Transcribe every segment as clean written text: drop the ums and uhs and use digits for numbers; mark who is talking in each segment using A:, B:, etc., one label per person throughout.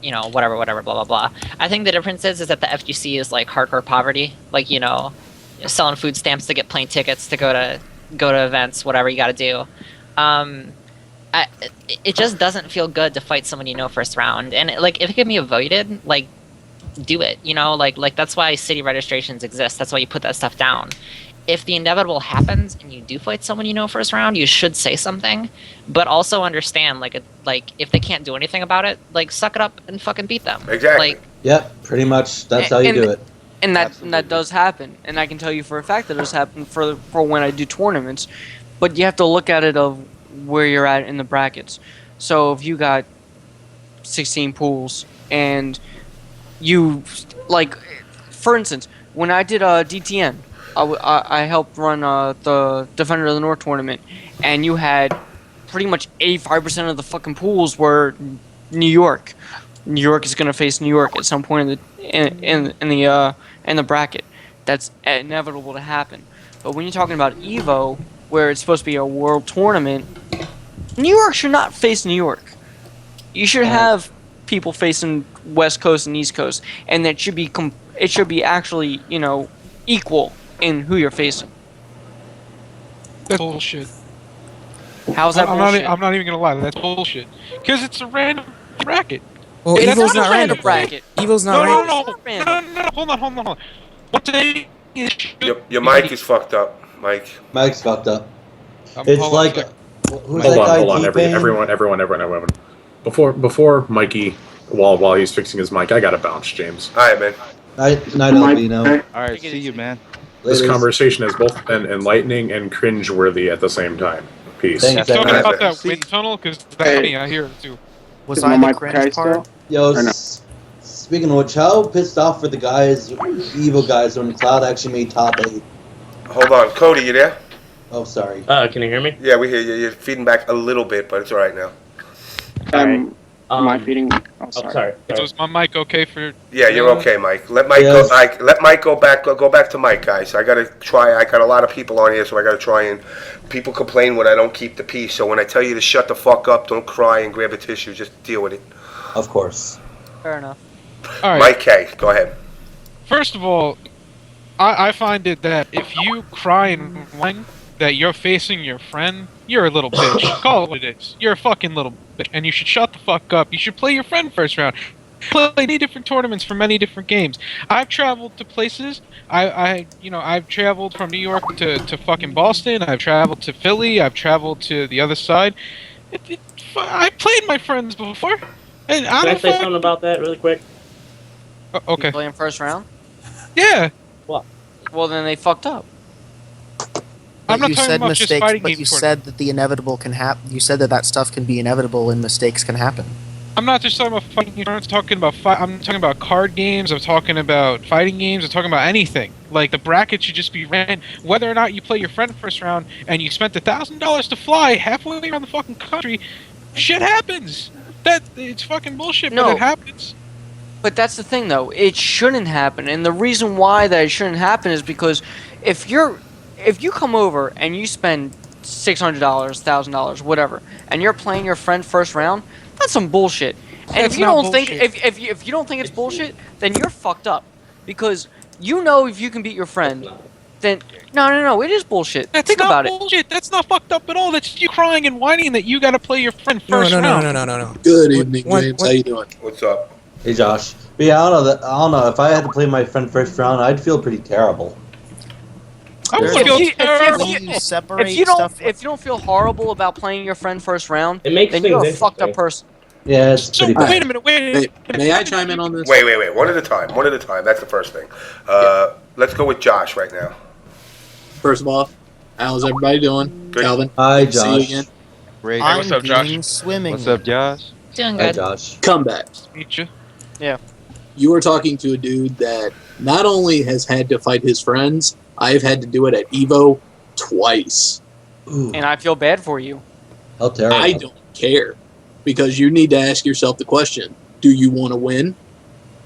A: you know, whatever, blah blah blah. I think the difference is that the FGC is like hardcore poverty, like, you know, selling food stamps to get plane tickets to go to events, whatever you got to do. It just doesn't feel good to fight someone you know first round, and like if it can be avoided, like do it, you know, like that's why city registrations exist. That's why you put that stuff down. If the inevitable happens and you do fight someone you know first round, you should say something, but also understand, like if they can't do anything about it, like suck it up and fucking beat them.
B: Exactly.
A: Like,
C: yep, pretty much. That's how you do it.
D: And that does happen, and I can tell you for a fact that it does happen for when I do tournaments. But you have to look at it of where you're at in the brackets. So if you got 16 pools and you, like, for instance, when I did DTN, I helped run the Defender of the North tournament, and you had pretty much 85% of the fucking pools were New York. New York is gonna face New York at some point in the bracket. That's inevitable to happen. But when you're talking about Evo, where it's supposed to be a world tournament, New York should not face New York. You should have people facing West Coast and East Coast, and it should be actually, you know, equal in who you're facing.
E: That's bullshit.
D: How's that bullshit?
E: I'm not even gonna lie. That's bullshit. Because it's a random bracket.
F: Well, Evo's not random.
D: Bracket.
F: Evo's not random.
E: No. Hold on. What day is
B: your mic is fucked up, Mike.
C: Mike's fucked up. It's like who's
G: Hold
C: that
G: on,
C: guy?
G: everyone. Before Mikey, while he's fixing his mic, I gotta bounce, James.
B: All right, man.
C: Night, Albino.
H: All right, see you, man.
G: This conversation has both been enlightening and cringeworthy at the same time. Peace.
C: Thanks,
E: talking
C: man.
E: about that wind tunnel? Because that's me. I hear it too.
F: Was I the cringe part?
C: Yo, speaking of which, how pissed off were the guys, evil guys, when Cloud actually made top 8?
B: Hold on, Cody, you there?
C: Oh, sorry.
I: Can you hear me?
B: Yeah, we hear you. You're feeding back a little bit, but it's all right now.
I: Am
J: I feeding? Oh,
I: sorry.
E: So is my mic okay for?
B: Yeah, you're okay, Mike. Let Mike go. Let Mike go back. Go back to Mike, guys. I gotta try. I got a lot of people on here, so I gotta try and. People complain when I don't keep the peace. So when I tell you to shut the fuck up, don't cry and grab a tissue. Just deal with it.
C: Of course.
D: Fair enough.
E: All right.
B: Mike K, go ahead.
E: First of all, I find it that if you cry and whine that you're facing your friend, you're a little bitch. Call it what it is. You're a fucking little bitch, and you should shut the fuck up. You should play your friend first round. Play many different tournaments for many different games. I've traveled to places. I've traveled from New York to fucking Boston. I've traveled to Philly. I've traveled to the other side. I played my friends before. And
I: Can I say something about that really quick?
E: Okay.
D: You play in first round?
E: Yeah.
I: What?
D: Well, then they fucked up.
E: I'm not talking about just fighting games.
F: But you said that the inevitable can happen. You said that stuff can be inevitable and mistakes can happen.
E: I'm not just talking about fighting games. I'm talking about card games. I'm talking about fighting games. I'm talking about anything. Like the bracket should just be ran. Whether or not you play your friend first round and you spent $1,000 to fly halfway around the fucking country, shit happens. It's fucking bullshit, but it happens.
D: But that's the thing, though. It shouldn't happen, and the reason why that it shouldn't happen is because if you come over and you spend $600, $1,000, whatever, and you're playing your friend first round, that's some bullshit. And if you don't think if you don't think it's bullshit, then you're fucked up, because you know if you can beat your friend, then no, it is bullshit. Think about it.
E: Bullshit. That's not fucked up at all. That's you crying and whining that you got to play your friend first round.
F: No.
K: Good evening, James. How you doing?
B: What's up?
C: Hey, Josh. But yeah, I don't know. If I had to play my friend first round, I'd feel pretty terrible.
D: If you don't feel horrible about playing your friend first round, then you're a fucked up person.
C: Yeah, it's pretty bad.
E: Wait a minute.
K: May I chime in on this?
B: Wait. One at a time. That's the first thing. Let's go with Josh right now.
K: First of all, how's everybody doing?
B: Good.
K: Calvin.
C: Hi,
K: good to see you
C: Josh.
K: again.
H: Great.
F: I'm
E: what's up, Josh?
F: Swimming.
H: What's up, Josh?
A: Doing
C: Hi,
A: good.
C: Josh.
K: Come back.
E: Meet you.
D: Yeah.
K: You were talking to a dude that not only has had to fight his friends, I've had to do it at Evo twice.
C: Ooh,
D: And I feel bad for you.
C: how terrible.
K: I don't care, because you need to ask yourself the question, do you want to win?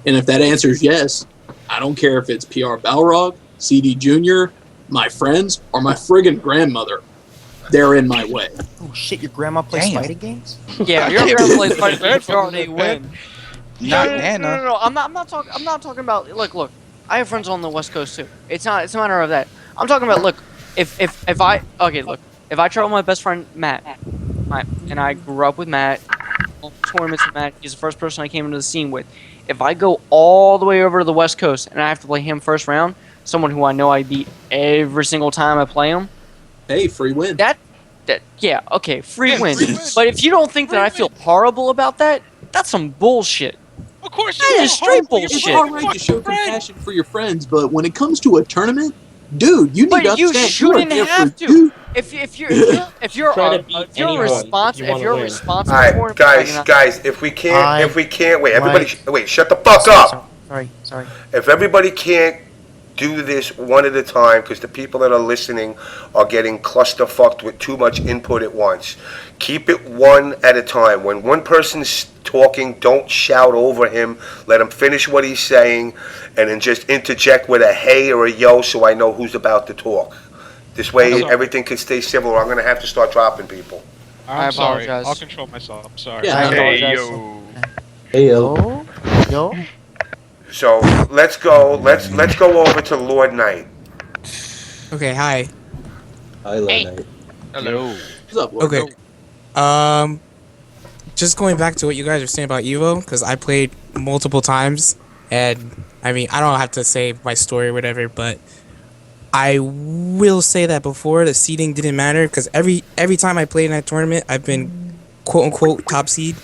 K: And if that answer is yes, I don't care if it's PR Balrog, CD Jr., my friends, or my friggin' grandmother. They're in my way.
F: Oh shit! Your grandma plays fighting games?
D: Yeah, your grandma plays fighting games before they win.
H: Not
D: no,
H: Anna.
D: no. I'm not talking about. Look. I have friends on the West Coast too. It's a matter of that. I'm talking about. Look, if I travel with my best friend Matt, and I grew up with Matt, tournaments with Matt. He's the first person I came into the scene with. If I go all the way over to the West Coast and I have to play him first round, someone who I know I beat every single time I play him.
K: Hey, free win.
D: Free win. But if you don't think that I feel horrible about that, that's some bullshit.
E: Of course,
D: That is straight bullshit.
K: It's all right to show compassion for your friends, but when it comes to a tournament, dude, you need to
D: But you
K: understand
D: shouldn't
K: you are there
D: have
K: for
D: to.
K: you.
D: If you're
I: Try to beat anyone
D: responsible,
I: if you
D: if you're
I: wanna win.
D: responsible
B: All
D: for
B: right,
D: it,
B: guys, if we can't, wait, everybody,
F: Mike.
B: wait, shut the fuck up.
F: Sorry.
B: If everybody can't do this one at a time, because the people that are listening are getting clusterfucked with too much input at once, keep it one at a time. When one person's talking, don't shout over him. Let him finish what he's saying, and then just interject with a hey or a yo so I know who's about to talk. This way,
E: Sorry.
B: everything can stay civil, or I'm going to have to start dropping people.
E: I'm
D: I
E: sorry.
D: apologize.
E: I'll control myself. I'm sorry.
K: Yeah,
D: I
K: Hey,
D: apologize.
C: Hey, yo.
F: Yo.
B: So let's go over to Lord Knight.
J: Okay, hi.
C: I love
A: Hey.
C: Knight.
H: Hello.
K: What's up, Lord?
J: Okay. Just going back to what you guys were saying about Evo, because I played multiple times, and I mean, I don't have to say my story or whatever, but I will say that before the seeding didn't matter, because every time I played in that tournament, I've been quote unquote top seed,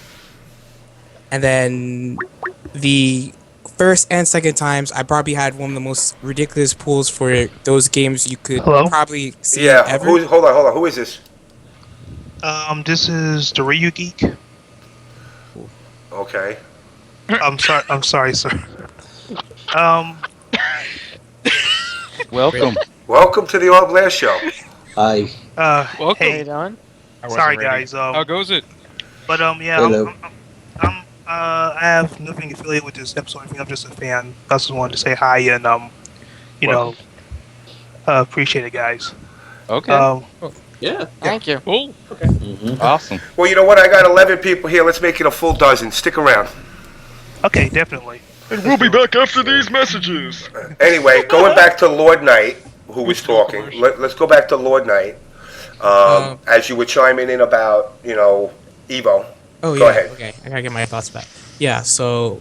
J: and then the first and second times, I probably had one of the most ridiculous pools for those games you could probably see
B: Yeah,
J: ever.
B: hold on. Who is this?
L: This is the Ryu Geek.
B: Okay.
L: I'm sorry, sir.
H: Welcome.
B: Welcome to the All Blast Show.
C: Hi.
E: Welcome.
L: Hey, sorry guys.
E: How goes it?
L: But yeah,
C: Hello.
L: I have nothing affiliated with this episode. I think I'm just a fan. I just wanted to say hi and appreciate it, guys.
H: Okay.
K: Yeah.
D: Thank you.
E: Cool.
H: Awesome.
B: Well, you know what? I got 11 people here. Let's make it a full dozen. Stick around.
L: Okay, definitely.
M: And we'll be back after these messages.
B: Anyway, going back to Lord Knight, who was talking. Let's go back to Lord Knight. As you were chiming in about, Evo.
J: Oh,
B: Go
J: yeah.
B: ahead.
J: Okay, I gotta get my thoughts back. Yeah, so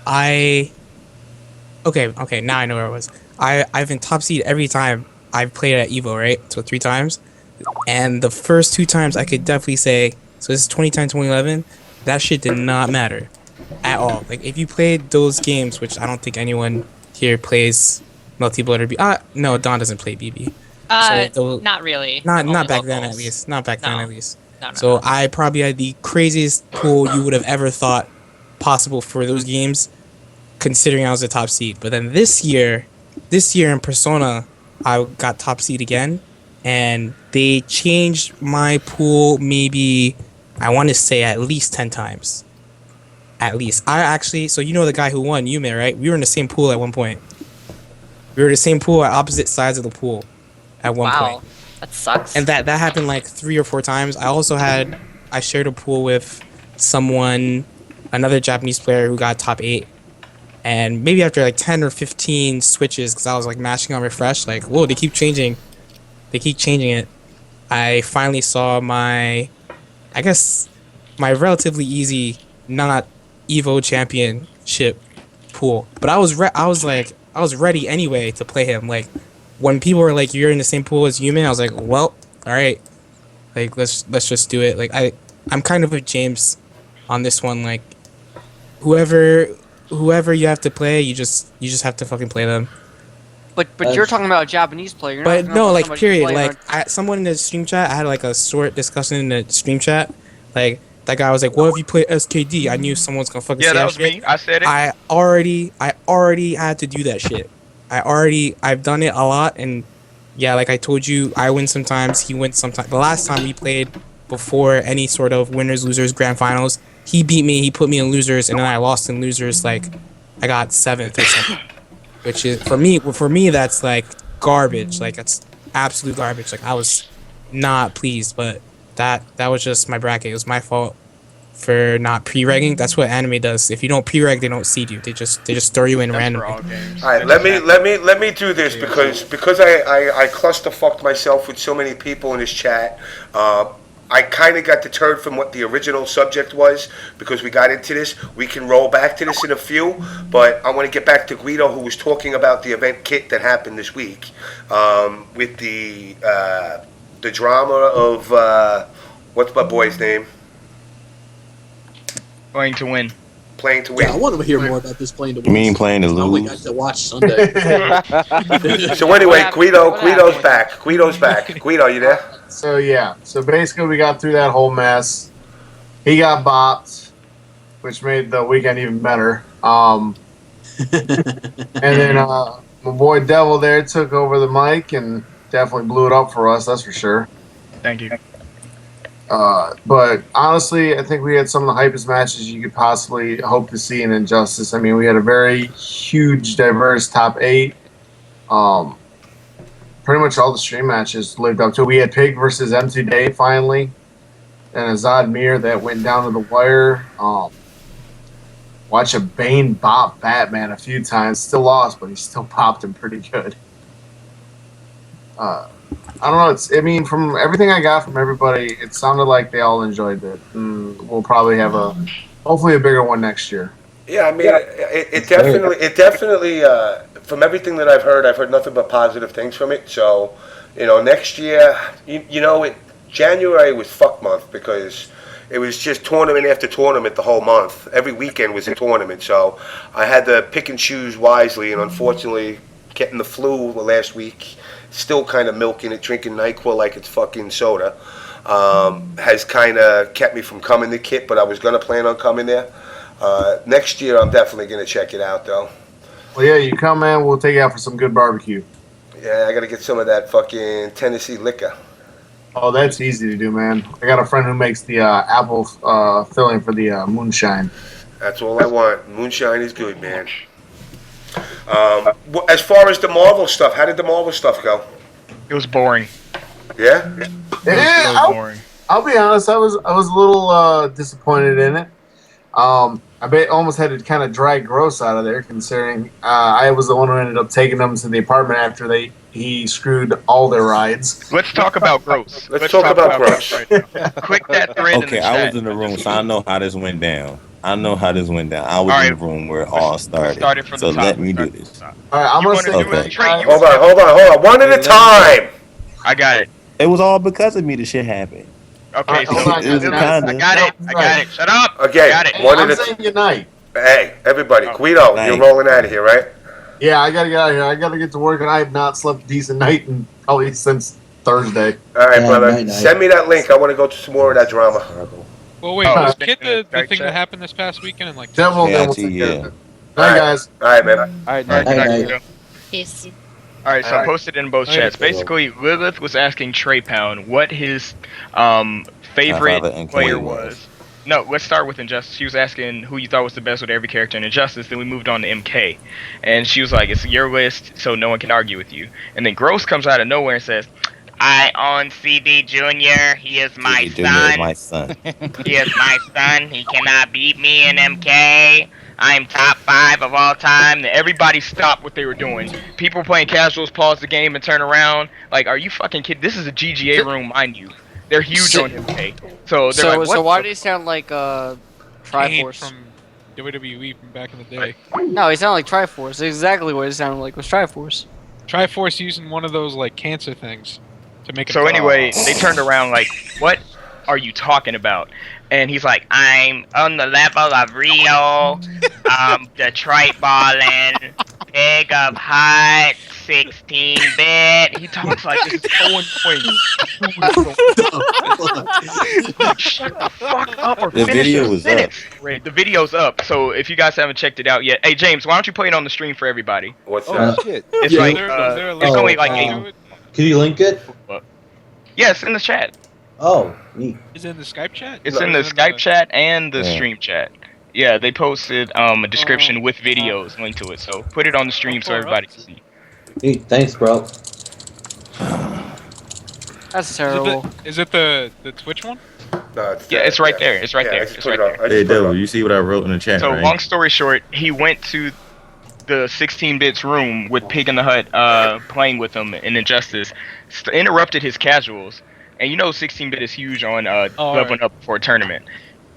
J: okay, now I know where I was. I've been top seed every time I've played at Evo, right? So 3 times. And the first 2 times I could definitely say, so this is 2010, 2011, that shit did not matter at all. Like, if you played those games, which I don't think anyone here plays multiplayer BB. No, Don doesn't play BB.
A: Not really.
J: Not
A: Only
J: back then,
A: locals.
J: at least. Not back then, at least.
A: No.
J: So I probably had the craziest pool you would have ever thought possible for those games, considering I was a top seed. But then this year in Persona, I got top seed again, and they changed my pool maybe, I want to say at least 10 times. At least. So you know the guy who won, Yume, right? We were in the same pool at one point. We were in the same pool at opposite sides of the pool at one point.
A: Wow, that sucks.
J: And that happened like 3 or 4 times. I shared a pool with another Japanese player who got top 8. And maybe after like 10 or 15 switches, because I was like mashing on refresh, like, whoa, they keep changing it. I finally saw my relatively easy, not Evo championship pool. But I was ready anyway to play him. Like, when people were like, you're in the same pool as Yume, I was like, well, all right, like let's just do it. Like I'm kind of with James on this one. Like, whoever you have to play, you just have to fucking play them.
D: But you're talking about a Japanese player. You're
J: But
D: not
J: no,
D: talking
J: like
D: about
J: period.
D: somebody
J: Like someone in the stream chat, I had like a short discussion in the stream chat. Like, that guy was like, "What if you play SKD?" I knew someone's gonna fucking say
M: Yeah, that
J: that
M: was
J: shit.
M: me. I said it.
J: I already had to do that shit. I've done it a lot, and yeah, like I told you, I win sometimes, he wins sometimes. The last time we played before any sort of winners, losers, grand finals, he beat me, he put me in losers, and then I lost in losers, like I got 7th or something. Which is, for me, that's like garbage. Like, that's absolute garbage. Like, I was not pleased, but that was just my bracket. It was my fault. for not pre-regging. That's what anime does. If you don't pre-reg, they don't seed you. They just throw you in randomly.
B: All right, let me do this because I clusterfucked myself with so many people in this chat. I kind of got deterred from what the original subject was because we got into this. We can roll back to this in a few, but I want to get back to Gweedo, who was talking about the event kit that happened this week with the drama of what's my boy's name?
H: Playing to win.
B: Playing to win.
K: Yeah, I want to hear more about this playing to win.
N: You mean playing to
K: I only
N: lose?
K: got to watch Sunday.
B: So anyway, Gweedo's back. Gweedo's back. Gweedo, you there?
O: So yeah, so basically we got through that whole mess. He got bopped, which made the weekend even better. And then my boy Devil there took over the mic and definitely blew it up for us, that's for sure.
H: Thank you.
O: But honestly, I think we had some of the hypest matches you could possibly hope to see in Injustice. I mean, we had a very huge, diverse top 8. Pretty much all the stream matches lived up to it. We had Pig versus M2 Day finally, and a Zod Mir that went down to the wire. Watch a Bane bop Batman a few times. Still lost, but he still popped him pretty good. I don't know. I mean, from everything I got from everybody, it sounded like they all enjoyed it. We'll probably have hopefully a bigger one next year.
B: Yeah, I mean, it definitely. From everything that I've heard nothing but positive things from it. So, next year, January was fuck month because it was just tournament after tournament the whole month. Every weekend was a tournament. So I had to pick and choose wisely, and unfortunately, getting the flu last week, still kind of milking it, drinking NyQuil like it's fucking soda, has kind of kept me from coming to Kit, but I was going to plan on coming there. Next year, I'm definitely going to check it out, though.
O: Well, yeah, you come, man. We'll take you out for some good barbecue.
B: Yeah, I got to get some of that fucking Tennessee liquor.
O: Oh, that's easy to do, man. I got a friend who makes the apple filling for the moonshine.
B: That's all I want. Moonshine is good, man. As far as the Marvel stuff, how did the Marvel stuff go?
H: It was boring.
B: Yeah?
O: Yeah, I'll be honest. I was a little disappointed in it. I almost had to kind of drag Gross out of there, considering I was the one who ended up taking them to the apartment after he screwed all their rides.
H: Let's talk about Gross.
B: Let's talk about Gross.
H: Right now. Click that thread in the
N: Okay,
H: chat.
N: I was in the room, so I know how this went down. I was in the room where it all started.
H: From
N: So
H: the top.
N: let me do this.
O: All right, I'm going to say
N: Okay.
B: Hold on. One at a time.
H: I got it.
N: It was all because of me the shit happened.
H: Okay, so
O: hold on,
N: it was
O: guys.
H: I got it. Shut up.
B: Okay,
H: I got it.
B: one
O: I'm
B: at a
O: saying good night.
B: Hey, everybody. Guido,
N: Thanks.
B: you're rolling out of here, right?
O: Yeah, I got to get out of here. I got to get to work, and I have not slept a decent night probably since Thursday.
B: All right,
C: Yeah,
B: brother.
C: night.
B: Send me that link. I want to go to some more of that drama.
E: Well, wait, was Kit the thing that happened this past weekend? And like,
O: Devil,
N: Yeah,
O: then we'll take care of
N: yeah.
O: it. Night, guys.
B: All right, man.
H: All right,
C: Night.
A: Peace.
H: All right, so I posted in both chats. Basically, Lilith was asking Trepound what his favorite
N: and
H: player
N: Cody
H: was. No, let's start with Injustice. She was asking who you thought was the best with every character in Injustice. Then we moved on to MK, and she was like, "It's your list, so no one can argue with you." And then Gross comes out of nowhere and says, "I own CD Junior. He is my
N: Junior is
H: son.
N: my son.
H: He is my son. He cannot beat me in MK. I'm top 5 of all time." And everybody stopped what they were doing. People playing casuals paused the game and turn around. Like, are you fucking kidding? This is a GGA room, mind you. They're huge on MK. So they're like, what?
D: So why do you sound like Triforce
E: from WWE from back in the day.
D: No, he sounded like Triforce. Exactly what it sounded like was Triforce.
E: Triforce using one of those like cancer things to make it.
H: So anyway, they turned around like, what are you talking about? And he's like, I'm on the level of Rio, the trite ballin', pig of hot, 16-bit. He talks like this is so annoying. Shut the fuck up or
N: The
H: finish
N: video
H: your
N: was
H: sentence. Right, the video's up, so if you guys haven't checked it out yet, hey James, why don't you play it on the stream for everybody?
B: What's
C: that?
B: Shit.
H: It's
C: Yeah.
H: like, it's only like 8.
C: Can you link it?
H: Yes, in the chat.
C: Oh, neat.
E: Is it in the Skype chat?
H: It's in the Skype chat and the
C: Yeah.
H: stream chat. Yeah, they posted a description with videos linked to it, so put it on the stream so everybody can see.
C: Neat. Thanks, bro.
D: That's terrible.
E: Is it the Twitch one?
B: No,
H: it's right there. It's right there. It's right there.
N: Hey, Devil, you see what I wrote in the chat,
H: So,
N: right?
H: long story short, he went to the 16-bit's room with Pig in the Hut playing with him in Injustice, interrupted his casuals. And you know 16-bit is huge on leveling up for a tournament.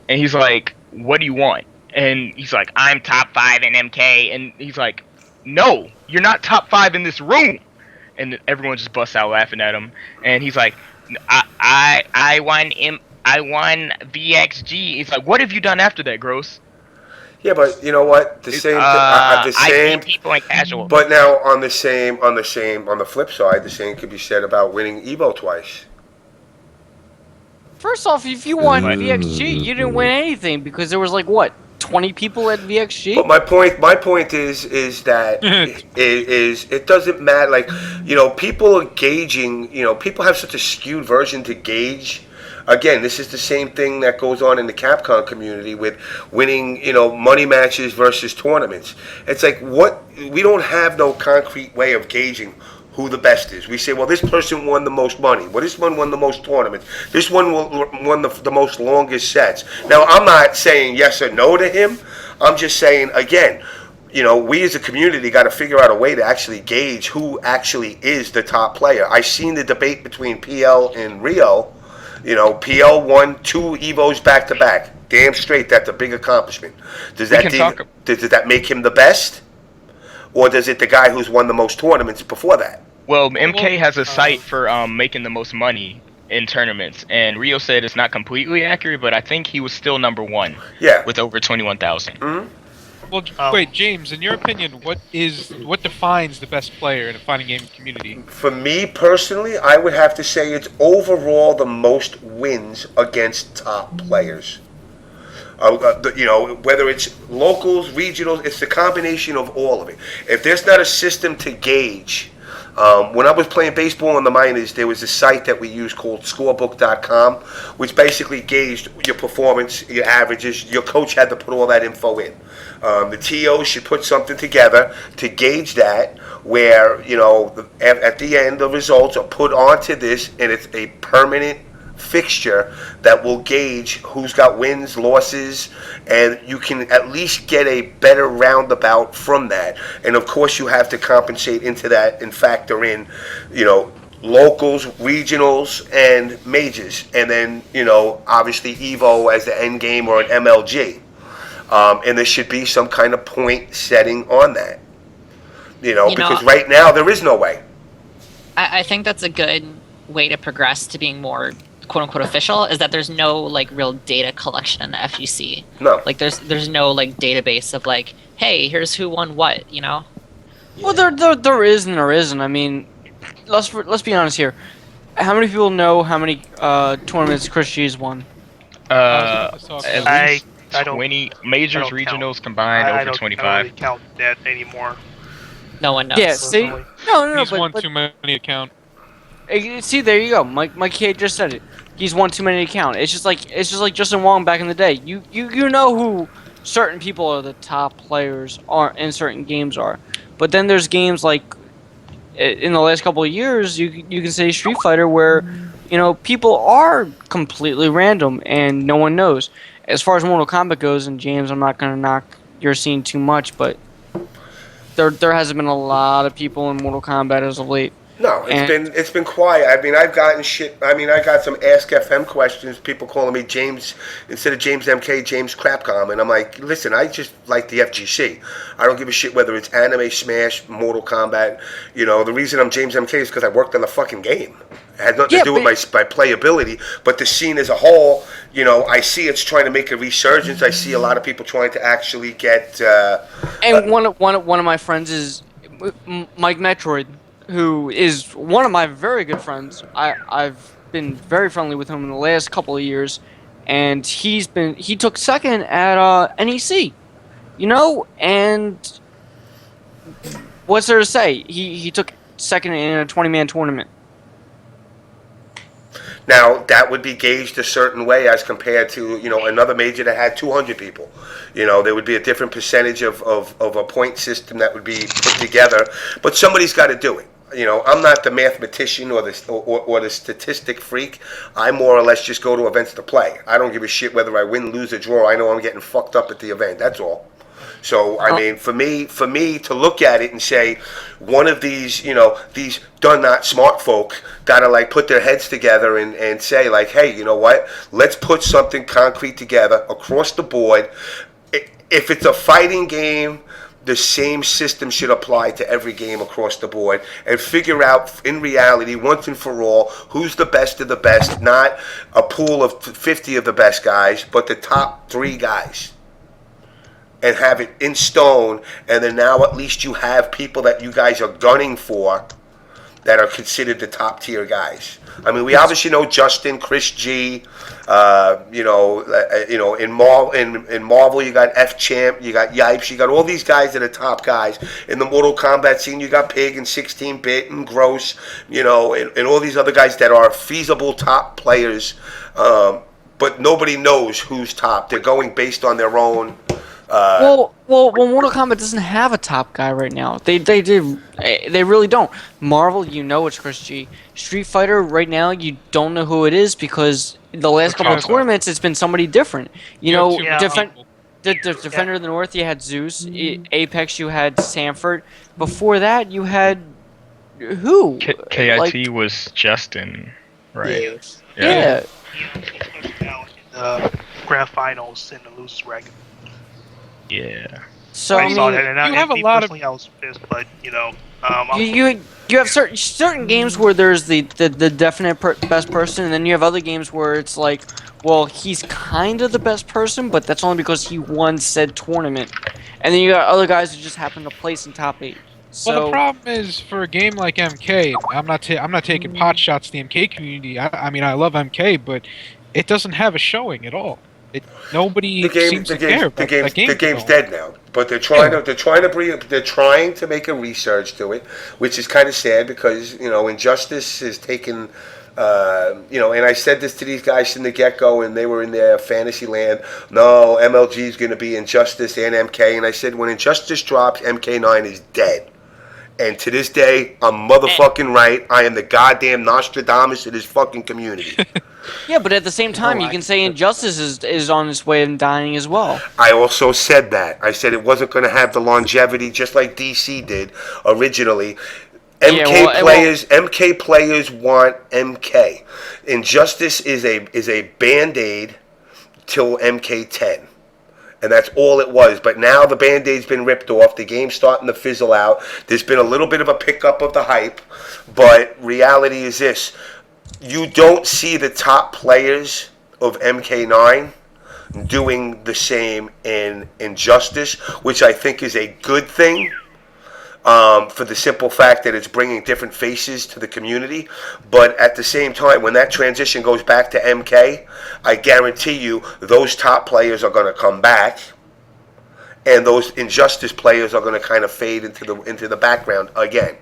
H: And he's like, what do you want? And he's like, I'm top 5 in MK. And he's like, no, you're not top 5 in this room. And everyone just busts out laughing at him. And he's like, I won VXG. He's like, what have you done after that, Gross?
B: Yeah, but you know what? The same.
H: I beat people in casual.
B: But now on the flip side, the same could be said about winning Evo twice.
D: First off, if you won VXG, you didn't win anything because there was like what 20 people at VXG.
B: But my point is that it doesn't matter. Like, you know, people are gauging. You know, people have such a skewed version to gauge. Again, this is the same thing that goes on in the Capcom community with winning, you know, money matches versus tournaments. It's like, what, we don't have no concrete way of gauging who the best is. We say, well, this person won the most money. Well, this one won the most tournaments. This one won the most longest sets. Now, I'm not saying yes or no to him. I'm just saying, again, you know, we as a community got to figure out a way to actually gauge who actually is the top player. I seen the debate between PL and Rio. You know, PL won 2 Evos back to back. Damn straight, that's a big accomplishment. Does that make him the best? Or does it the guy who's won the most tournaments before that?
H: Well, MK has a site for making the most money in tournaments, and Rio said it's not completely accurate, but I think he was still number 1.
B: Yeah.
H: With over 21,000.
B: Mm-hmm.
E: Well, wait, James, in your opinion, what defines the best player in a fighting game community?
B: For me personally, I would have to say it's overall the most wins against top players. You know, whether it's locals, regionals, it's the combination of all of it. If there's not a system to gauge, when I was playing baseball in the minors, there was a site that we used called scorebook.com, which basically gauged your performance, your averages. Your coach had to put all that info in. The TOs should put something together to gauge that, where, you know, at the end, the results are put onto this, and it's a permanent fixture that will gauge who's got wins, losses, and you can at least get a better roundabout from that. And of course, you have to compensate into that and factor in, you know, locals, regionals, and majors, and then, you know, obviously Evo as the end game or an MLG. And there should be some kind of point setting on that. You know, because right now there is no way.
A: I think that's a good way to progress to being more quote-unquote official, is that there's no like real data collection in the FGC.
B: No.
A: Like there's no like database of like, hey, here's who won what, you know?
D: Well, there is and there isn't. I mean, let's be honest here. How many people know how many tournaments Chris G's won?
H: At least
L: I don't
H: 20 majors, regionals combined over 25.
L: I don't really count that anymore.
A: No one knows.
D: Yeah, see? No,
E: He's won too many to count.
D: See, there you go. Mikey just said it. He's won too many to count. It's just like Justin Wong back in the day. You know who certain people are the top players are in certain games are, but then there's games like in the last couple of years you can say Street Fighter where, you know, people are completely random and no one knows. As far as Mortal Kombat goes, and James, I'm not gonna knock your scene too much, but there hasn't been a lot of people in Mortal Kombat as of late.
B: No, it's been quiet. I mean, I've gotten shit. I mean, I got some Ask FM questions. People calling me James instead of JamessMK, James Crapcom, and I'm like, listen, I just like the FGC. I don't give a shit whether it's anime, Smash, Mortal Kombat. You know, the reason I'm JamessMK is because I worked on the fucking game. It had nothing to do with my playability, but the scene as a whole, you know, I see it's trying to make a resurgence. I see a lot of people trying to actually get.
D: And one of my friends is Mike Metroid, who is one of my very good friends. I've been very friendly with him in the last couple of years, and he took second at NEC, you know, and what's there to say? He took second in a 20-man tournament.
B: Now, that would be gauged a certain way as compared to, you know, another major that had 200 people. You know, there would be a different percentage of a point system that would be put together. But somebody's got to do it. I'm not the mathematician or the statistic freak. I more or less just go to events to play. I don't give a shit whether I win, lose, or draw. I know I'm getting fucked up at the event. That's all. So I mean, for me to look at it and say, one of these, these not smart folk gotta like put their heads together and say like, hey, you know what? Let's put something concrete together across the board. If it's a fighting game, the same system should apply to every game across the board, and figure out in reality once and for all who's the best of the best, not a pool of 50 of the best guys, but the top 3 guys. And have it in stone, and then now at least you have people that you guys are gunning for that are considered the top tier guys. I mean, we obviously know Justin, Chris G. In Marvel you got F Champ, you got Yipes, you got all these guys that are top guys. In the Mortal Kombat scene, you got Pig and 16-Bit and Gross, and all these other guys that are feasible top players. But nobody knows who's top. They're going based on their own.
D: Well, Mortal Kombat doesn't have a top guy right now. They really don't. Marvel, it's Chris G. Street Fighter, right now, you don't know who it is because the last couple of tournaments, it's been somebody different. Defender of the North, you had Zeus. Apex, you had Sanford. Before that, you had who?
H: KIT was Justin, right?
D: Yeah.
L: The grand finals in the losers bracket.
H: Yeah.
D: So
L: I saw that, and
E: you have a lot of.
L: I was pissed, but
D: you have certain games where there's the definite best person, and then you have other games where it's like, well, he's kind of the best person, but that's only because he won said tournament, and then you got other guys who just happen to place in top 8. So,
E: well, the problem is for a game like MK, I'm not taking pot shots to the MK community. I mean, I love MK, but it doesn't have a showing at all. Nobody seems to care about that game.
B: The game's dead now, but they're trying to make a resurge to it, which is kind of sad because Injustice has taken. And I said this to these guys from the get-go, and they were in their fantasy land. No, MLG is going to be Injustice and MK, and I said when Injustice drops, MK9 is dead. And to this day, I'm motherfucking right. I am the goddamn Nostradamus of this fucking community.
D: Yeah, but at the same time, you can say Injustice is on its way of dying as well.
B: I also said that. I said it wasn't going to have the longevity, just like DC did originally. MK players want MK. Injustice is a band-aid till MK10. And that's all it was. But now the Band-Aid's been ripped off. The game's starting to fizzle out. There's been a little bit of a pickup of the hype. But reality is this. You don't see the top players of MK9 doing the same in Injustice, which I think is a good thing. For the simple fact that it's bringing different faces to the community. But at the same time, when that transition goes back to MK, I guarantee you those top players are going to come back, and those Injustice players are going to kind of fade into the background again.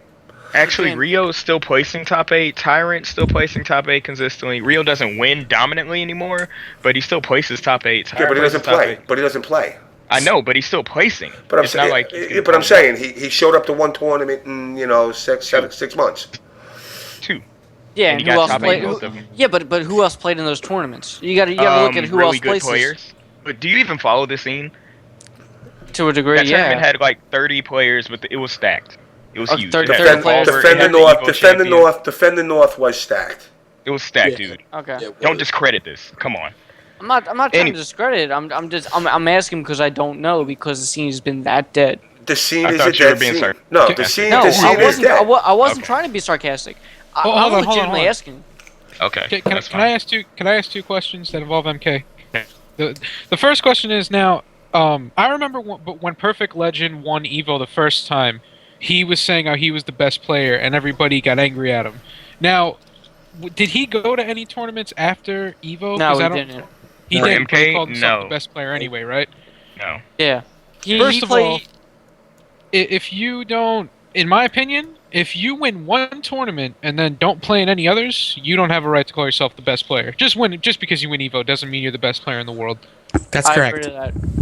H: Actually, Rio is still placing top 8. Tyrant still placing top 8 consistently. Rio doesn't win dominantly anymore, but he still places top 8.
B: Yeah, but he doesn't play.
H: I know, but he's still placing.
B: But I'm saying he showed up to one tournament in 6 months.
H: 2.
D: Yeah, and who else played? But who else played in those tournaments? You got to look at who
H: really
D: else places.
H: Players. But do you even follow the scene?
D: To a degree,
H: that tournament had like 30 players, but it was stacked. It was huge.
B: Defend the North was stacked.
H: It was stacked, dude.
D: Okay.
H: Don't discredit this. Come on.
D: I'm not trying to discredit it. I'm asking because I don't know because the scene has been that dead.
B: The scene is a dead scene. No, the scene is dead.
D: I wasn't trying to be sarcastic. I'm legitimately asking.
H: Okay.
E: Can I ask two questions that involve MK? The first question is now. I remember when Perfect Legend won Evo the first time, he was saying how he was the best player and everybody got angry at him. Now, did he go to any tournaments after Evo?
D: No, he didn't.
E: He didn't. He called himself the best player anyway, right?
H: No.
D: Yeah.
E: First of all, if you don't, in my opinion, if you win one tournament and then don't play in any others, you don't have a right to call yourself the best player. Just because you win Evo doesn't mean you're the best player in the world.
J: That's correct.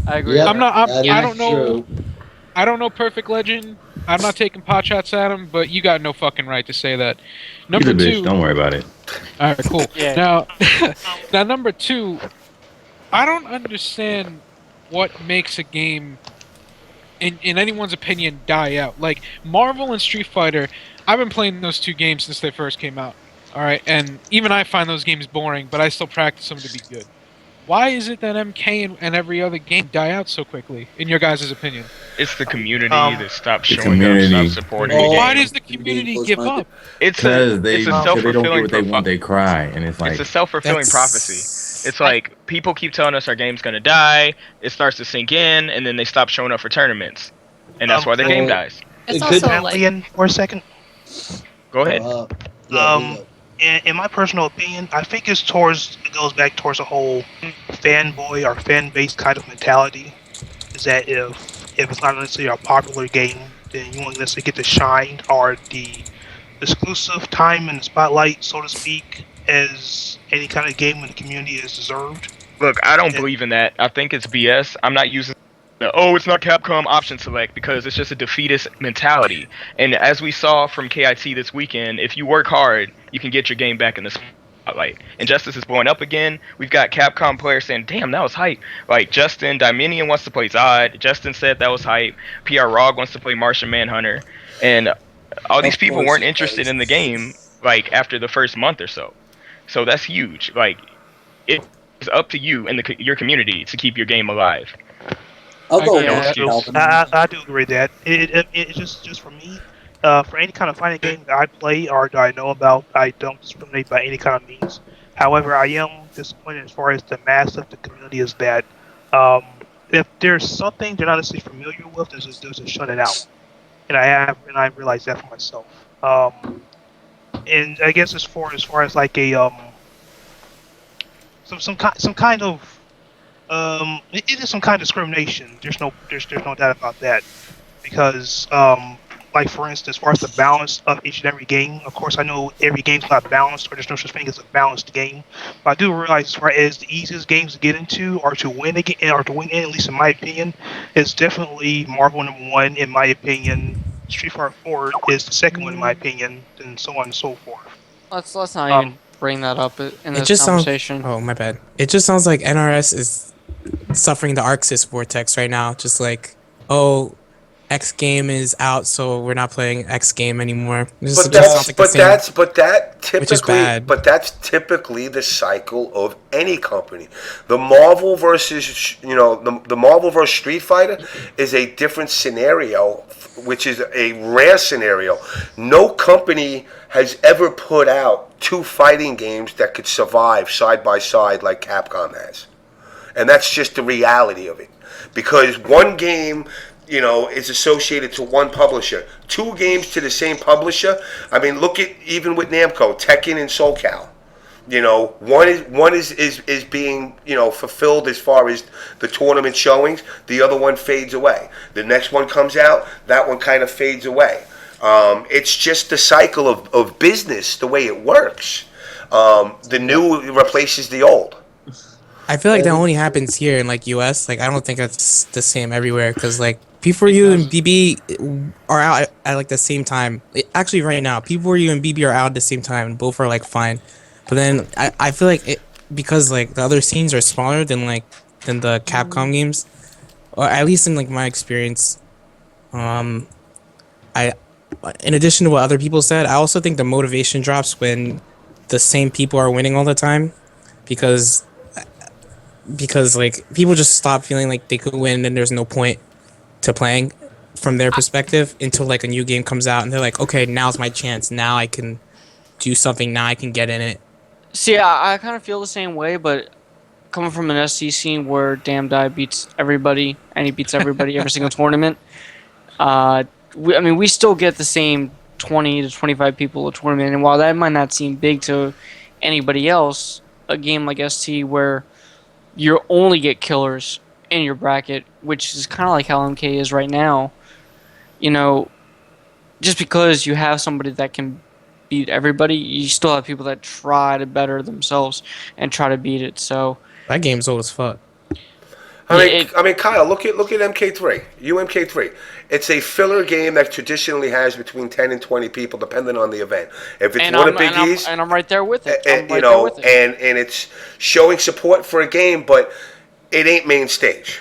D: I agree.
E: I don't know. I don't know Perfect Legend. I'm not taking pot shots at him, but you got no fucking right to say that. Number
N: He's a bitch.
E: two.
N: Don't worry about it.
E: All right, cool.
D: Yeah.
E: Now number two, I don't understand what makes a game, in anyone's opinion, die out. Like Marvel and Street Fighter, I've been playing those two games since they first came out. All right, and even I find those games boring, but I still practice them to be good. Why is it that MK and every other game die out so quickly, in your guys' opinion?
H: It's the community that stops showing
N: community.
H: up, stops supporting the
E: Why
H: game.
E: does the community give up?
H: It's
N: Because
H: a
N: they don't get
H: self-fulfilling
N: what they want, they cry, and it's like
H: it's a self-fulfilling prophecy. It's like people keep telling us our game's gonna die. It starts to sink in, and then they stop showing up for tournaments, and that's why the game dies.
A: It's also like
L: Ian, for a second.
H: Go ahead.
L: In my personal opinion, I think it goes back towards a whole fanboy or fan base kind of mentality. Is that if it's not necessarily a popular game, then you won't necessarily get the shine or the exclusive time in the spotlight, so to speak, as any kind of game in the community is deserved.
H: Look, I don't believe in that. I think it's BS. I'm not using it's not Capcom option select because it's just a defeatist mentality. And as we saw from KIT this weekend, if you work hard, you can get your game back in the spotlight. Injustice is blowing up again. We've got Capcom players saying, damn, that was hype. Like Justin Dominion wants to play Zod. Justin said that was hype. PR Rog wants to play Martian Manhunter. And all these people weren't interested in the game like after the first month or so. So that's huge. Like it's up to you and your community to keep your game alive.
L: I do agree with that. It just for me, for any kind of fighting game that I play or that I know about, I don't discriminate by any kind of means. However, I am disappointed as far as the mass of the community is that if there's something they're not necessarily familiar with, there's just shut it out. And I realized that for myself. And I guess as far as like a some kind of it is some kind of discrimination. There's no doubt about that, because like for instance, as far as the balance of each and every game, of course I know every game's not balanced, or there's no such thing as a balanced game. But I do realize as far as the easiest games to get into or to win again, or to win in, at least in my opinion, is definitely Marvel #1 in my opinion. Street Fighter 4 is the second one in my opinion, and so on and so forth.
D: Let's not even bring that up in this conversation.
J: Oh my bad. It just sounds like NRS is suffering the Arxis vortex right now. Just like, oh, X game is out, so we're not playing X game anymore.
B: That's typically the cycle of any company. The Marvel versus the Marvel versus Street Fighter is a different scenario, which is a rare scenario. No company has ever put out two fighting games that could survive side by side like Capcom has. And that's just the reality of it. Because one game, is associated to one publisher. Two games to the same publisher. I mean, look at even with Namco, Tekken and SoCal. One is being fulfilled as far as the tournament showings. The other one fades away. The next one comes out. That one kind of fades away. It's just the cycle of business, the way it works. The new replaces the old.
J: I feel like that only happens here in like US. Like I don't think that's the same everywhere, because like P4U and BB are out at like the same time. Actually, right now, P4U and BB are out at the same time, and both are like fine. But then I feel like because like the other scenes are smaller than the Capcom games, or at least in like my experience. In addition to what other people said, I also think the motivation drops when the same people are winning all the time, because like people just stop feeling like they could win and there's no point to playing from their perspective until like a new game comes out and they're like, okay, now's my chance. Now I can do something. Now I can get in it.
D: See, I kind of feel the same way, but coming from an SC scene where Damn Die beats everybody and he beats everybody every single tournament, we still get the same 20 to 25 people a tournament, and while that might not seem big to anybody else, a game like ST where you only get killers in your bracket, which is kind of like how MK is right now, just because you have somebody that can beat everybody, you still have people that try to better themselves and try to beat it. So
J: that game's old as fuck.
B: I mean, Kyle, look at MK3. MK3. It's a filler game that traditionally has between 10 and 20 people, depending on the event. If it's one of Big
D: and I'm right there with it.
B: and it's showing support for a game, but it ain't main stage.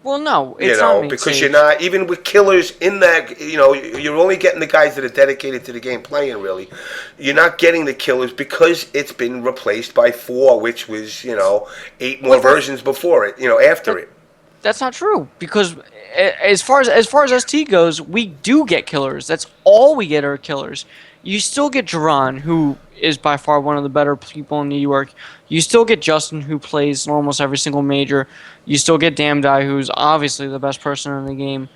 D: Well, no, it's not main
B: because
D: stage.
B: you're not, even with killers in that, you're only getting the guys that are dedicated to the game playing, really. You're not getting the killers because it's been replaced by 4, which was, 8 more versions before it, after it.
D: That's not true, because as far as ST goes, we do get killers. That's all we get are killers. You still get Duran, who is by far one of the better people in New York. You still get Justin, who plays almost every single major. You still get Damdai, who's obviously the best person in the game.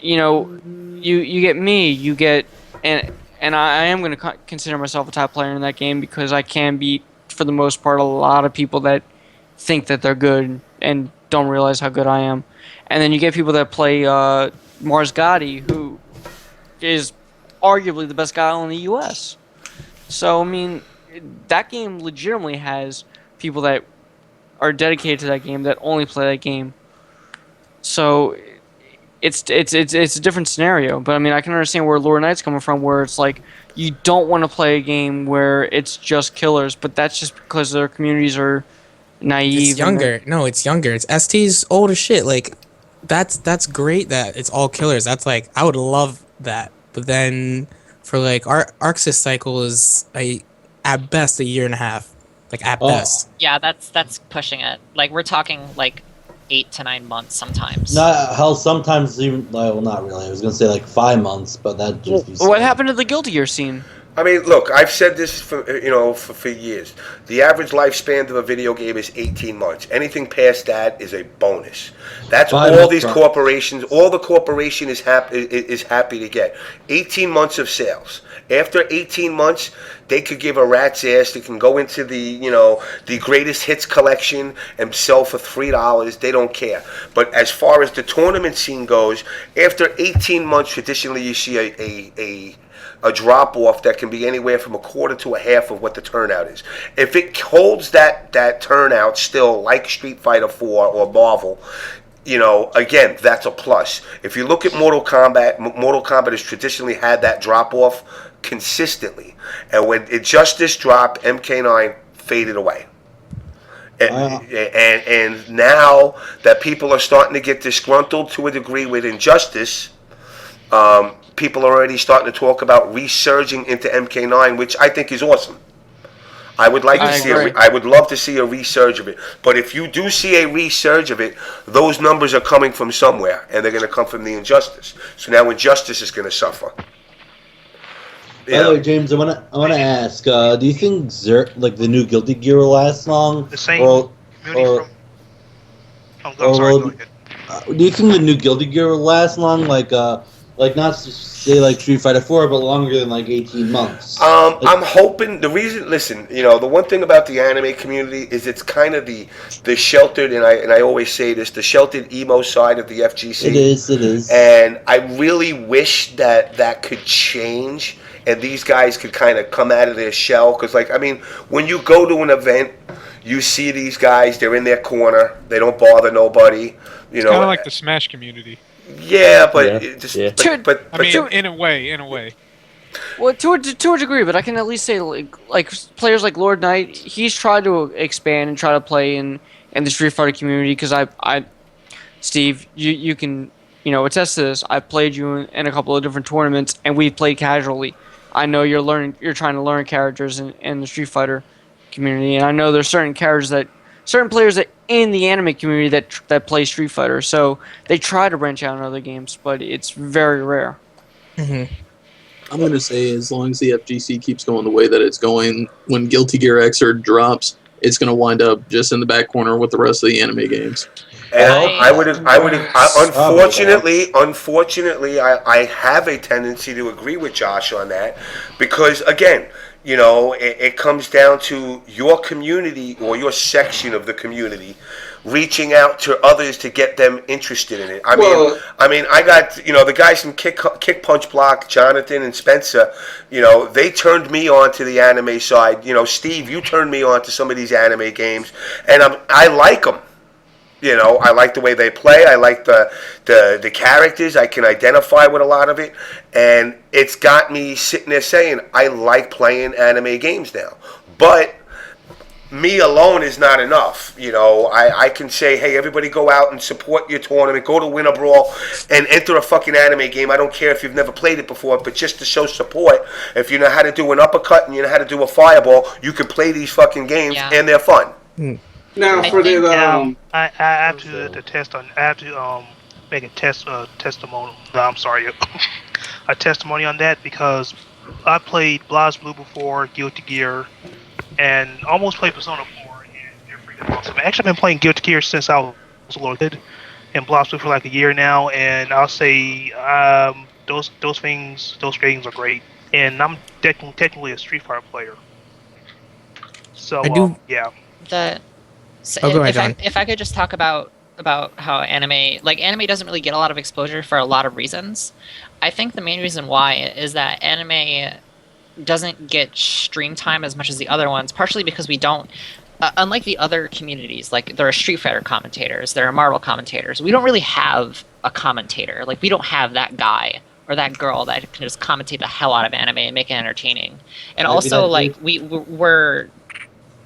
D: You get me. You get and I am going to consider myself a top player in that game because I can beat, for the most part, a lot of people that think that they're good and don't realize how good I am. And then you get people that play Mars Gotti, who is arguably the best guy in the U.S. So, I mean, that game legitimately has people that are dedicated to that game that only play that game. So, it's a different scenario. But, I mean, I can understand where Lord Knight's coming from, where it's like, you don't want to play a game where it's just killers, but that's just because their communities are naive.
J: It's younger. No, it's younger. It's ST's old as shit. Like, that's great that it's all killers. That's like, I would love that. But then for like Arxis cycle is at best a year and a half. Like at best.
A: Yeah, that's pushing it. Like we're talking like 8 to 9 months sometimes.
C: Hell, sometimes even well, not really. I was gonna say like 5 months, but that just.
D: What happened to the Guilty Gear scene?
B: I mean, look, I've said this for years. The average lifespan of a video game is 18 months. Anything past that is a bonus. That's all these corporations. All the corporation is happy to get 18 months of sales. After 18 months, they could give a rat's ass. They can go into the greatest hits collection and sell for $3. They don't care. But as far as the tournament scene goes, after 18 months, traditionally you see a drop off that can be anywhere from a quarter to a half of what the turnout is. If it holds that turnout still, like Street Fighter 4 or Marvel, again, that's a plus. If you look at Mortal Kombat has traditionally had that drop off consistently, and when Injustice dropped, MK9 faded away. And now that people are starting to get disgruntled to a degree with Injustice, people are already starting to talk about resurging into MK9, which I think is awesome. I would like to see. I would love to see a resurge of it. But if you do see a resurge of it, those numbers are coming from somewhere, and they're going to come from the Injustice. So now Injustice is going to suffer.
C: By the way, James, I want to ask: do you think like the new Guilty Gear will last long?
L: The same
C: do you think the new Guilty Gear will last long? Like not to say like Street Fighter 4, but longer than like 18 months.
B: I'm hoping the reason. Listen, the one thing about the anime community is it's kind of the sheltered, and I always say this, the sheltered emo side of the FGC.
C: It is.
B: And I really wish that could change, and these guys could kind of come out of their shell. Because when you go to an event, you see these guys. They're in their corner. They don't bother nobody.
E: It's kind of like the Smash community.
B: Yeah, but
E: in a way.
D: Well, to a degree, but I can at least say like players like Lord Knight, he's tried to expand and try to play in the Street Fighter community because I Steve, you can attest to this. I've played you in a couple of different tournaments and we've played casually. I know you're trying to learn characters in the Street Fighter community, and I know there's certain players that in the anime community that play Street Fighter, so they try to branch out in other games, but it's very rare.
K: Mm-hmm. I'm going to say as long as the FGC keeps going the way that it's going, when Guilty Gear Xrd drops, it's going to wind up just in the back corner with the rest of the anime games.
B: Unfortunately, I have a tendency to agree with Josh on that, because again, it comes down to your community or your section of the community reaching out to others to get them interested in it. I mean, I got the guys from Kick Punch Block, Jonathan and Spencer. They turned me on to the anime side. Steve, you turned me on to some of these anime games, and I like them. You know, I like the way they play. I like the characters. I can identify with a lot of it, and it's got me sitting there saying I like playing anime games now. But me alone is not enough. You know, I can say, hey, everybody go out and support your tournament. Go to Win a Brawl and enter a fucking anime game. I don't care if you've never played it before, but just to show support. If you know how to do an uppercut and you know how to do a fireball, you can play these fucking games and they're fun.
L: Now, for the I have to test on. I have to make a testimonial. I'm sorry, a testimony on that because I played BlazBlue before, Guilty Gear, and almost played Persona 4. And they're freaking awesome. Actually, I've been playing Guilty Gear since I was a little kid, and BlazBlue for like a year now. And I'll say those games are great. And I'm technically a Street Fighter player. So yeah.
A: If I could just talk about how anime doesn't really get a lot of exposure for a lot of reasons. I think the main reason why is that anime doesn't get stream time as much as the other ones, partially because we don't, unlike the other communities, like there are Street Fighter commentators, there are Marvel commentators, we don't really have a commentator. Like we don't have that guy or that girl that can just commentate the hell out of anime and make it entertaining. And also like we're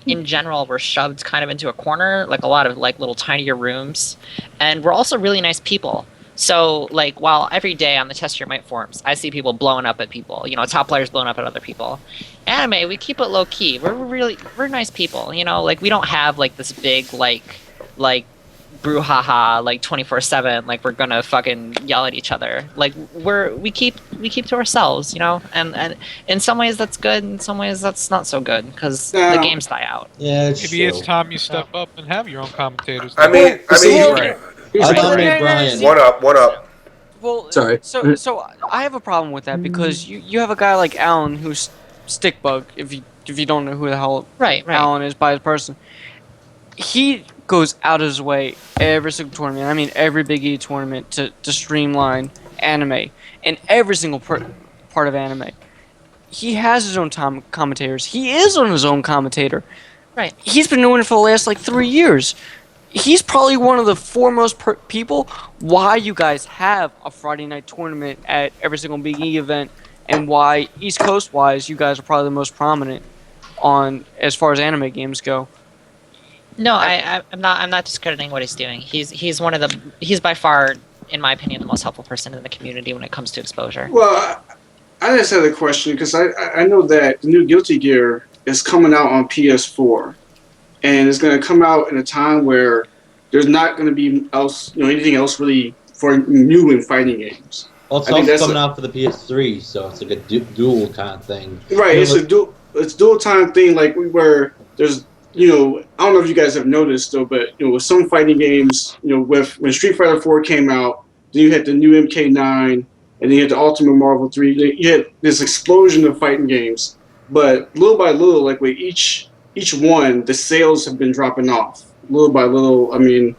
A: in general, we're shoved kind of into a corner, like a lot of like little tinier rooms, and we're also really nice people. So like while every day on the Test Your Might forums, I see people blowing up at people, you know, top players blowing up at other people. Anime, we keep it low key. We're nice people, you know, like we don't have like this big like brouhaha like 24/7 like we're gonna fucking yell at each other. Like we keep to ourselves, you know, and in some ways that's good, in some ways that's not so good because the games die out.
C: Yeah,
E: maybe it's time you step up and have your own commentators.
B: I mean,
E: right.
B: One up.
D: Well,
K: sorry.
D: So I have a problem with that because you have a guy like Alan who's Stickbug. If you don't know who the hell Alan is by his person, he goes out of his way every single tournament. I mean, every Big E tournament to streamline anime and every single part of anime. He has his own commentators. He is on his own commentator.
A: Right.
D: He's been doing it for the last like 3 years. He's probably one of the foremost people why you guys have a Friday night tournament at every single Big E event, and why East Coast wise you guys are probably the most prominent on as far as anime games go.
A: No, I'm not discrediting what he's doing. He's by far, in my opinion, the most helpful person in the community when it comes to exposure.
P: Well, I just had a question because I know that the new Guilty Gear is coming out on PS4, and it's going to come out in a time where there's not going to be anything else really for new in fighting games.
C: Well, it's also coming out for the PS3, so it's like a dual kind of thing.
P: Right, it's a dual time thing, like where there's. I don't know if you guys have noticed though, but with some fighting games, when Street Fighter 4 came out, then you had the new MK9, and then you had the Ultimate Marvel 3. You had this explosion of fighting games, but little by little, like with each one, the sales have been dropping off little by little. I mean,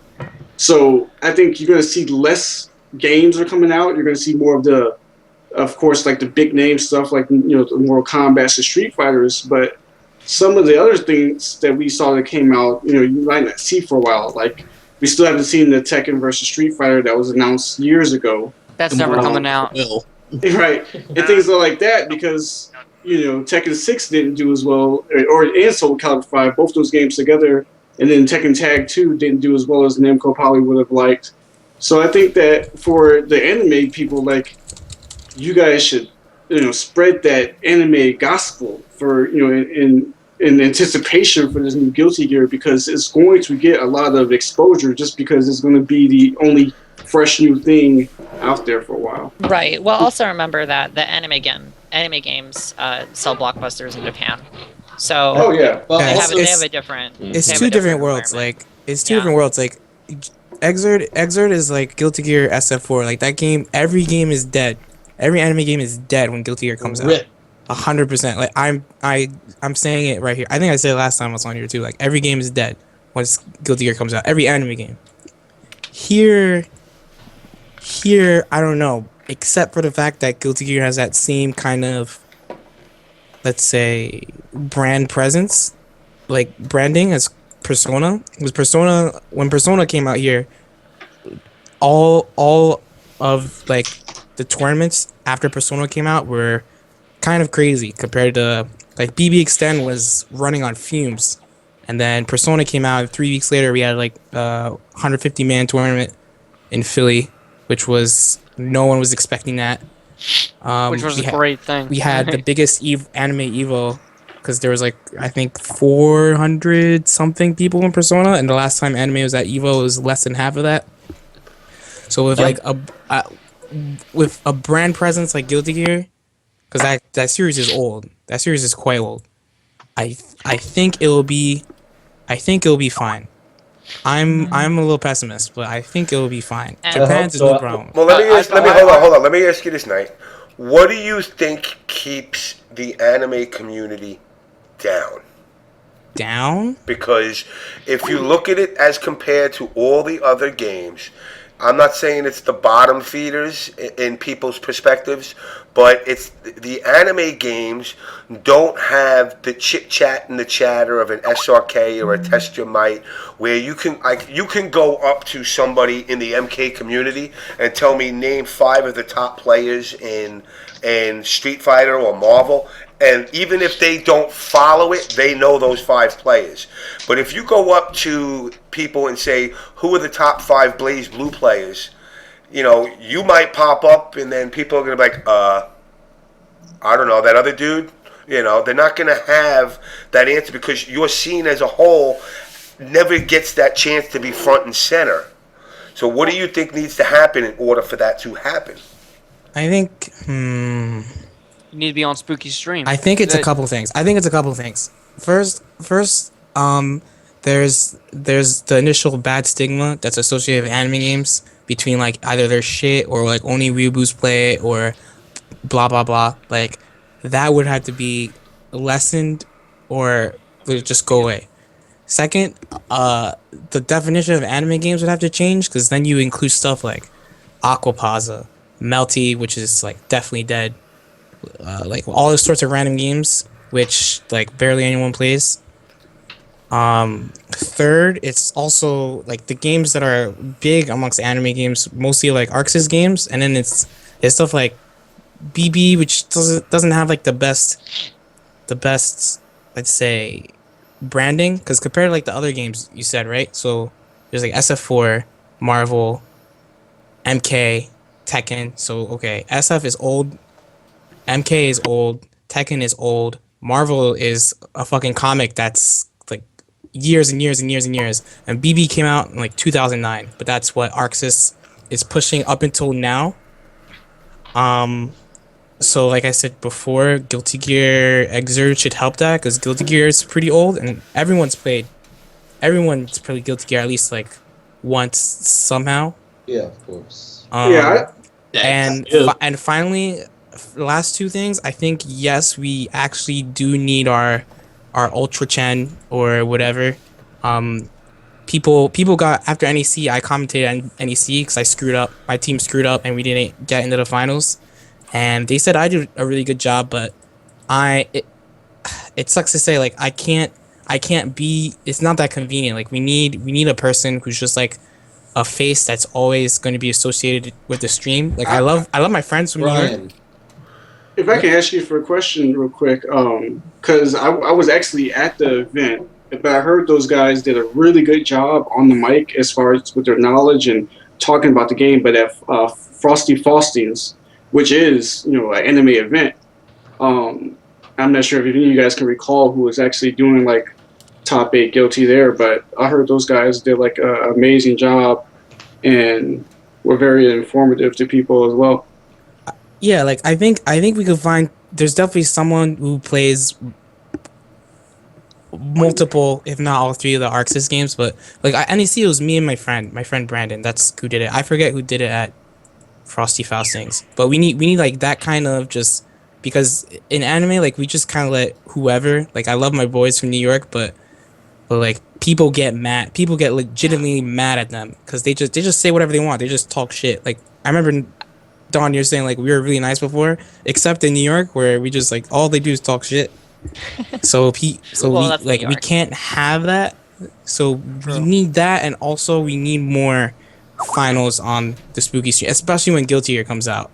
P: so I think you're going to see less games are coming out. You're going to see more of course, like the big name stuff, like the Mortal Kombat and Street Fighters, but some of the other things that we saw that came out, you might not see for a while. Like, we still haven't seen the Tekken versus Street Fighter that was announced years ago.
D: That's never coming out.
P: Right. And things like that because, Tekken 6 didn't do as well, and Soul Calibur 5, both those games together, and then Tekken Tag 2 didn't do as well as Namco probably would have liked. So I think that for the anime people, like, you guys should, spread that anime gospel for, in anticipation for this new Guilty Gear because it's going to get a lot of exposure just because it's going to be the only fresh new thing out there for a while.
A: Right. Well, also remember that the anime games sell blockbusters in Japan. So
J: well,
A: they have a different.
J: It's two different worlds. Like different worlds. Like Exert is like Guilty Gear SF4. Like that game, every game is dead. Every anime game is dead when Guilty Gear comes out. 100%. Like I'm saying it right here. I think I said it last time I was on here too. Like every game is dead once Guilty Gear comes out. Every anime game. Here, I don't know. Except for the fact that Guilty Gear has that same kind of, let's say, brand presence, like branding as Persona. Was Persona when Persona came out here, all of like the tournaments after Persona came out were kind of crazy compared to like BB Extend was running on fumes, and then Persona came out 3 weeks later. We had like 150 man tournament in Philly, which was no one was expecting that.
D: Which was a great thing.
J: We had the biggest anime Evo because there was like I think 400 something people in Persona, and the last time anime was at Evo was less than half of that. So with like with a brand presence like Guilty Gear, because that series is old. That series is quite old. I think it'll be fine. I'm a little pessimist, but I think it'll be fine. Japan's is no problem.
B: Well, hold on. Let me ask you this, Knight. What do you think keeps the anime community down?
J: Down?
B: Because if you look at it as compared to all the other games, I'm not saying it's the bottom feeders in people's perspectives, but it's the anime games don't have the chit chat and the chatter of an SRK or a Test Your Might, where you can go up to somebody in the MK community and tell me name 5 of the top players in Street Fighter or Marvel. And even if they don't follow it, they know those 5 players. But if you go up to people and say, who are the top 5 Blaze Blue players, you might pop up and then people are going to be like, I don't know, that other dude. They're not going to have that answer because your scene as a whole never gets that chance to be front and center. So what do you think needs to happen in order for that to happen?
J: I think...
D: You need to be on Spooky Stream.
J: I think it's a couple things. First, there's the initial bad stigma that's associated with anime games between like either they're shit or like only weeaboos play it or blah blah blah. Like that would have to be lessened or just go away. Second, the definition of anime games would have to change because then you include stuff like Aquapaza, Melty, which is like definitely dead. Like all those sorts of random games which like barely anyone plays. Third, it's also like the games that are big amongst anime games, mostly like ArcSys games, and then it's stuff like BB, which doesn't have like the best let's say branding, because compared to like the other games you said, right? So there's like SF4, Marvel, MK, Tekken. So okay, SF is old, MK is old, Tekken is old, Marvel is a fucking comic that's like years and years and years and years, and BB came out in like 2009, but that's what ArcSys is pushing up until now. So like I said before, Guilty Gear Xrd should help that, because Guilty Gear is pretty old and everyone's played Guilty Gear at least like once somehow.
C: Yeah, of course.
J: And finally, the last two things, I think yes, we actually do need our Ultra Chen or whatever. People got, after NEC, I commentated on NEC because I screwed up. My team screwed up and we didn't get into the finals. And they said I did a really good job, but it sucks to say, like I can't be. It's not that convenient. Like we need a person who's just like a face that's always going to be associated with the stream. Like I love my friends from New York.
P: If I can ask you for a question real quick, because I was actually at the event, but I heard those guys did a really good job on the mic as far as with their knowledge and talking about the game. But at Frosty Faustings, which is an anime event, I'm not sure if any of you guys can recall who was actually doing like top 8 Guilty there, but I heard those guys did like an amazing job and were very informative to people as well.
J: Yeah, like I think we could find. There's definitely someone who plays multiple, if not all 3 of the ArcSys games. But like NEC, it was me and my friend Brandon. That's who did it. I forget who did it at Frosty Faustings. But we need like that kind of, just because in anime, like we just kind of let whoever. Like I love my boys from New York, but like people get mad. People get legitimately mad at them because they just say whatever they want. They just talk shit. Like I remember. Don, you're saying like we were really nice before, except in New York where we just like all they do is talk shit. We can't have that. So we need that, and also we need more finals on the spooky stream, especially when Guilty Gear comes out.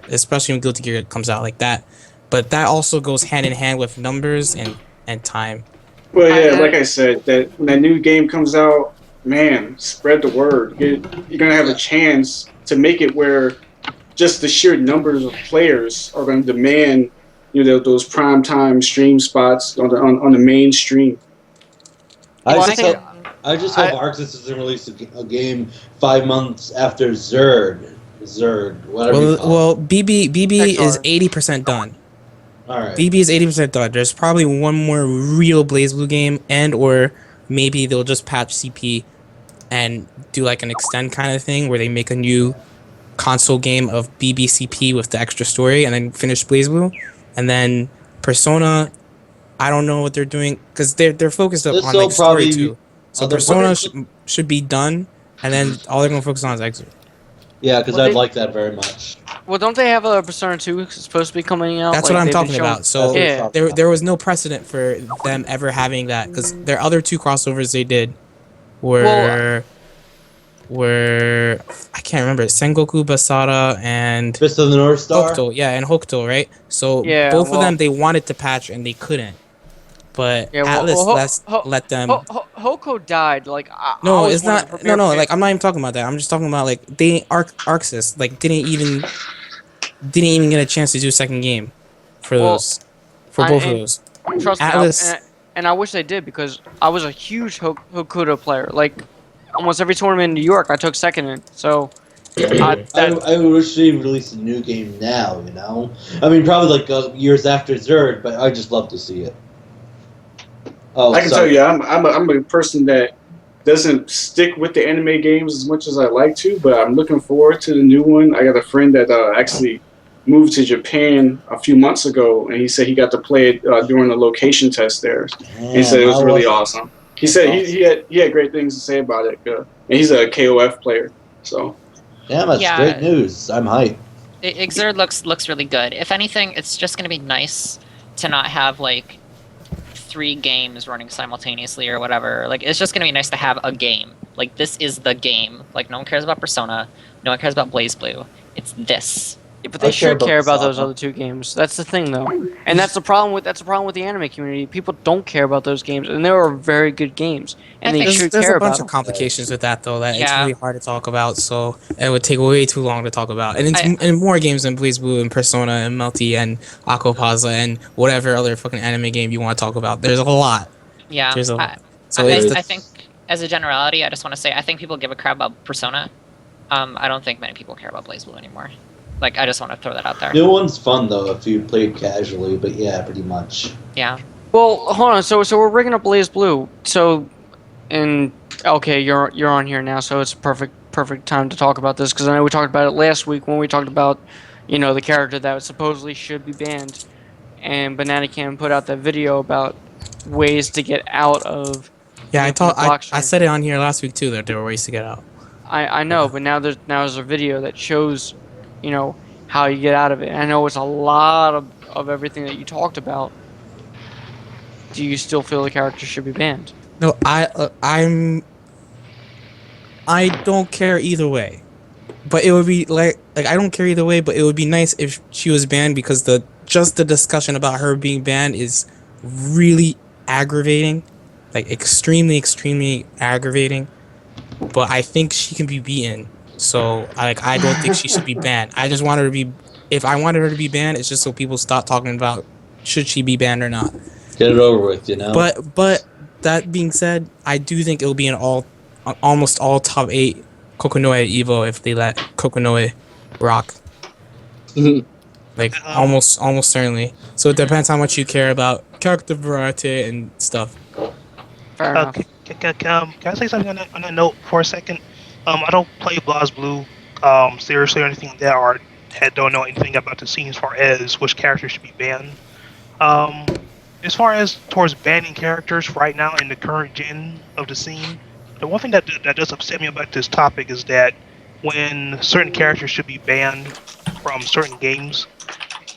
J: Like that. But that also goes hand in hand with numbers and time.
P: Well, yeah, like I said, that when that new game comes out, man, spread the word. You're gonna have a chance to make it where just the sheer numbers of players are going to demand, those prime time stream spots on the main stream.
C: I just hope Arc System doesn't release a game 5 months after Zerd, whatever.
J: Well, BB is 80% done.
C: All right.
J: BB is 80% done. There's probably one more real BlazBlue game, or maybe they'll just patch CP and do like an extend kind of thing where they make a new console game of BBCP with the extra story and then finish BlazBlue. And then Persona, I don't know what they're doing because they're focused up on like story too. So Persona should be done, and then all they're gonna focus on is Exit.
C: Yeah, because I'd like that very much.
D: Well, don't they have a Persona 2 supposed to be coming out?
J: That's what I'm talking about. So there was no precedent for them ever having that because their other 2 crossovers they did were I can't remember, Sengoku Basara and
C: Fist of the North Star.
J: Hokuto, right? So both of them they wanted to patch and they couldn't. But Atlas let them.
D: Hoko died. Like
J: no, it's not. No. Like I'm not even talking about that. I'm just talking about like they Arxis like didn't even get a chance to do a second game for both of those.
D: Trust
J: Atlas.
D: me, and I wish they did because I was a huge Hokuto player. Like almost every tournament in New York, I took second in. So.
C: I wish they released a new game now. I mean, probably like years after Zerd, but I just love to see it.
P: I can tell you, I'm a person that doesn't stick with the anime games as much as I like to, but I'm looking forward to the new one. I got a friend that actually moved to Japan a few months ago, and he said he got to play it during the location test there. And he said it was really awesome. He said he had great things to say about it, and he's a KOF player. So
C: that's great news. I'm hyped.
A: Xrd looks really good. If anything, it's just going to be nice to not have like 3 games running simultaneously or whatever. Like it's just gonna be nice to have a game. Like this is the game. Like no one cares about Persona, no one cares about BlazBlue. It's this.
D: Yeah, but they should care about those other 2 games. That's the thing, though, and that's the problem with the anime community. People don't care about those games, and they are very good games, and they should care about.
J: There's a bunch of complications with that, though. That it's really hard to talk about. So it would take way too long to talk about. And it's in more games than BlazBlue and Persona and Melty and Aquapaza and whatever other fucking anime game you want to talk about. There's a lot.
A: Yeah.
J: There's a lot.
A: I think, as a generality, I just want to say I think people give a crap about Persona. I don't think many people care about BlazBlue anymore. Like, I just want to throw that out there.
C: New one's fun, though, if you play it casually, but yeah, pretty much.
A: Yeah.
D: Well, hold on. So we're rigging up BlazBlue. So, okay, you're on here now, so it's a perfect time to talk about this, because I know we talked about it last week when we talked about, the character that supposedly should be banned, and Banana Can put out that video about ways to get out of.
J: Yeah, I said it on here last week, too, that there were ways to get out.
D: I know, but now there's a video that shows how you get out of it. I know it's a lot of everything that you talked about. Do you still feel the character should be banned?
J: No, I don't care either way. But it would be like I don't care either way, but it would be nice if she was banned, because the discussion about her being banned is really aggravating. Like extremely, extremely aggravating. But I think she can be beaten. So, I don't think she should be banned. I just want her to be... If I wanted her to be banned, it's just so people stop talking about should she be banned or not.
C: Get it over with,
J: But that being said, I do think it'll be an almost all top 8 Kokonoe Evo if they let Kokonoe rock. Like, almost certainly. So it depends how much you care about character variety and stuff.
D: Fair enough.
L: Can I say something on that note for a second? I don't play BlazBlue seriously or anything like that, or don't know anything about the scene as far as which characters should be banned. As far as towards banning characters right now in the current gen of the scene, the one thing that does upset me about this topic is that when certain characters should be banned from certain games,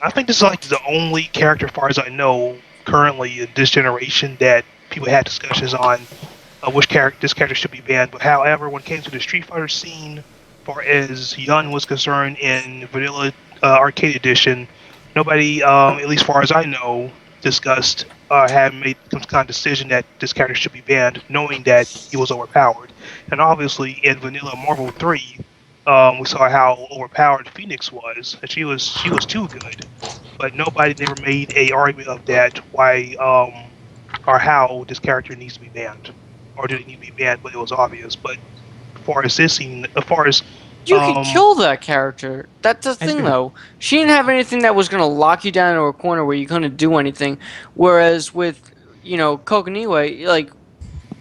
L: I think this is like the only character, as far as I know, currently in this generation that people had discussions on which this character should be banned. But however, when it came to the Street Fighter scene, far as Yun was concerned in Vanilla Arcade Edition, nobody, at least far as I know, discussed had made some kind of decision that this character should be banned, knowing that he was overpowered. And obviously, in Vanilla Marvel 3, we saw how overpowered Phoenix was, and she was too good. But nobody never made a argument of that why or how this character needs to be banned, or did it need to be banned? But it was obvious. But as far as this scene, as far as
D: you can kill that character. That's the thing, though. She didn't have anything that was gonna lock you down into a corner where you couldn't do anything. Whereas with Kokoniwa, like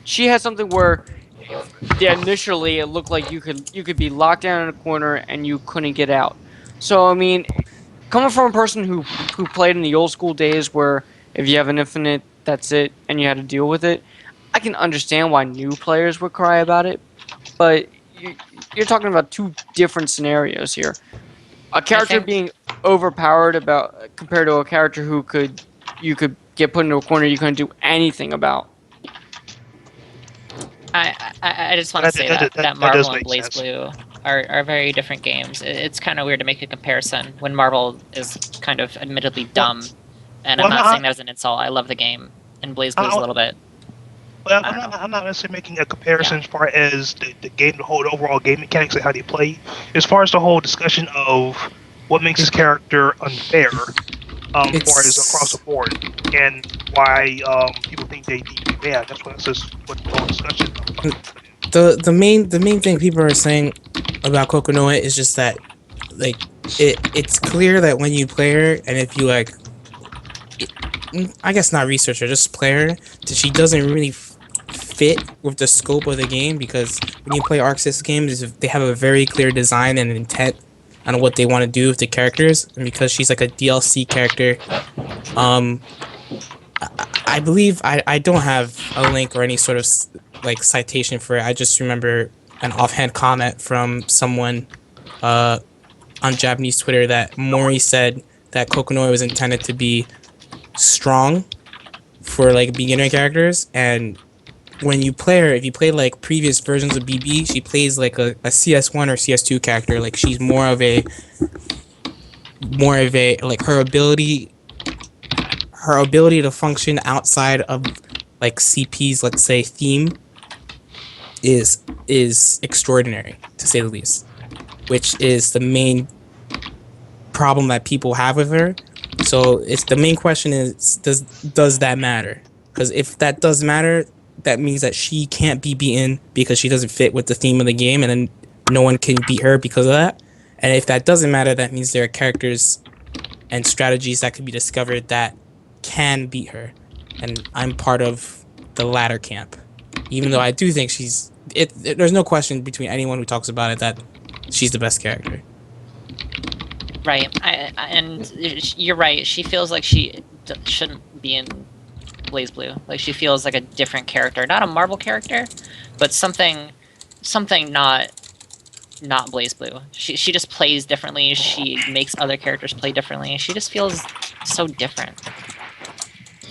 D: she had something where initially it looked like you could be locked down in a corner and you couldn't get out. So I mean, coming from a person who played in the old school days where if you have an infinite, that's it, and you had to deal with it, I can understand why new players would cry about it. But you're talking about two different scenarios here. A character being overpowered compared to a character who you could get put into a corner you couldn't do anything about.
A: I just want to say that Marvel and BlazBlue are very different games. It's kind of weird to make a comparison when Marvel is kind of admittedly dumb. And I'm not saying that as an insult. I love the game, and BlazBlue's a little bit.
L: Well, I'm not necessarily making a comparison as far as the game, the whole overall game mechanics and how they play. As far as the whole discussion of what makes this character unfair, far as across the board, and why people think they need to be banned. That's just what the whole discussion is.
J: The main thing people are saying about Kokonoe is just that, like, it's clear that when you play her, and if you I guess not research her, just play her, that she doesn't really fit with the scope of the game, because when you play Arc Sys games, they have a very clear design and intent on what they want to do with the characters, and because she's like a DLC character, I believe I don't have a link or any sort of like citation for it. I just remember an offhand comment from someone on Japanese Twitter that Mori said that Kokonoe was intended to be strong for like beginner characters, and when you play her, if you play like previous versions of BB, she plays like a CS1 or CS2 character. Like she's more of a like her ability to function outside of like CP's, let's say, theme is extraordinary, to say the least, which is the main problem that people have with her. So it's the main question is, does that matter? Because if that does matter, that means that she can't be beaten because she doesn't fit with the theme of the game, and then no one can beat her because of that. And if that doesn't matter, that means there are characters and strategies that can be discovered that can beat her. And I'm part of the latter camp, even though I do think there's no question between anyone who talks about it that she's the best character.
A: Right, and you're right. She feels like she shouldn't be in BlazBlue. Like she feels like a different character, not a Marvel character, but something not BlazBlue. She just plays differently. She makes other characters play differently. She just feels so different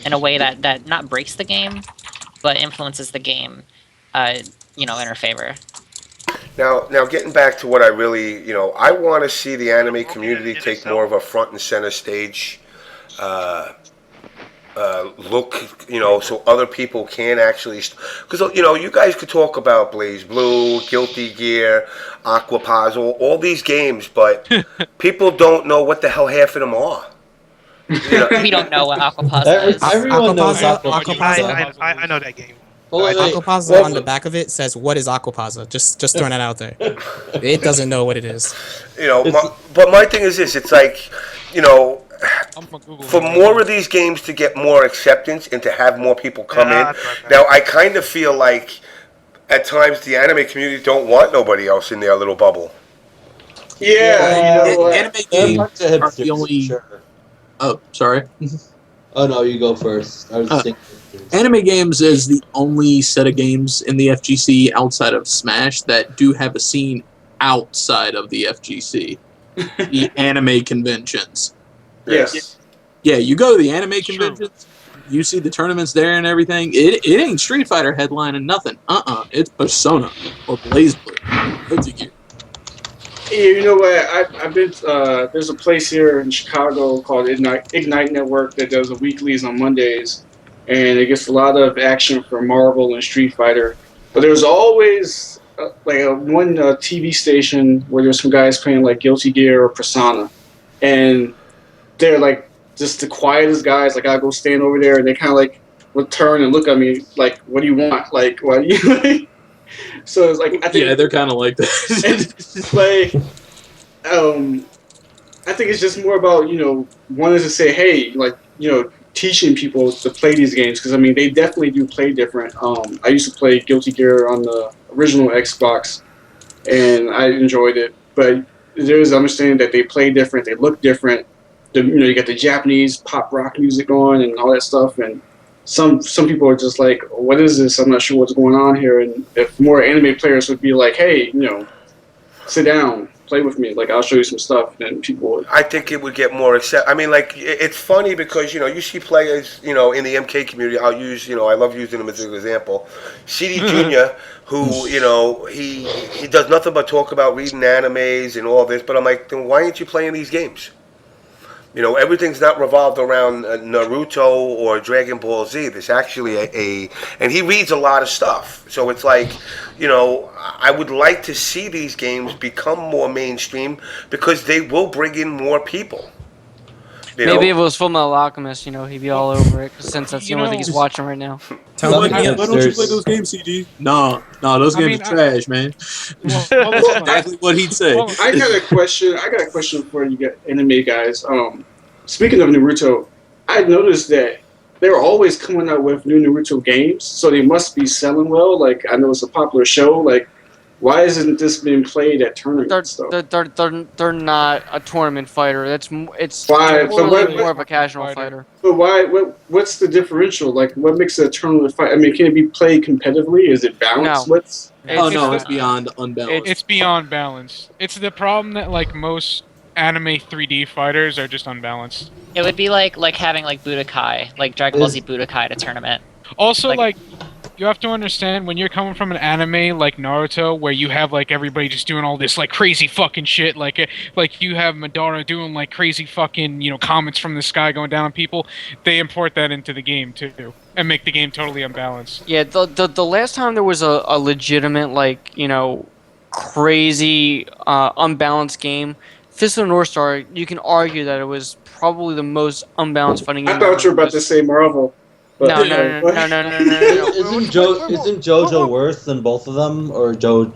A: in a way that not breaks the game, but influences the game, in her favor.
B: Now, getting back to what I really, I want to see the anime community take more of a front and center stage look, so other people can actually, because you guys could talk about BlazBlue, Guilty Gear, Aqua Puzzle, all these games, but people don't know what the hell half of them are.
A: We don't know what Aqua Puzzle is.
C: Everyone knows Aqua
L: Puzzle. I know that game.
J: Aquapaza on the back of it says, "What is Aquapaza?" Just throwing that out there. It doesn't know what it is.
B: But my thing is this: it's like, for more of these games to get more acceptance and to have more people come in. Now, I kind of feel like at times the anime community don't want nobody else in their little bubble.
K: Yeah, anime games are the only. Sure. Oh, sorry.
C: Oh no, you go first. I was thinking.
K: Anime games is the only set of games in the FGC outside of Smash that do have a scene outside of the FGC. The anime conventions.
B: Yes.
K: Yeah, you go to the anime conventions, you see the tournaments there and everything. It ain't Street Fighter headline and nothing. It's Persona or BlazBlue. Guilty Gear.
P: Yeah, you know what? I've been. There's a place here in Chicago called Ignite Network that does the weeklies on Mondays, and it gets a lot of action for Marvel and Street Fighter. But there's always one TV station where there's some guys playing like Guilty Gear or Persona, and they're like just the quietest guys. Like I go stand over there, and they kind of like would turn and look at me like, "What do you want? Like, what do you like?" So it's like I think
K: they're kind of like that.
P: like, I think it's just more about wanting to say, hey, like teaching people to play these games because I mean they definitely do play different. I used to play Guilty Gear on the original Xbox, and I enjoyed it, but there is understanding that they play different, they look different. You got the Japanese pop rock music going and all that stuff, and some people are just like, what is this? I'm not sure what's going on here. And if more anime players would be like, hey, sit down, play with me, like I'll show you some stuff, then people would.
B: I think it would get more accept. I mean, like it's funny because you see players in the MK community. I'll use I love using him as an example. CD Junior, who he does nothing but talk about reading animes and all this. But I'm like, then why aren't you playing these games? Everything's not revolved around Naruto or Dragon Ball Z. There's actually and he reads a lot of stuff. So it's like, I would like to see these games become more mainstream because they will bring in more people.
D: Maybe if it was Fullmetal Alchemist, he'd be all over it, since that's the only thing he's watching right now.
K: Why don't you play those games, CD? No, those games are trash, man. Exactly what he'd say.
P: I got a question for you anime guys. Speaking of Naruto, I noticed that they're always coming out with new Naruto games, so they must be selling well. Like I know it's a popular show. Like, why isn't this being played at tournaments?
D: They're not a tournament fighter. It's
P: why?
D: more of a casual fighter.
P: But why? What's the differential? Like, what makes it a tournament fight? I mean, can it be played competitively? Is it balanced?
D: No.
K: It's beyond unbalanced.
E: It's beyond balance. It's the problem that like most anime 3D fighters are just unbalanced.
A: It would be like having like Budokai, like Dragon Ball Z Budokai at a tournament.
E: Also, like you have to understand when you're coming from an anime like Naruto, where you have like everybody just doing all this like crazy fucking shit, like you have Madara doing like crazy fucking comets from the sky going down on people. They import that into the game too, and make the game totally unbalanced.
D: Yeah, the last time there was a legitimate like crazy unbalanced game, Fist of the North Star, you can argue that it was probably the most unbalanced fighting game.
P: I thought you were about to say Marvel.
D: No.
C: Isn't JoJo worse than both of them, or Joe?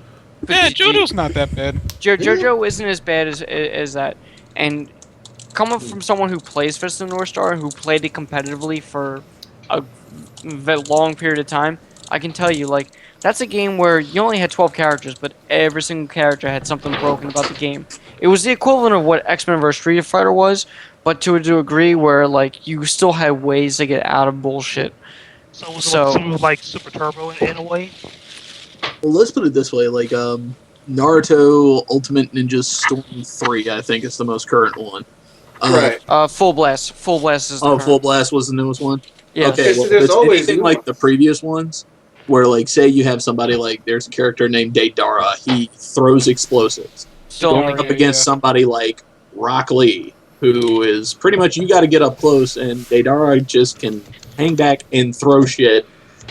E: Yeah, JoJo's not that bad.
D: JoJo isn't as bad as that. And coming from someone who plays Fist of the North Star, who played it competitively for a long period of time, I can tell you, like, that's a game where you only had 12 characters, but every single character had something broken about the game. It was the equivalent of what X-Men vs. Street Fighter was, but to a degree where, like, you still had ways to get out of bullshit.
L: So something like Super Turbo in a way?
K: Well, let's put it this way, like, Naruto Ultimate Ninja Storm 3, I think, is the most current one.
P: Right.
D: Full Blast. Full Blast is the current.
K: Full Blast was the newest one?
D: Yeah.
K: Okay, well,
P: there's always
K: anything like the previous ones, where, like, say you have somebody like, there's a character named Deidara, he throws explosives. Going up against somebody like Rock Lee, who is pretty much, you got to get up close, and Deidara just can hang back and throw shit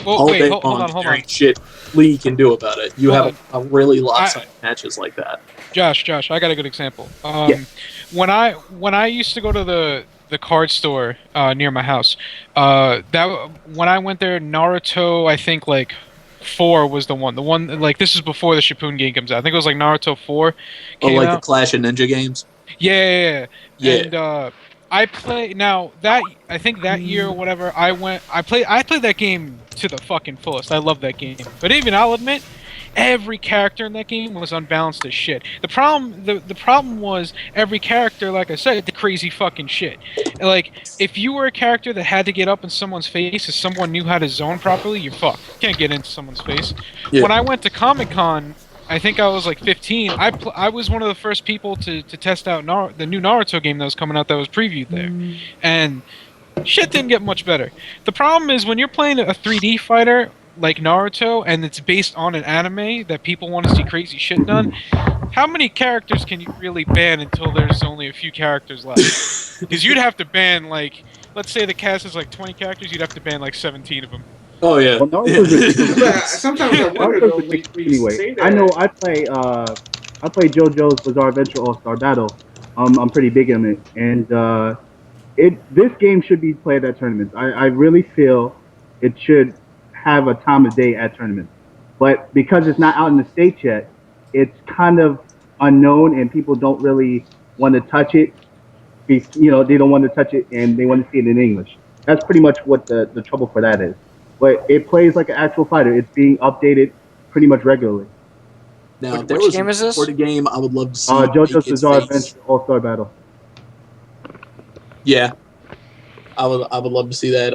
K: all day long. Hold on. Shit Lee can do about it. You have a really lopsided matches like that.
E: Josh, I got a good example. When I used to go to the card store near my house, when I went there, Naruto, I think like 4 was the one like, this is before the Shippuden game comes out. I think it was like Naruto 4 came
K: like
E: out.
K: the Clash of Ninja games.
E: Yeah. And I play now that I think that year or whatever I played that game to the fucking fullest. I love that game. But even I'll admit, every character in that game was unbalanced as shit. The problem was every character, like I said, did crazy fucking shit. And like, if you were a character that had to get up in someone's face if someone knew how to zone properly, you're fucked. You can't get into someone's face. Yeah. When I went to Comic-Con, I think I was like 15. I was one of the first people to test out the new Naruto game that was coming out that was previewed there. And shit didn't get much better. The problem is when you're playing a 3D fighter like Naruto, and it's based on an anime that people want to see crazy shit done, how many characters can you really ban until there's only a few characters left? Because you'd have to ban, like, let's say the cast is like 20 characters, you'd have to ban like 17 of them.
K: Oh yeah.
Q: Well,
P: Sometimes I wonder though.
Q: Anyway,
P: Say that.
Q: I know I play JoJo's Bizarre Adventure All-Star Battle. I'm pretty big in it, and this game should be played at tournaments. I really feel it should have a time of day at tournaments, but because it's not out in the States yet, it's kind of unknown, and people don't really want to touch it. They don't want to touch it, and they want to see it in English. That's pretty much what the trouble for that is. But it plays like an actual fighter. It's being updated pretty much regularly.
K: Now, if there was
D: game is this?
K: For the game, I would love to see
Q: JoJo's
K: Naked's
Q: Bizarre
K: face.
Q: Adventure All-Star Battle.
K: Yeah, I would love to see that.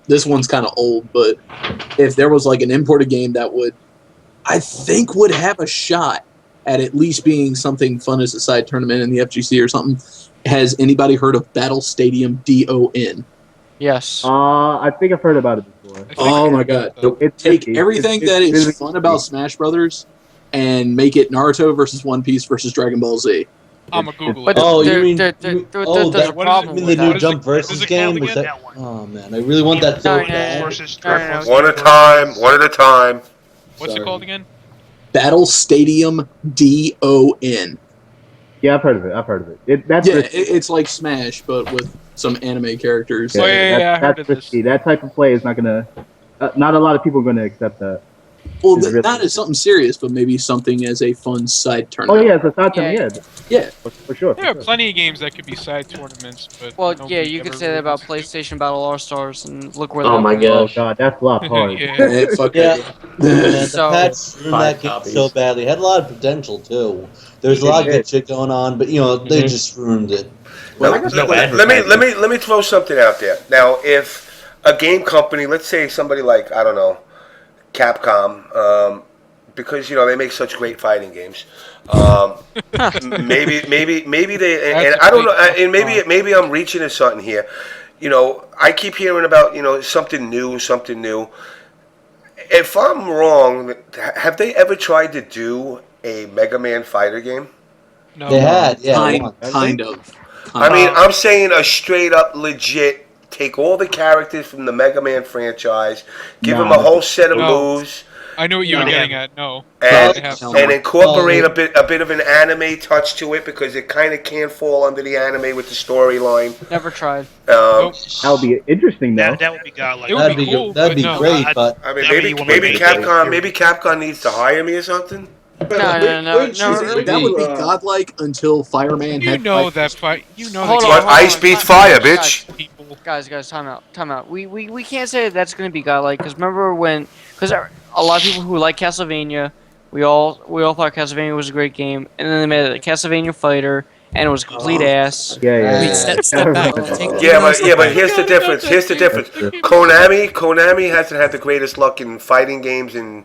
K: This one's kind of old, but if there was like an imported game that I think would have a shot at least being something fun as a side tournament in the FGC or something. Has anybody heard of Battle Stadium DON?
D: Yes.
Q: I think I've heard about it before.
K: Oh my god! Take everything that is fun about Smash Brothers and make it Naruto versus One Piece versus Dragon Ball Z.
E: I'm a Google.
C: But you mean
D: there's
C: the
D: with
C: new
D: that.
C: Jump versus game? Was that? Oh man, I really want that so bad.
B: One at a time. One at a time.
E: What's it called again?
K: Battle Stadium DON.
Q: Yeah, I've heard of it.
K: It's like Smash, but with some anime characters.
E: I heard of
Q: risky. That type of play is not gonna. Not a lot of people are gonna accept that.
K: Well, not as something serious, but maybe something as a fun side tournament.
Q: Oh yeah, it's a side tournament.
K: Yeah,
Q: for sure.
E: There are plenty of games that could be side tournaments, but
D: Well,
E: nobody
D: yeah, you
E: ever
D: could say that about PlayStation Battle All Stars, and look where.
Q: Oh
D: that
Q: my
D: went.
Q: gosh. Oh god, that flopped hard.
C: The
D: So-
C: patch ruined that game so badly. It had a lot of potential too. There's a lot of good shit going on, but they just ruined it.
B: Now, let me throw something out there. Now, if a game company, let's say somebody like, I don't know, Capcom, because they make such great fighting games. Maybe they, and I don't know, and maybe I'm reaching at something here. I keep hearing about something new. If I'm wrong, have they ever tried to do a Mega Man fighter game?
E: No.
C: They had,
K: kind of.
B: I mean, I'm saying a straight up legit. Take all the characters from the Mega Man franchise, give them a whole set of moves.
E: I know what you were getting at. No.
B: And incorporate a bit of an anime touch to it, because it kind of can fall under the anime with the storyline.
D: Never tried.
Q: That would be interesting, though.
L: That would be godlike.
E: That'd be cool.
C: That'd be great, but
B: I mean, maybe Capcom needs to hire me or something.
D: No.
K: That would be godlike until Fireman had.
B: But ice beats fire, bitch.
D: Guys, time out. We can't say that's going to be godlike, because remember because a lot of people who like Castlevania, we all thought Castlevania was a great game, and then they made a Castlevania Fighter, and it was complete ass.
J: Step back.
B: But here's the difference. Konami hasn't had the greatest luck in fighting games, and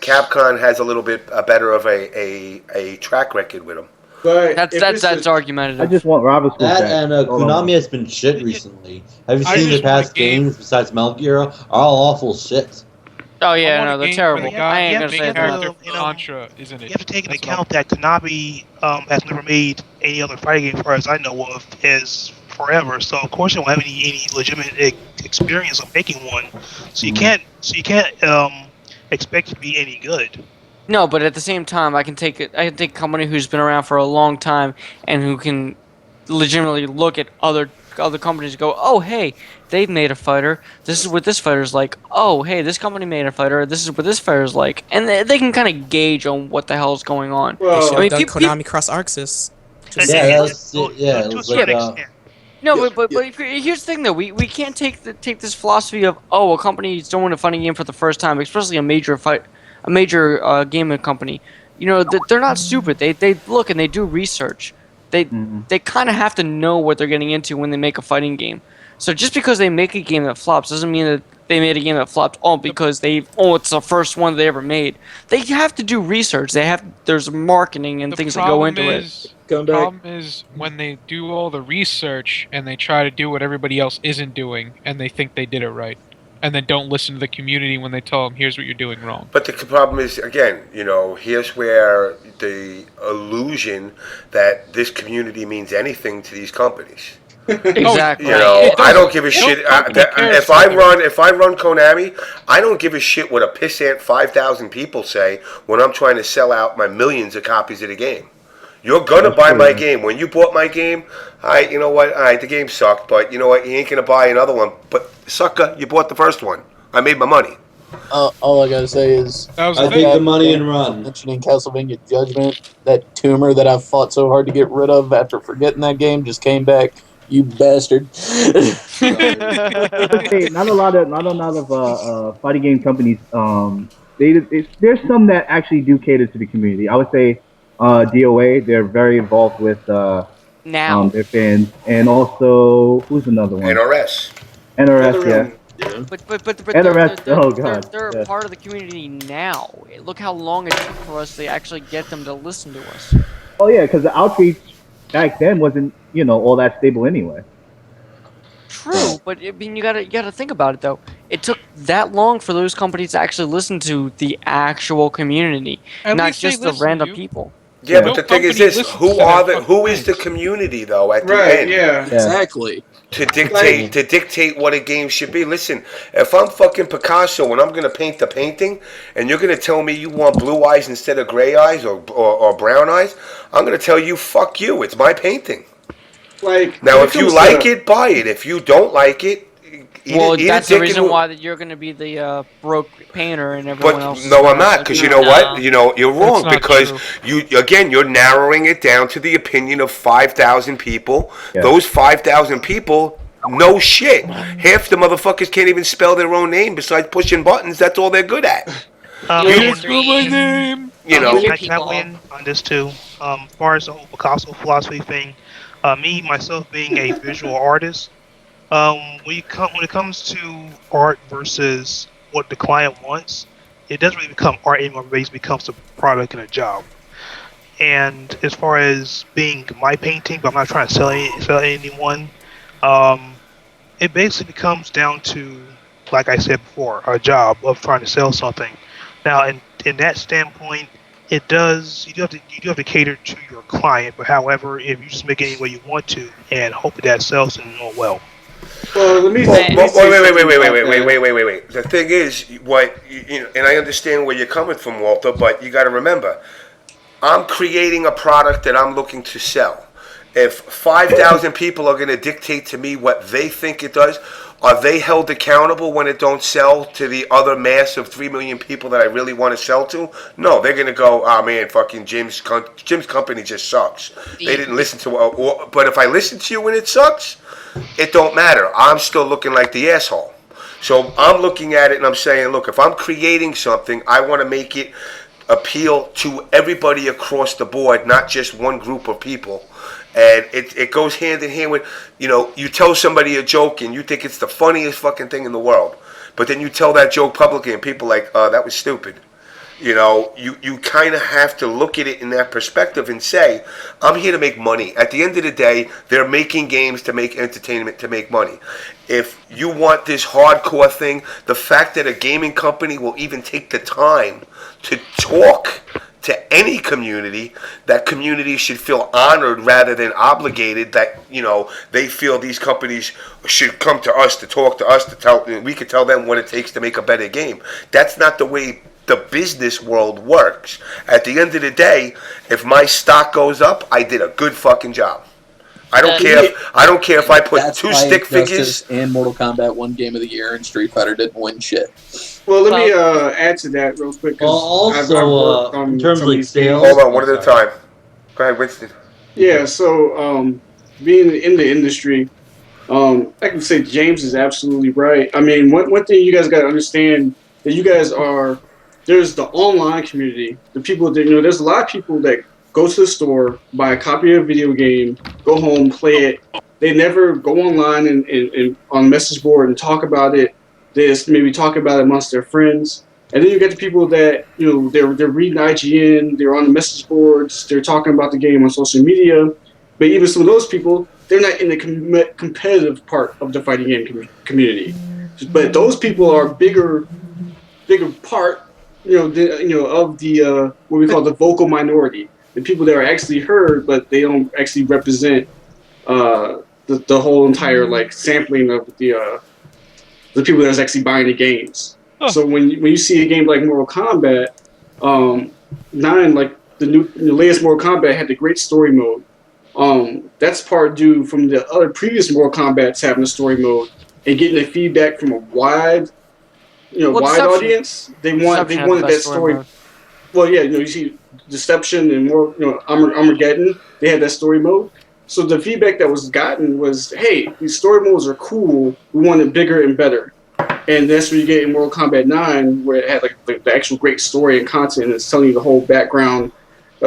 B: Capcom has a little bit better of a track record with them.
P: But
D: that's argumentative.
Q: I just want Robert.
C: That and Konami has been shit recently. Have you seen the past games besides Metal Gear? Are all awful shit.
D: Oh yeah, no, they're terrible. I ain't gonna say that.
E: Contra, isn't it?
L: You have to take into account that Konami has never made any other fighting game, as far as I know of, is forever. So of course they won't have any legitimate experience of making one. So you can't expect it to be any good.
D: No, but at the same time, I can take a company who's been around for a long time and who can legitimately look at other companies and go, oh hey, they've made a fighter. This is what this fighter's like. Oh hey, this company made a fighter. This is what this fighter's like, and they can kind of gauge on what the hell is going on.
J: Well, Konami Cross Arxis.
D: No, but here's the thing though. We can't take this philosophy of a company is doing a fighting game for the first time, especially a major gaming company. They're not stupid. They look and they do research. They kind of have to know what they're getting into when they make a fighting game. So just because they make a game that flops doesn't mean that they made a game that flopped because it's the first one they ever made. They have to do research. There's marketing and things that go into it.
E: The problem is when they do all the research and they try to do what everybody else isn't doing, and they think they did it right. and then don't listen to the community when they tell them, here's what you're doing wrong.
B: But the problem is, again, here's where the illusion that this community means anything to these companies.
D: Exactly.
B: I don't give a shit. If I run Konami, I don't give a shit what a pissant 5,000 people say when I'm trying to sell out my millions of copies of the game. You're gonna buy my game. When you bought my game, you know what? The game sucked, but you know what? You ain't gonna buy another one. But sucker, you bought the first one. I made my money.
K: All I gotta say is,
C: I take the money and run.
K: Mentioning Castlevania Judgment, that tumor that I fought so hard to get rid of after forgetting that game just came back. You bastard!
Q: Hey, not a lot of fighting game companies. There's some that actually do cater to the community. I would say DOA. They're very involved with
D: now
Q: their fans, and also who's another one?
B: NRS,
Q: yeah.
D: But
Q: NRS, oh god,
D: they're a part of the community now. Look how long it took for us to actually get them to listen to us.
Q: Oh yeah, because the outreach back then wasn't all that stable anyway.
D: True, but I mean you gotta think about it though. It took that long for those companies to actually listen to the actual community, not just the random people.
B: Yeah, but the thing is this: who is the community though? At the end,
K: exactly.
B: To dictate what a game should be. Listen, if I'm fucking Picasso and I'm gonna paint the painting, and you're gonna tell me you want blue eyes instead of gray eyes or brown eyes, I'm gonna tell you, fuck you. It's my painting. Now, if you like it, buy it. If you don't like it,
D: that's the reason why you're going to be the broke painter and everyone else.
B: No, I'm not, because you know what? You're wrong, because you're narrowing it down to the opinion of 5,000 people. Yeah. Those 5,000 people know shit. Half the motherfuckers can't even spell their own name besides pushing buttons. That's all they're good at.
L: My name. Can I win on this too? As far as the whole Picasso philosophy thing, me myself being a visual artist, when it comes to art versus what the client wants, it doesn't really become art anymore. It basically becomes a product and a job. And as far as being my painting, but I'm not trying to sell anyone, it basically comes down to, like I said before, a job of trying to sell something. Now, in that standpoint, you do have to cater to your client. But however, if you just make it any way you want to and hope that sells and well.
B: Well, wait. The thing is, and I understand where you're coming from, Walter, but you got to remember, I'm creating a product that I'm looking to sell. If 5,000 people are going to dictate to me what they think it does, are they held accountable when it don't sell to the other mass of 3 million people that I really want to sell to? No, they're going to go, oh man, fucking Jim's company just sucks. They didn't listen to but if I listen to you when it sucks, it don't matter. I'm still looking like the asshole. So I'm looking at it and I'm saying, look, if I'm creating something, I want to make it appeal to everybody across the board, not just one group of people. And it goes hand in hand with, you tell somebody a joke and you think it's the funniest fucking thing in the world. But then you tell that joke publicly and people are like, that was stupid. You kind of have to look at it in that perspective and say, I'm here to make money. At the end of the day, they're making games to make entertainment, to make money. If you want this hardcore thing, the fact that a gaming company will even take the time to talk to any community, that community should feel honored rather than obligated, that they feel these companies should come to us to talk to us, we could tell them what it takes to make a better game. That's not the way the business world works. At the end of the day, if my stock goes up, I did a good fucking job. I don't care if I put two stick figures.
K: And Mortal Kombat won Game of the Year, and Street Fighter didn't win shit.
P: Well, let me add to that real quick.
C: Also, in terms of like sales.
B: Hold on, one at a time. Go ahead, Winston.
P: Yeah, so being in the industry, I can say James is absolutely right. I mean, one thing you guys got to understand that you guys are. There's the online community. The people that there's a lot of people that go to the store, buy a copy of a video game, go home, play it. They never go online and on message board and talk about it. They just maybe talk about it amongst their friends. And then you get the people that they're reading IGN, they're on the message boards, they're talking about the game on social media. But even some of those people, they're not in the competitive part of the fighting game community. But those people are bigger part, of the what we call the vocal minority, the people that are actually heard, but they don't actually represent the whole entire like sampling of the people that's actually buying the games. So when you see a game like Mortal Kombat 9, like the latest Mortal Kombat had the great story mode. That's part due from the other previous Mortal Kombats having a story mode and getting the feedback from a wide audience. They wanted that story. Well, yeah, you see Deception and more, Armageddon. They had that story mode. So the feedback that was gotten was, hey, these story modes are cool. We want it bigger and better. And that's what you get in Mortal Kombat 9, where it had like the actual great story and content, and it's telling you the whole background, the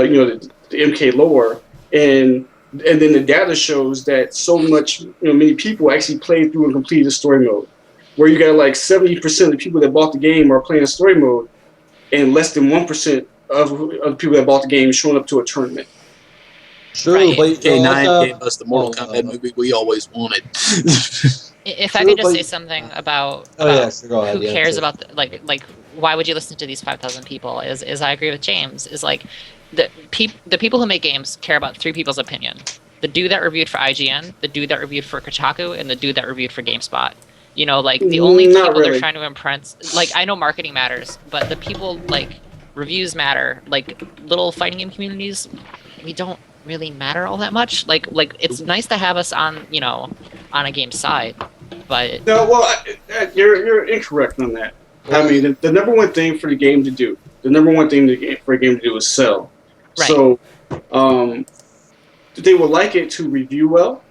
P: MK lore, and then the data shows that so much, many people actually played through and completed the story mode, where you got like 70% of the people that bought the game are playing the story mode, and less than 1% of the people that bought the game showing up to a tournament.
C: True, but
K: MK9 gave us the Mortal Kombat movie we always wanted.
A: If I could just say something about,
C: go ahead.
A: Who cares about like why would you listen to these 5,000 people? Is I agree with James. Is like the people who make games care about three people's opinion: the dude that reviewed for IGN, the dude that reviewed for Kotaku, and the dude that reviewed for GameSpot. Like the only people they're trying to impress. Like I know marketing matters, but the people like reviews matter. Like little fighting game communities, we don't really matter all that much. Like it's nice to have us on on a game side, but
P: no, well, you're incorrect on that. I mean, the number one thing for the game to do, for a game to do is sell. Right. So they would like it to review well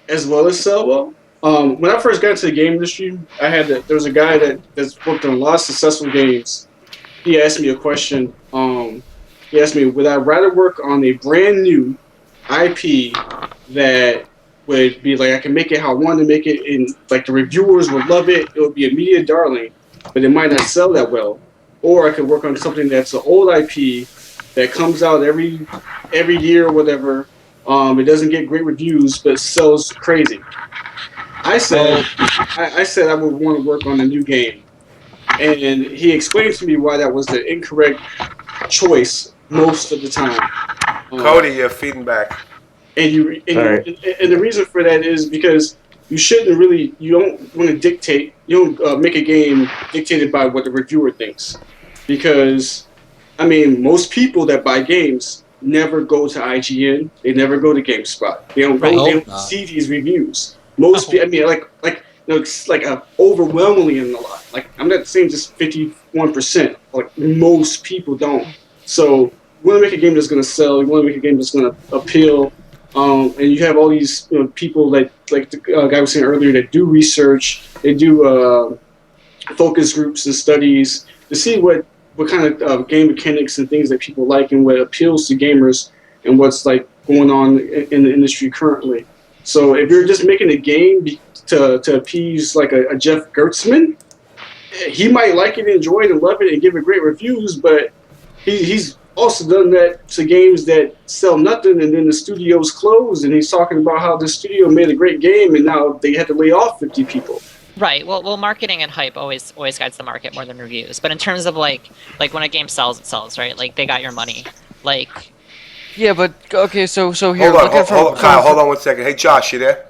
P: as sell well. When I first got into the game industry, there was a guy that's worked on a lot of successful games. He asked me a question. He asked me, would I rather work on a brand new IP that would be like I can make it how I want to make it, and like the reviewers would love it. It would be a media darling, but it might not sell that well. Or I could work on something that's an old IP that comes out every year or whatever. It doesn't get great reviews, but sells crazy. I said I would want to work on a new game, and he explained to me why that was the incorrect choice most of the time.
B: Cody, you're feeding back.
P: And the reason for that is because you don't want to dictate, you don't make a game dictated by what the reviewer thinks. Because, I mean, most people that buy games never go to IGN, they never go to GameSpot. They don't see these reviews. Most people, I mean, it's like overwhelmingly in a lot. Like, I'm not saying just 51%. Like, most people don't. So, we want to make a game that's going to sell. We want to make a game that's going to appeal. And you have all these people that, like the guy was saying earlier, that do research. They do focus groups and studies to see what kind of game mechanics and things that people like and what appeals to gamers and what's like going on in the industry currently. So if you're just making a game to appease like a Jeff Gertzman, he might like it, enjoy it, and love it, and give it great reviews, but he's also done that to games that sell nothing, and then the studios close, and he's talking about how the studio made a great game, and now they had to lay off 50 people.
A: Right. Well, marketing and hype always guides the market more than reviews. But in terms of like when a game sells, it sells, right? Like they got your money. Like.
D: Yeah, but okay. So here.
B: Kyle, hold on 1 second. Hey, Josh, you there?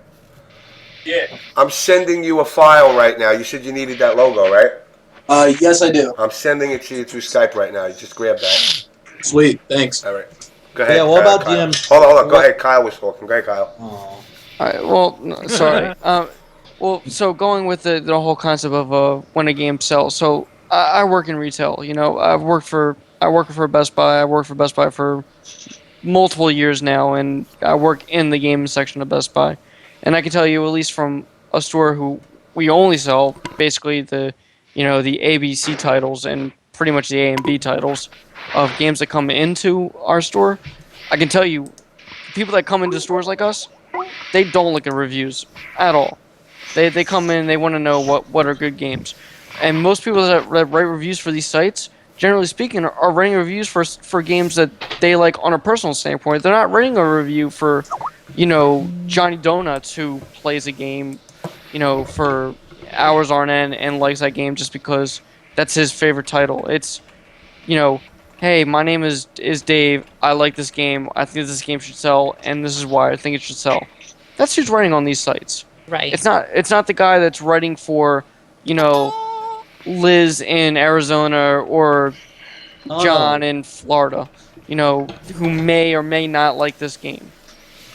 K: Yeah.
B: I'm sending you a file right now. You said you needed that logo, right?
K: Yes, I do.
B: I'm sending it to you through Skype right now. You just grab that.
K: Sweet, thanks.
B: All right. Go ahead.
C: Yeah, what about
B: Kyle.
C: GM?
B: Hold on. Go ahead. Kyle was talking. Go ahead, Kyle.
D: All right. Well, sorry. Well, so going with the whole concept of when a game sells. So I work in retail. I work for Best Buy. I worked for Best Buy for multiple years now, and I work in the game section of Best Buy. And I can tell you, at least from a store who we only sell basically the ABC titles and pretty much the A and B titles of games that come into our store, I can tell you, people that come into stores like us, they don't look at reviews at all. They come in, they want to know what are good games. And most people that write reviews for these sites, generally speaking, are writing reviews for games that they like on a personal standpoint. They're not writing a review for, Johnny Donuts who plays a game, for hours on end and likes that game just because that's his favorite title. It's, hey, my name is Dave. I like this game. I think this game should sell, and this is why I think it should sell. That's who's writing on these sites.
A: Right.
D: It's not the guy that's writing for, Liz in Arizona or John in Florida, who may or may not like this game.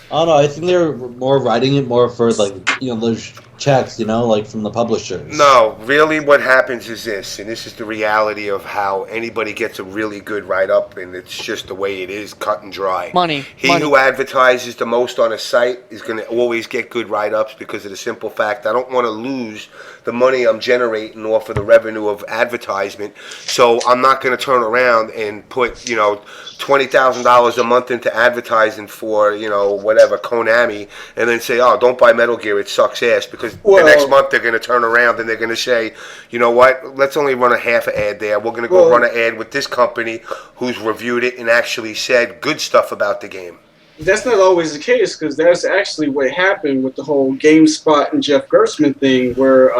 C: I don't know. I think they're more writing it more for those checks, like from the publishers.
B: No, really, what happens is this, and this is the reality of how anybody gets a really good write-up, and it's just the way it is, cut and dry.
D: Money.
B: Who advertises the most on a site is going to always get good write-ups because of the simple fact I don't want to lose the money I'm generating off of the revenue of advertisement, so I'm not going to turn around and put, $20,000 a month into advertising for, whatever, Konami, and then say, oh, don't buy Metal Gear, it sucks ass, because the next month they're going to turn around and they're going to say, you know what, let's only run a half an ad there. We're going to go run an ad with this company who's reviewed it and actually said good stuff about the game.
P: That's not always the case, because that's actually what happened with the whole GameSpot and Jeff Gerstmann thing, where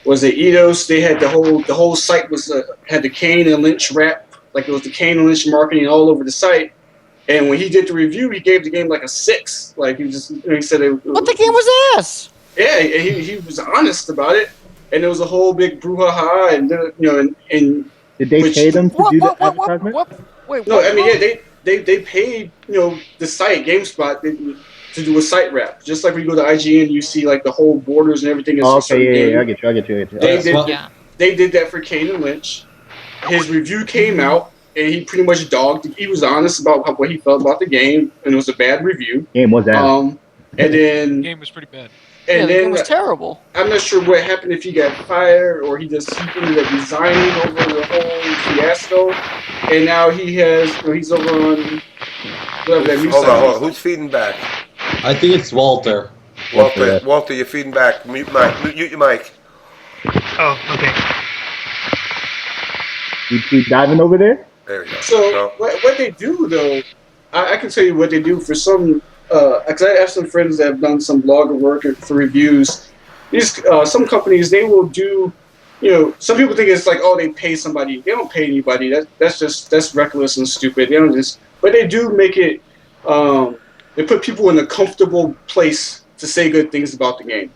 P: was it Eidos? They had the whole site was had the Kane and Lynch rap, like it was the Kane and Lynch marketing all over the site. And when he did the review, he gave the game like a 6. Like he said,
D: But the game was ass.
P: Yeah, he was honest about it, and there was a whole big brouhaha, and and
Q: did they pay them to do the advertisement?
P: They paid the site GameSpot to do a site rep, just like when you go to IGN, you see like the whole borders and everything.
Q: I get you.
P: They did that for Kane and Lynch. His review came out, and he pretty much dogged. He was honest about what he felt about the game, and it was a bad review.
Q: Game was that?
P: And then
E: the game was pretty bad.
P: And
D: the
P: then
D: game was terrible.
P: I'm not sure what happened, if he got fired or he ended up resigning over the whole fiasco. And now he's over on whatever that new
B: Hold on. Who's feeding back?
C: I think it's Walter.
B: Walter, you're feeding back. Mute your mic.
L: Oh, okay.
Q: You keep diving over there?
B: There you go.
P: So what they do though, I can tell you what they do for some. Because I have some friends that have done some blogger work for reviews. These some companies, they will do. Some people think it's like, oh, they pay somebody. They don't pay anybody. That's reckless and stupid. They don't but they do make it. They put people in a comfortable place to say good things about the game.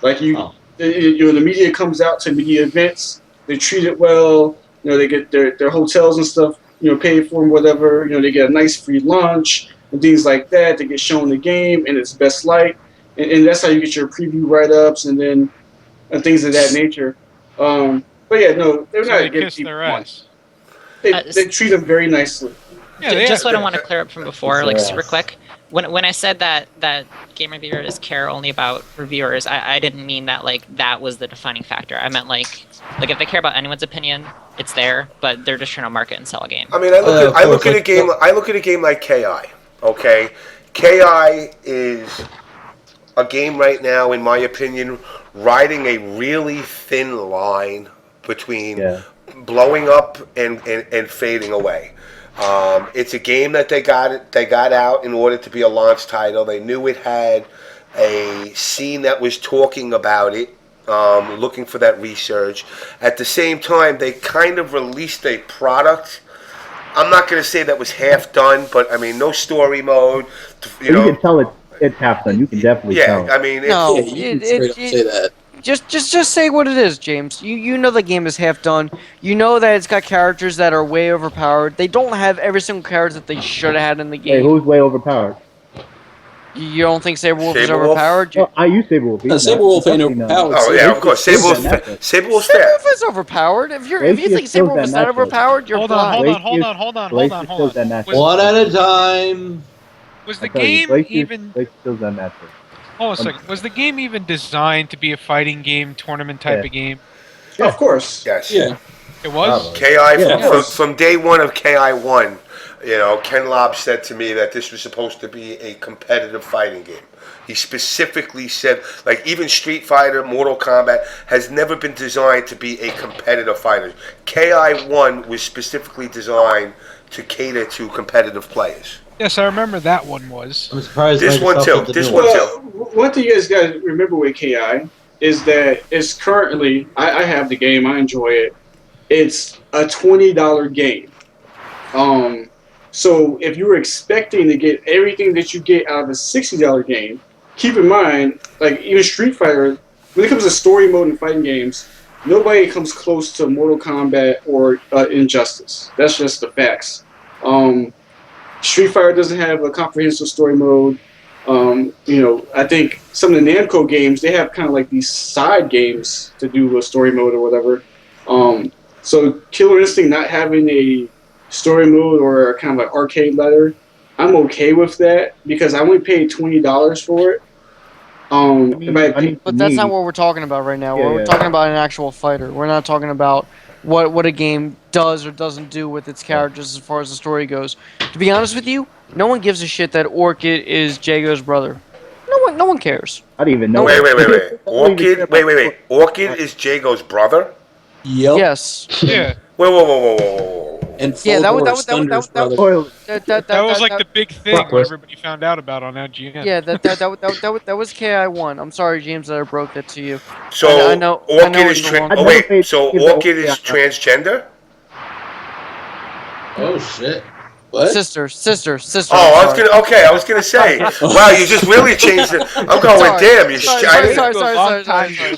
P: Like the media comes out to media events. They treat it well. They get their hotels and stuff. Paid for them, whatever. They get a nice free lunch and things like that. They get shown the game in its best light, and that's how you get your preview write-ups and things of that nature. But yeah, no, they're not
E: kiss their ass.
P: They treat them very nicely.
A: Yeah, just what I want to clear up from before, like super quick. When I said that game reviewers care only about reviewers, I didn't mean that that was the defining factor. I meant like if they care about anyone's opinion, it's there, but they're just trying to market and sell a game.
B: I mean, I look at a game like KI. Okay, KI is a game right now, in my opinion, riding a really thin line between blowing up and fading away. It's a game that they got out in order to be a launch title. They knew it had a scene that was talking about it, looking for that research. At the same time, they kind of released a product. I'm not going to say that was half done, but I mean, no story mode. You
Q: can tell it's half done. You can definitely tell.
B: Yeah, I mean,
K: say that.
D: Just say what it is, James. You know the game is half done. You know that it's got characters that are way overpowered. They don't have every single character that they should have had in the game.
Q: Hey, who's way overpowered?
D: You don't think Saberwolf is overpowered?
Q: Well, I use Saberwolf.
K: Saberwolf ain't overpowered.
B: Oh yeah, of course. Saberwolf's fair.
D: Saberwolf is overpowered. If you think Saberwolf is not overpowered, you're blind.
E: Hold on.
C: One at a time.
E: Was the game even? Hold on a second. Was the game even designed to be a fighting game, tournament type of game?
P: Yeah. Of course.
B: Yes.
K: Yeah.
E: It was?
B: KI, from day one of KI1, Ken Lobb said to me that this was supposed to be a competitive fighting game. He specifically said, like, even Street Fighter, Mortal Kombat has never been designed to be a competitive fighter. KI1 was specifically designed to cater to competitive players.
E: Yes, I remember that one was.
C: I'm surprised.
B: This one too.
P: One thing you guys got to remember with KI, is that it's currently, I have the game, I enjoy it. It's a $20 game. So if you were expecting to get everything that you get out of a $60 game, keep in mind, like even Street Fighter, when it comes to story mode and fighting games, nobody comes close to Mortal Kombat or Injustice. That's just the facts. Street Fighter doesn't have a comprehensive story mode. I think some of the Namco games, they have kind of like these side games to do a story mode or whatever. So Killer Instinct not having a story mode or kind of an arcade ladder, I'm okay with that because I only paid $20 for it.
D: But that's not what we're talking about right now. We're talking about an actual fighter. We're not talking about what a game does or doesn't do with its characters as far as the story goes. To be honest with you, no one gives a shit that Orchid is Jago's brother. No one cares.
Q: I didn't even know.
B: Wait. Orchid is Jago's brother?
K: Yep.
D: Yes.
E: Yeah.
B: Whoa.
K: And
D: that was
E: like the big thing that everybody found out about on IGN.
D: Yeah, that was KI1. I'm sorry, James, that I broke that to you.
B: So Orchid is Orchid is transgender?
C: Oh shit. What?
D: Sister.
B: Oh, I was gonna say. Wow, you just really changed it. I'm going, damn.
D: Sorry.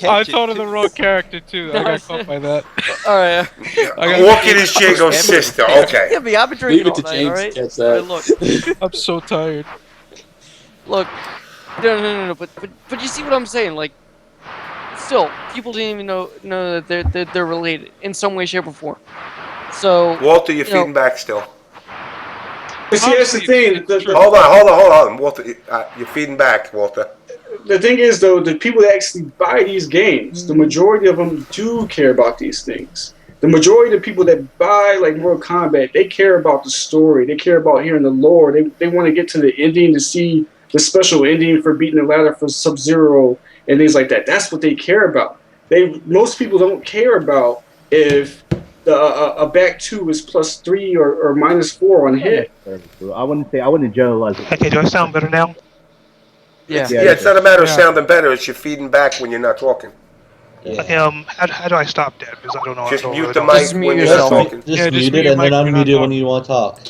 E: I thought of the wrong character too. I got caught by that.
D: All right.
B: Orchid is Jago's sister. Okay.
D: Yeah, but I've been drinking all night.
C: James
D: All right.
C: catch that.
D: Look.
E: I'm so tired.
D: Look. No. But you see what I'm saying? Like, still, people didn't even know that they're related in some way, shape, or form. So.
B: Walter, you're feeding back still.
P: But see, that's the thing.
B: Hold on, Walter. You're feeding back, Walter.
P: The thing is, though, the people that actually buy these games, the majority of them do care about these things. The majority of the people that buy, like, Mortal Kombat, they care about the story. They care about hearing the lore. They want to get to the ending to see the special ending for beating the ladder for Sub-Zero and things like that. That's what they care about. Most people don't care about if a back 2 is +3 or -4 on hit.
Q: I wouldn't generalize it.
L: Okay, do I sound better now?
D: Yeah.
B: It's not a matter of sounding better. It's you're feeding back when you're not talking.
Q: Yeah.
L: Okay, how do I stop that? Because I don't know.
B: Just mute the mic when you're not talking.
C: Just mute it and then unmute it when you want to talk.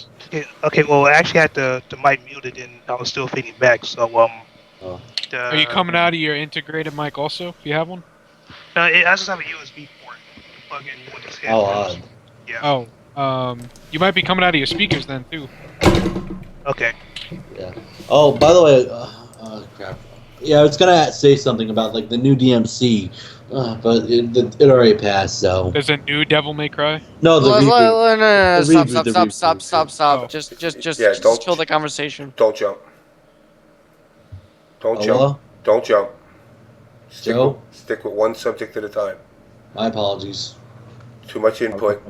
L: Okay, well, I actually had the mic muted and I was still feeding back, so,
E: Are you coming out of your integrated mic also, if you have one?
L: I just have a USB port to plug in with this headphones.
E: Yeah. Oh, you might be coming out of your speakers then, too.
L: Okay.
C: Yeah. Oh, by the way, crap. Yeah, I was gonna say something about like the new DMC, but it already passed. So
E: there's a new Devil May Cry.
C: No, the reboot.
D: No, stop.
E: Oh.
D: Just kill the conversation.
B: Don't jump. Don't jump. Stick with one subject at a time.
C: My apologies.
B: Too much input.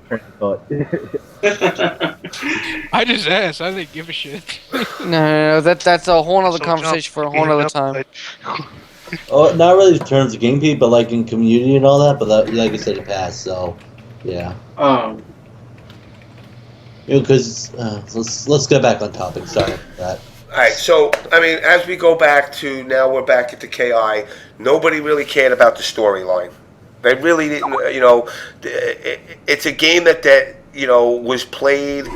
E: I just asked. I didn't give a shit.
D: No. That's a whole other conversation for a whole other time.
C: Oh, not really in terms of gameplay, but like in community and all that. But that, like I said, it passed. So, yeah. Because let's get back on topic. Sorry for that.
B: All right, so, I mean, as we go back to, now we're back at the KI, nobody really cared about the storyline. They really didn't, it's a game that was played.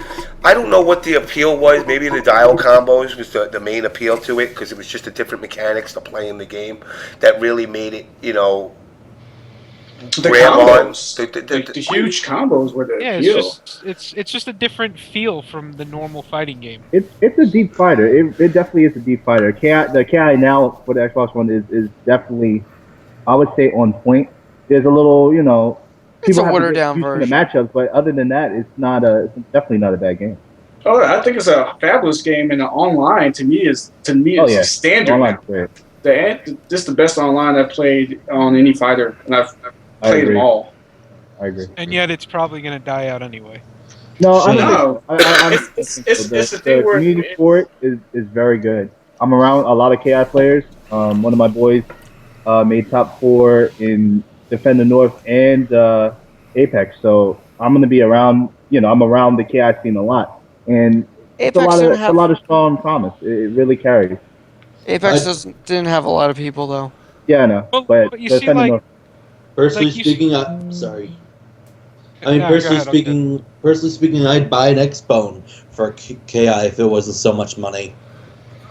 B: I don't know what the appeal was. Maybe the dial combos was the main appeal to it, because it was just the different mechanics to play in the game that really made it,
P: the combos, the huge combos were the appeal.
E: It's just a different feel from the normal fighting game.
Q: It's a deep fighter. It definitely is a deep fighter. The KI now for the Xbox One is definitely, I would say, on point. There's a little,
D: it's a watered down version.
Q: The matchups, but other than that, it's definitely not a bad game.
P: Oh, I think it's a fabulous game, and the online to me is standard.
Q: Online's great.
P: This is the best online I've played on any fighter, and I've played them all.
Q: I agree.
E: And yet, it's probably going to die out anyway.
Q: No,
P: it's the thing where
Q: community for it is very good. I'm around a lot of KI players. One of my boys made top 4 in Defend the North and Apex, so I'm going to be around. I'm around the KI scene a lot, and it's a lot of strong promise. It really carries.
D: Apex didn't have a lot of people though.
Q: Yeah, I know.
E: Well,
Q: But
E: you
Q: the
E: see, like,
C: Personally
E: you
C: speaking, sorry. I mean,
E: Nah,
C: personally
E: go ahead,
C: speaking, I'd buy an X-Bone for KI if it wasn't so much money.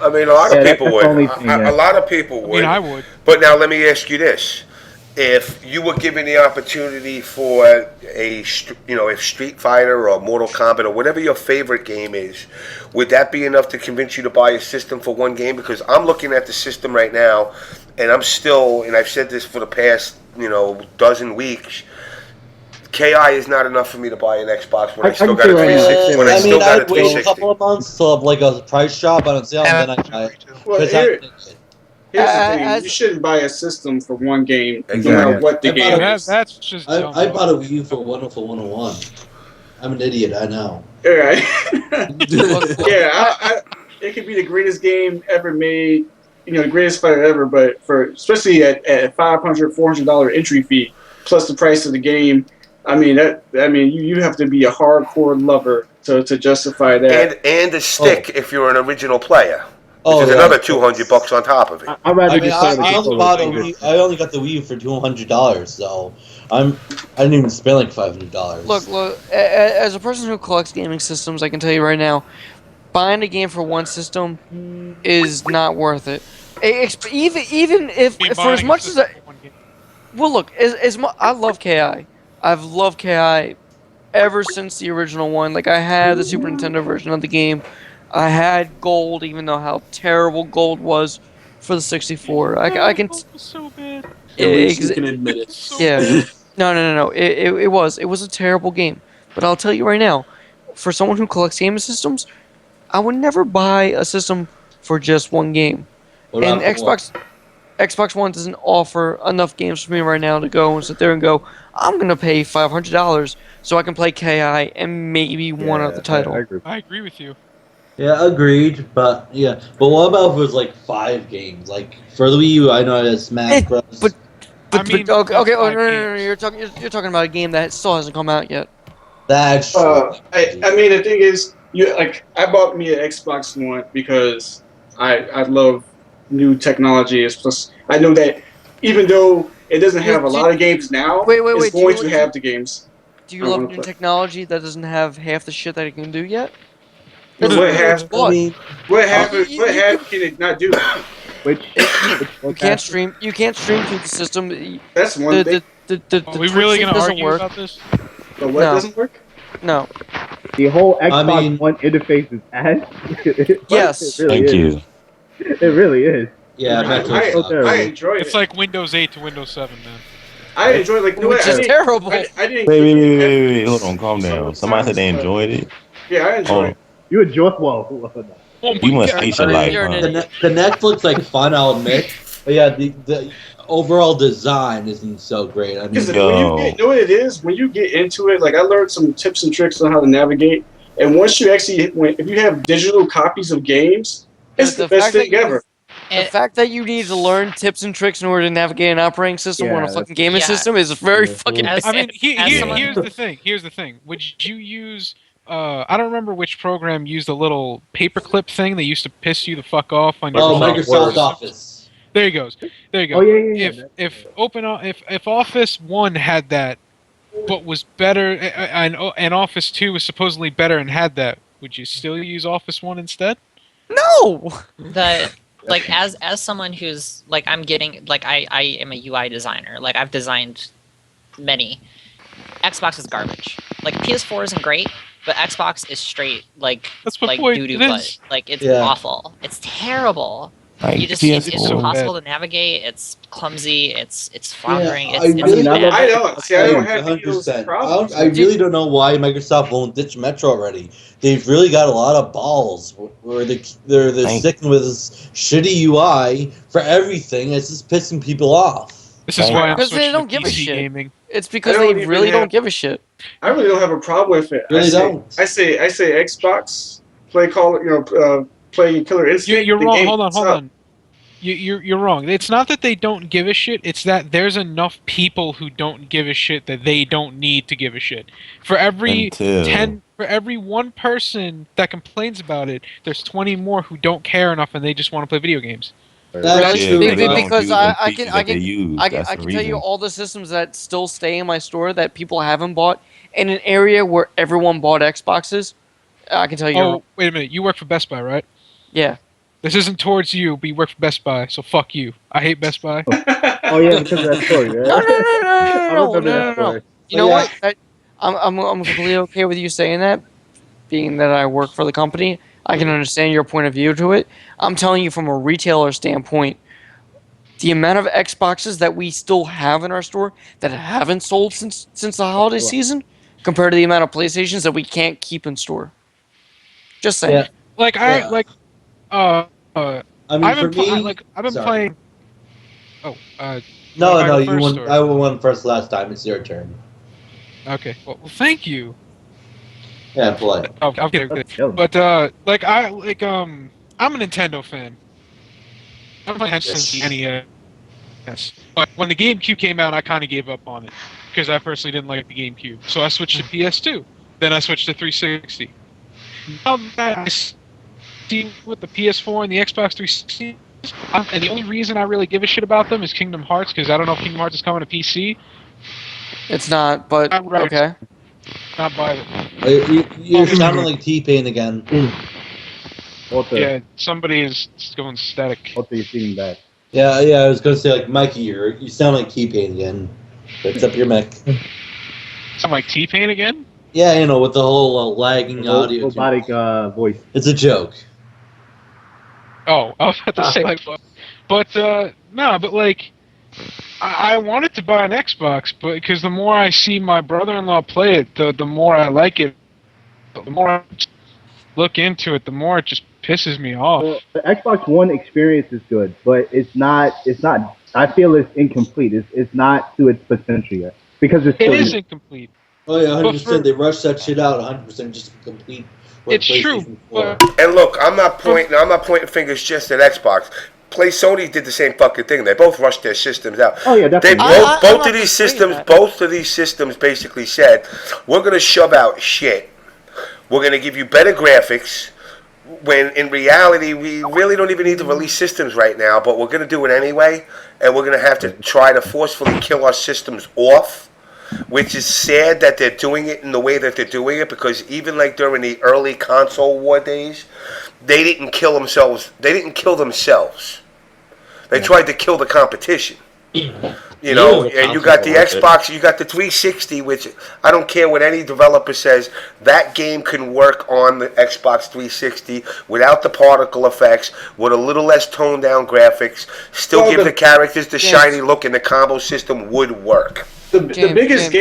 B: I mean, a lot of people would. A lot of people
E: I
B: would.
E: mean, I would.
B: But now let me ask you this: if you were given the opportunity for if Street Fighter or Mortal Kombat or whatever your favorite game is, would that be enough to convince you to buy a system for one game? Because I'm looking at the system right now, and I'm still, and I've said this for the past, dozen weeks. KI is not enough for me to buy an Xbox when I still got a 360. When I still got a 360.
C: Wait a couple of months till like a price drop on sale, and then I buy it.
P: Well, here's the thing: you shouldn't buy a system for one game, no matter what the game is.
E: That's just.
C: I bought a Wii U for 101. I'm an idiot, I know.
P: Yeah, it could be the greatest game ever made, the greatest fighter ever, but especially at $500, $400 entry fee plus the price of the game. You have to be a hardcore lover to justify that.
B: And a stick if you're an original player. Which is another $200 on top of it.
C: I only got the Wii U for $200, so I didn't even spend like $500.
D: Look. As a person who collects gaming systems, I can tell you right now, buying a game for one system is not worth it. Even if for as much as I love KI. I've loved KI ever since the original one. Like, I had the Super Nintendo version of the game. I had Gold, even though how terrible Gold was for the 64. I can.
E: So bad.
K: At least you can admit it.
D: Yeah. No. It was a terrible game. But I'll tell you right now, for someone who collects gaming systems, I would never buy a system for just one game. And Xbox One doesn't offer enough games for me right now to go and sit there and go, I'm going to pay $500 so I can play KI and maybe one other title.
E: I agree with you.
C: Yeah, agreed. But what about if it was like 5 games? Like for the Wii U, I know it has Smash Bros.
D: Okay. No, you're talking about a game that still hasn't come out yet.
C: That's true.
P: The thing is, I bought me an Xbox One because I love new technology. Plus, I know that even though it doesn't have a lot of games now, it's going to have the games.
D: Do you love new technology that doesn't have half the shit that it can do yet?
P: What half can it not do?
D: You can't stream through the system.
P: That's one thing.
E: Are we really going to argue about this?
P: The what doesn't work?
D: No.
Q: The whole Xbox One interface is ass.
D: Yes.
N: Thank you.
Q: It really is.
C: Yeah,
P: I enjoy it.
E: It's like Windows 8 to Windows 7, man.
P: I enjoy which is
D: terrible.
P: I didn't.
N: Wait, hold on, calm down. Somebody said they enjoyed it.
P: Yeah, I enjoy it.
Q: You enjoy
N: You must hate your life, huh?
C: The neck looks like fun, I'll admit. But yeah, the overall design isn't so great. I mean,
P: you know what it is? When you get into it, like I learned some tips and tricks on how to navigate. And once you actually, if you have digital copies of games, it's the best thing ever.
D: The fact that you need to learn tips and tricks in order to navigate an operating system on a fucking gaming system is very fucking.
E: I mean, here's the thing. Here's the thing. Would you use? I don't remember which program used a little paperclip thing that used to piss you the fuck off on your
C: Microsoft Office.
E: There you go.
Q: Oh yeah.
E: If Office 1 had that, but was better, and Office 2 was supposedly better and had that, would you still use Office 1 instead?
D: No.
A: Like as someone who's like I am a UI designer. Like I've designed many. Xbox is garbage. Like PS4 isn't great, but Xbox is straight like doo-doo butt. Like it's awful. It's terrible.
N: Like,
A: it's impossible to navigate. It's clumsy. It's floundering.
C: I really don't know why Microsoft won't ditch Metro already. They've really got a lot of balls where they're sticking with this shitty UI for everything. It's just pissing people off.
E: This is why
D: because they don't give a shit. Gaming. It's because they really don't give a shit.
P: I really don't have a problem with it.
C: Really don't.
P: I say Xbox play play Killer Instinct.
E: You're wrong. Hold on. You're wrong. It's not that they don't give a shit. It's that there's enough people who don't give a shit that they don't need to give a shit. For every one person that complains about it, there's 20 more who don't care enough and they just want to play video games.
C: That's
N: Yeah,
C: true.
N: they don't
D: Because
N: use them
D: I
N: features
D: can
N: that they use.
D: I
N: That's the
D: can tell you
N: reason.
D: all the systems that still stay in my store that people haven't bought in an area where everyone bought Xboxes. I can tell you.
E: Oh, wait a minute. You work for Best Buy, right?
D: Yeah.
E: This isn't towards you, but you work for Best Buy, so fuck you. I hate Best Buy.
Q: Oh yeah, because of that story. Yeah? I remember that story.
D: You know what? I'm completely okay with you saying that, being that I work for the company. I can understand your point of view to it. I'm telling you from a retailer standpoint, the amount of Xboxes that we still have in our store that haven't sold since the holiday season, compared to the amount of PlayStations that we can't keep in store. Just saying.
C: Yeah.
E: Like
C: I mean,
E: I've
C: for
E: been
C: me,
E: I've been
C: sorry.
E: playing. Oh,
C: No, you
E: first,
C: won.
E: or-
C: I won first last time. It's your turn.
E: Okay. Well, thank you.
C: Yeah, play.
E: I'll get it. But I'm a Nintendo fan. I've played since the NES. Yes. But when the GameCube came out, I kind of gave up on it because I personally didn't like the GameCube. So I switched to PS2. Then I switched to 360. Now that I see with the PS4 and the Xbox 360, and the only reason I really give a shit about them is Kingdom Hearts, because I don't know if Kingdom Hearts is coming to PC.
D: It's not, but okay.
E: Not buy it.
C: You're sounding like T-Pain again.
E: Yeah, somebody is going static.
Q: You're feeding back.
C: Yeah, I was gonna say like Mikey, you sound like T-Pain again. Fix up your mic.
E: Sound like T-Pain again?
C: Yeah, with the whole lagging audio.
Q: Robotic voice.
C: It's a joke.
E: Oh, I was about to say like, but no, but like, I wanted to buy an Xbox, but because the more I see my brother-in-law play it, the more I like it. The more I look into it, the more it just pisses me off.
Q: Well, the Xbox One experience is good, but it's not. I feel it's incomplete. It's not to its potential yet because it's.
E: It is incomplete.
C: Oh yeah, 100%. They rushed that shit out. 100% just to complete.
E: It's true.
B: And look, I'm not pointing fingers just at Xbox. Sony did the same fucking thing. They both rushed their systems out.
Q: Oh yeah, definitely.
B: Both of these systems basically said, we're gonna shove out shit. We're gonna give you better graphics. When in reality, we really don't even need to release systems right now, but we're gonna do it anyway, and we're gonna have to try to forcefully kill our systems off. Which is sad that they're doing it in the way that they're doing it, because even like during the early console war days, they didn't kill themselves. They tried to kill the competition. And you got the Xbox, you got the 360, which I don't care what any developer says, that game can work on the Xbox 360 without the particle effects, with a little less toned down graphics, still give the characters the shiny look, and the combo system would work.
P: The biggest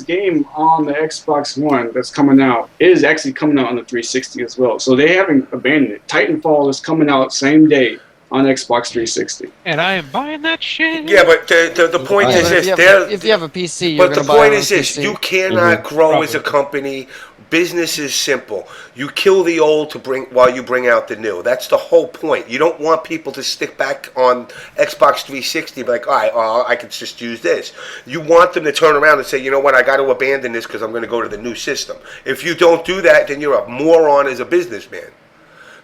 P: game on the Xbox One that's coming out is actually coming out on the 360 as well. So they haven't abandoned it. Titanfall is coming out same day on Xbox 360.
E: And I am buying that shit.
B: Yeah, but the point is this:
D: if you have a PC, you're
B: but the point is this: you cannot grow as a company. Business is simple. You kill the old while you bring out the new. That's the whole point. You don't want people to stick back on Xbox 360 like, all right, I can just use this. You want them to turn around and say, you know what, I got to abandon this because I'm going to go to the new system. If you don't do that, then you're a moron as a businessman.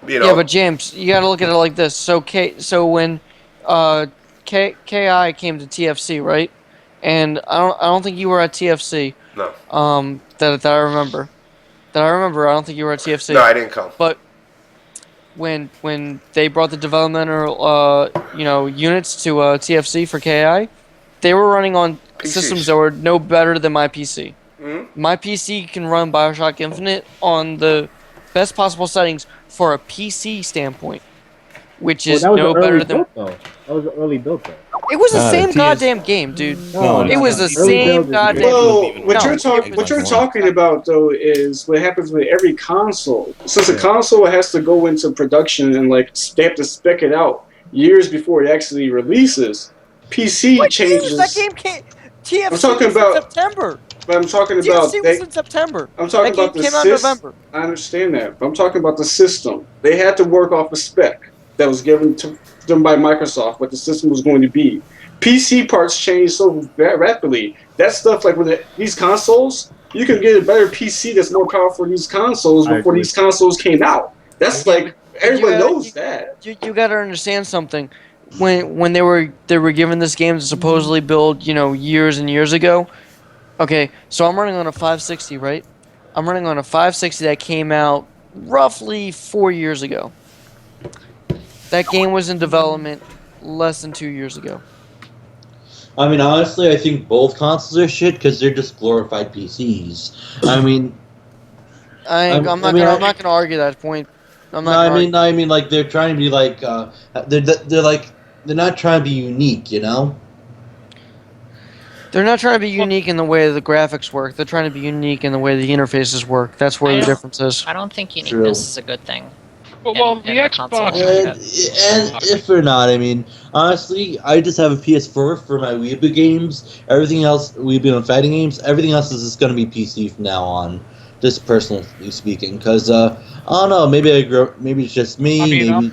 D: Yeah, but James, you got to look at it like this. So when KI came to TFC, right? And I don't think you were at TFC.
B: No.
D: That I remember. I don't think you were at TFC.
B: No, I didn't come.
D: But when they brought the developmental units to TFC for KI, they were running on
B: PCs.
D: systems that were no better than my PC.
B: Mm-hmm.
D: My PC can run BioShock Infinite on the best possible settings for a PC standpoint, which is no better than.
Q: That was an early build, though.
D: It was the same goddamn game, dude. It was the same goddamn game.
P: Well, what you're talking about, though, is what happens with every console. Since a console has to go into production and they have to spec it out years before it actually releases, PC changes.
D: That game came. TFC
P: I'm talking about
D: in September.
P: But I'm talking about
D: TFC was in September.
P: I'm talking about the
D: came out in November.
P: I understand that, but I'm talking about the system. They had to work off a spec that was given to them by Microsoft, what the system was going to be. PC parts change so rapidly. That stuff, like with these consoles, you can get a better PC that's more powerful than these consoles before these consoles came out. That's like Everyone knows that.
D: You got to understand something. When they were given this game to supposedly build, years and years ago. Okay, so I'm running on a 560, right? I'm running on a 560 that came out roughly 4 years ago. That game was in development less than 2 years ago.
C: I mean, honestly, I think both consoles are shit because they're just glorified PCs. I mean,
D: I'm not gonna argue that point.
C: I mean, like they're trying to be like they're not trying to be unique, you know.
D: They're not trying to be unique in the way the graphics work. They're trying to be unique in the way the interfaces work. That's where the difference is.
A: I don't think uniqueness is a good thing.
E: Well, the Xbox.
C: And if or not, I mean, honestly, I just have a PS4 for my Weeaboo games. Everything else, Weeaboo and fighting games, everything else is just going to be PC from now on. Just personally speaking, because I don't know, maybe maybe it's just me,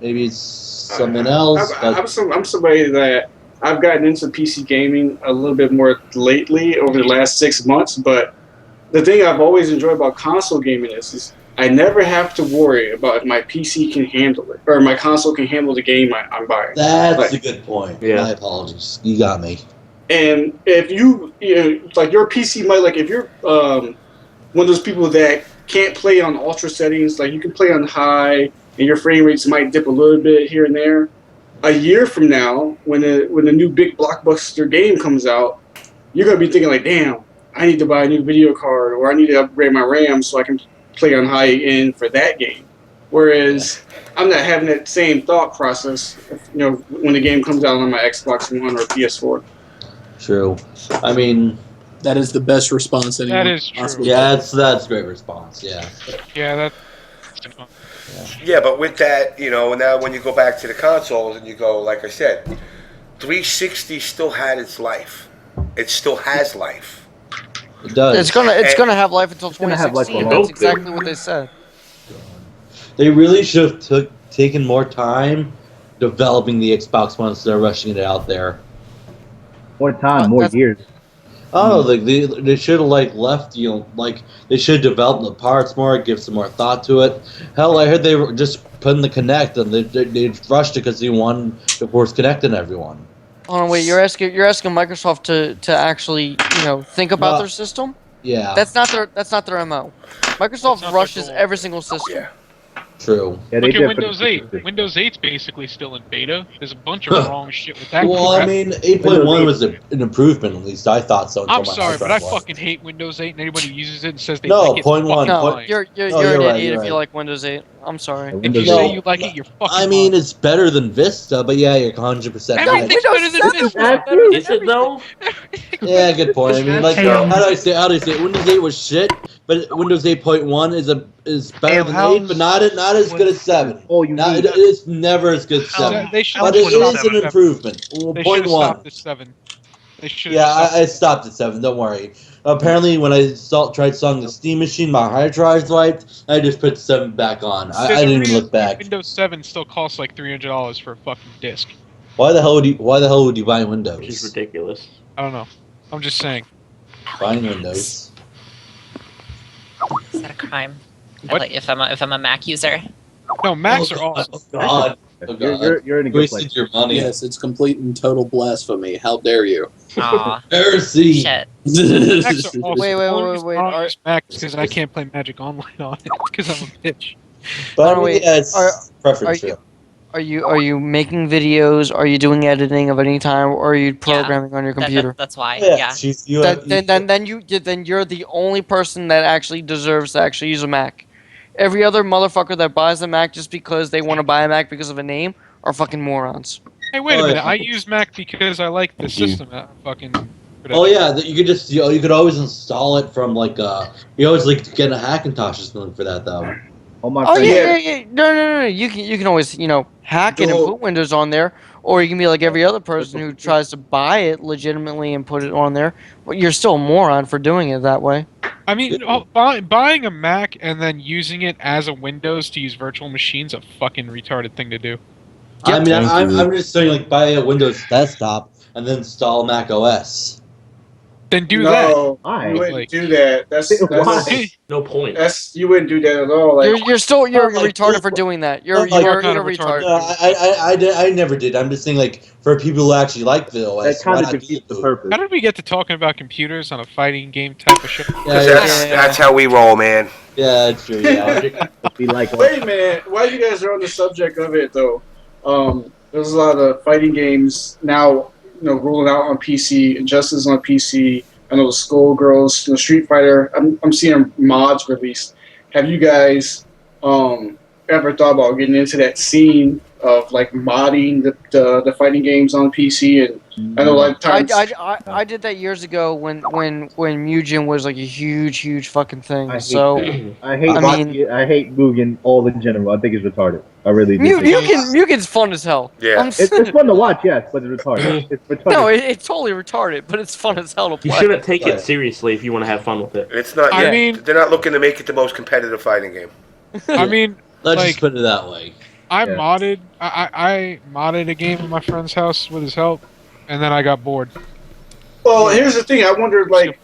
C: maybe it's someone else.
P: I'm somebody that I've gotten into PC gaming a little bit more lately over the last 6 months, but the thing I've always enjoyed about console gaming is I never have to worry about if my PC can handle it or my console can handle the game I'm buying.
C: That's a good point. Yeah. My apologies. You got me.
P: And if your PC might, like if you're one of those people that can't play on ultra settings, like you can play on high and your frame rates might dip a little bit here and there. A year from now, when the new big blockbuster game comes out, you're going to be thinking like, damn, I need to buy a new video card or I need to upgrade my RAM so I can play on high end for that game. Whereas I'm not having that same thought process, when the game comes out on my Xbox One or PS4.
C: True. I mean,
K: that is the best response anyone
E: that is true.
C: Yeah, that's a great response. Yeah.
E: Yeah, that.
B: Yeah, but with that, now when you go back to the consoles and you go, like I said, 360 still had its life. It still has life.
C: It does.
D: It's gonna have life until 2016. That's exactly what they said.
C: They really should have taken more time developing the Xbox One instead of rushing it out there.
Q: More time, more years.
C: Oh, they should have left, they should have developed the parts more, give some more thought to it. Hell, I heard they were just putting the Kinect and they rushed it because they wanted to force connecting everyone.
D: Oh no, wait, you're asking Microsoft to actually think about their system?
C: Yeah.
D: That's not their MO. Microsoft rushes every single system.
C: Yeah. True.
E: Yeah, look at Windows 8. Windows 8's basically still in beta. There's a bunch of wrong shit with that.
C: Well, I mean, 8.1 was an improvement, at least I thought so.
E: I'm sorry, but I fucking hate Windows 8, and anybody who uses it and says they
C: no,
E: like it.
C: Point one.
D: No, you're an idiot if you like Windows 8. I'm sorry.
E: If you say you like it, you're fucking
C: I mean, it's better than Vista, but yeah, you're 100% right.
E: Everything's better than Vista.
I: Is it though?
C: Yeah, good point. I mean, how do I say it? Windows 8 was shit, but Windows 8.1 is better than 8, but not as good as 7. It's never as good as 7. But it is an improvement.
E: They
C: Point 1.
E: Stopped at 7.
C: I stopped at 7. Don't worry. Apparently, when I tried installing the Steam machine, my hard drive wiped. I just put 7 back on. I didn't even look back.
E: Windows 7 still costs like $300 for a fucking disc.
C: Why the hell would you buy Windows?
I: Which is ridiculous.
E: I don't know. I'm just saying.
C: Buying Windows.
A: Is that a crime?
E: What?
A: Like if I'm a Mac user.
E: No, Macs are awesome.
C: Oh God.
Q: You're in a good
C: Wasted
Q: place.
C: your money.
K: Yes, it's complete and total blasphemy. How dare you?
A: Aw.
C: Heresy.
A: Shit.
E: Macs are awesome.
D: Wait.
E: Macs because I can't play Magic Online on it because I'm a bitch.
C: But it's preference.
D: Are you making videos? Are you doing editing of any time, or are you programming on your computer?
A: That's why.
C: Yeah.
D: Then you're the only person that actually deserves to actually use a Mac. Every other motherfucker that buys a Mac just because they want to buy a Mac because of a name are fucking morons.
E: Hey, wait a minute! I use Mac because I like the system.
C: Oh yeah, you could just you could always install it from you always get a Hackintosh or something for that though.
D: Oh yeah. No. You can always hack it and put Windows on there, or you can be like every other person who tries to buy it legitimately and put it on there. But you're still a moron for doing it that way.
E: I mean, buying a Mac and then using it as a Windows to use virtual machines a fucking retarded thing to do.
C: I mean, I'm just saying buy a Windows desktop and then install Mac OS.
E: Then do
P: no,
E: that.
P: you wouldn't do that. That's
I: no point.
P: You wouldn't do that at all. Like
D: You're retarded for doing that. You're retarded.
C: I never did. I'm just saying, like, for people who actually like the OS,
Q: That kind of defeats the purpose.
E: How did we get to talking about computers on a fighting game type of show?
B: That's how we roll, man.
C: Yeah, that's true. Yeah.
P: Wait a minute. While you guys are on the subject of it, though, there's a lot of fighting games now, rolling out on PC. Injustice on PC. I know the Skullgirls, Street Fighter. I'm seeing mods released. Have you guys ever thought about getting into that scene of like modding the fighting games on PC? And I know like times
D: I did that years ago when Mugen was like a huge fucking thing.
Q: I hate Mugen all in general. I think it's retarded. I really do.
D: Mugen's fun as hell.
B: Yeah,
Q: it's fun to watch, yes, but it's retarded. It's retarded.
D: No, it's totally retarded, but it's fun as hell to play.
I: You shouldn't take it seriously if you want to have fun with it.
B: It's not.
E: I mean,
B: they're not looking to make it the most competitive fighting game.
E: I mean,
C: let's
E: like,
C: just put it that way.
E: I modded a game at my friend's house with his help, and then I got bored.
P: Well, here's the thing. I wondered, like,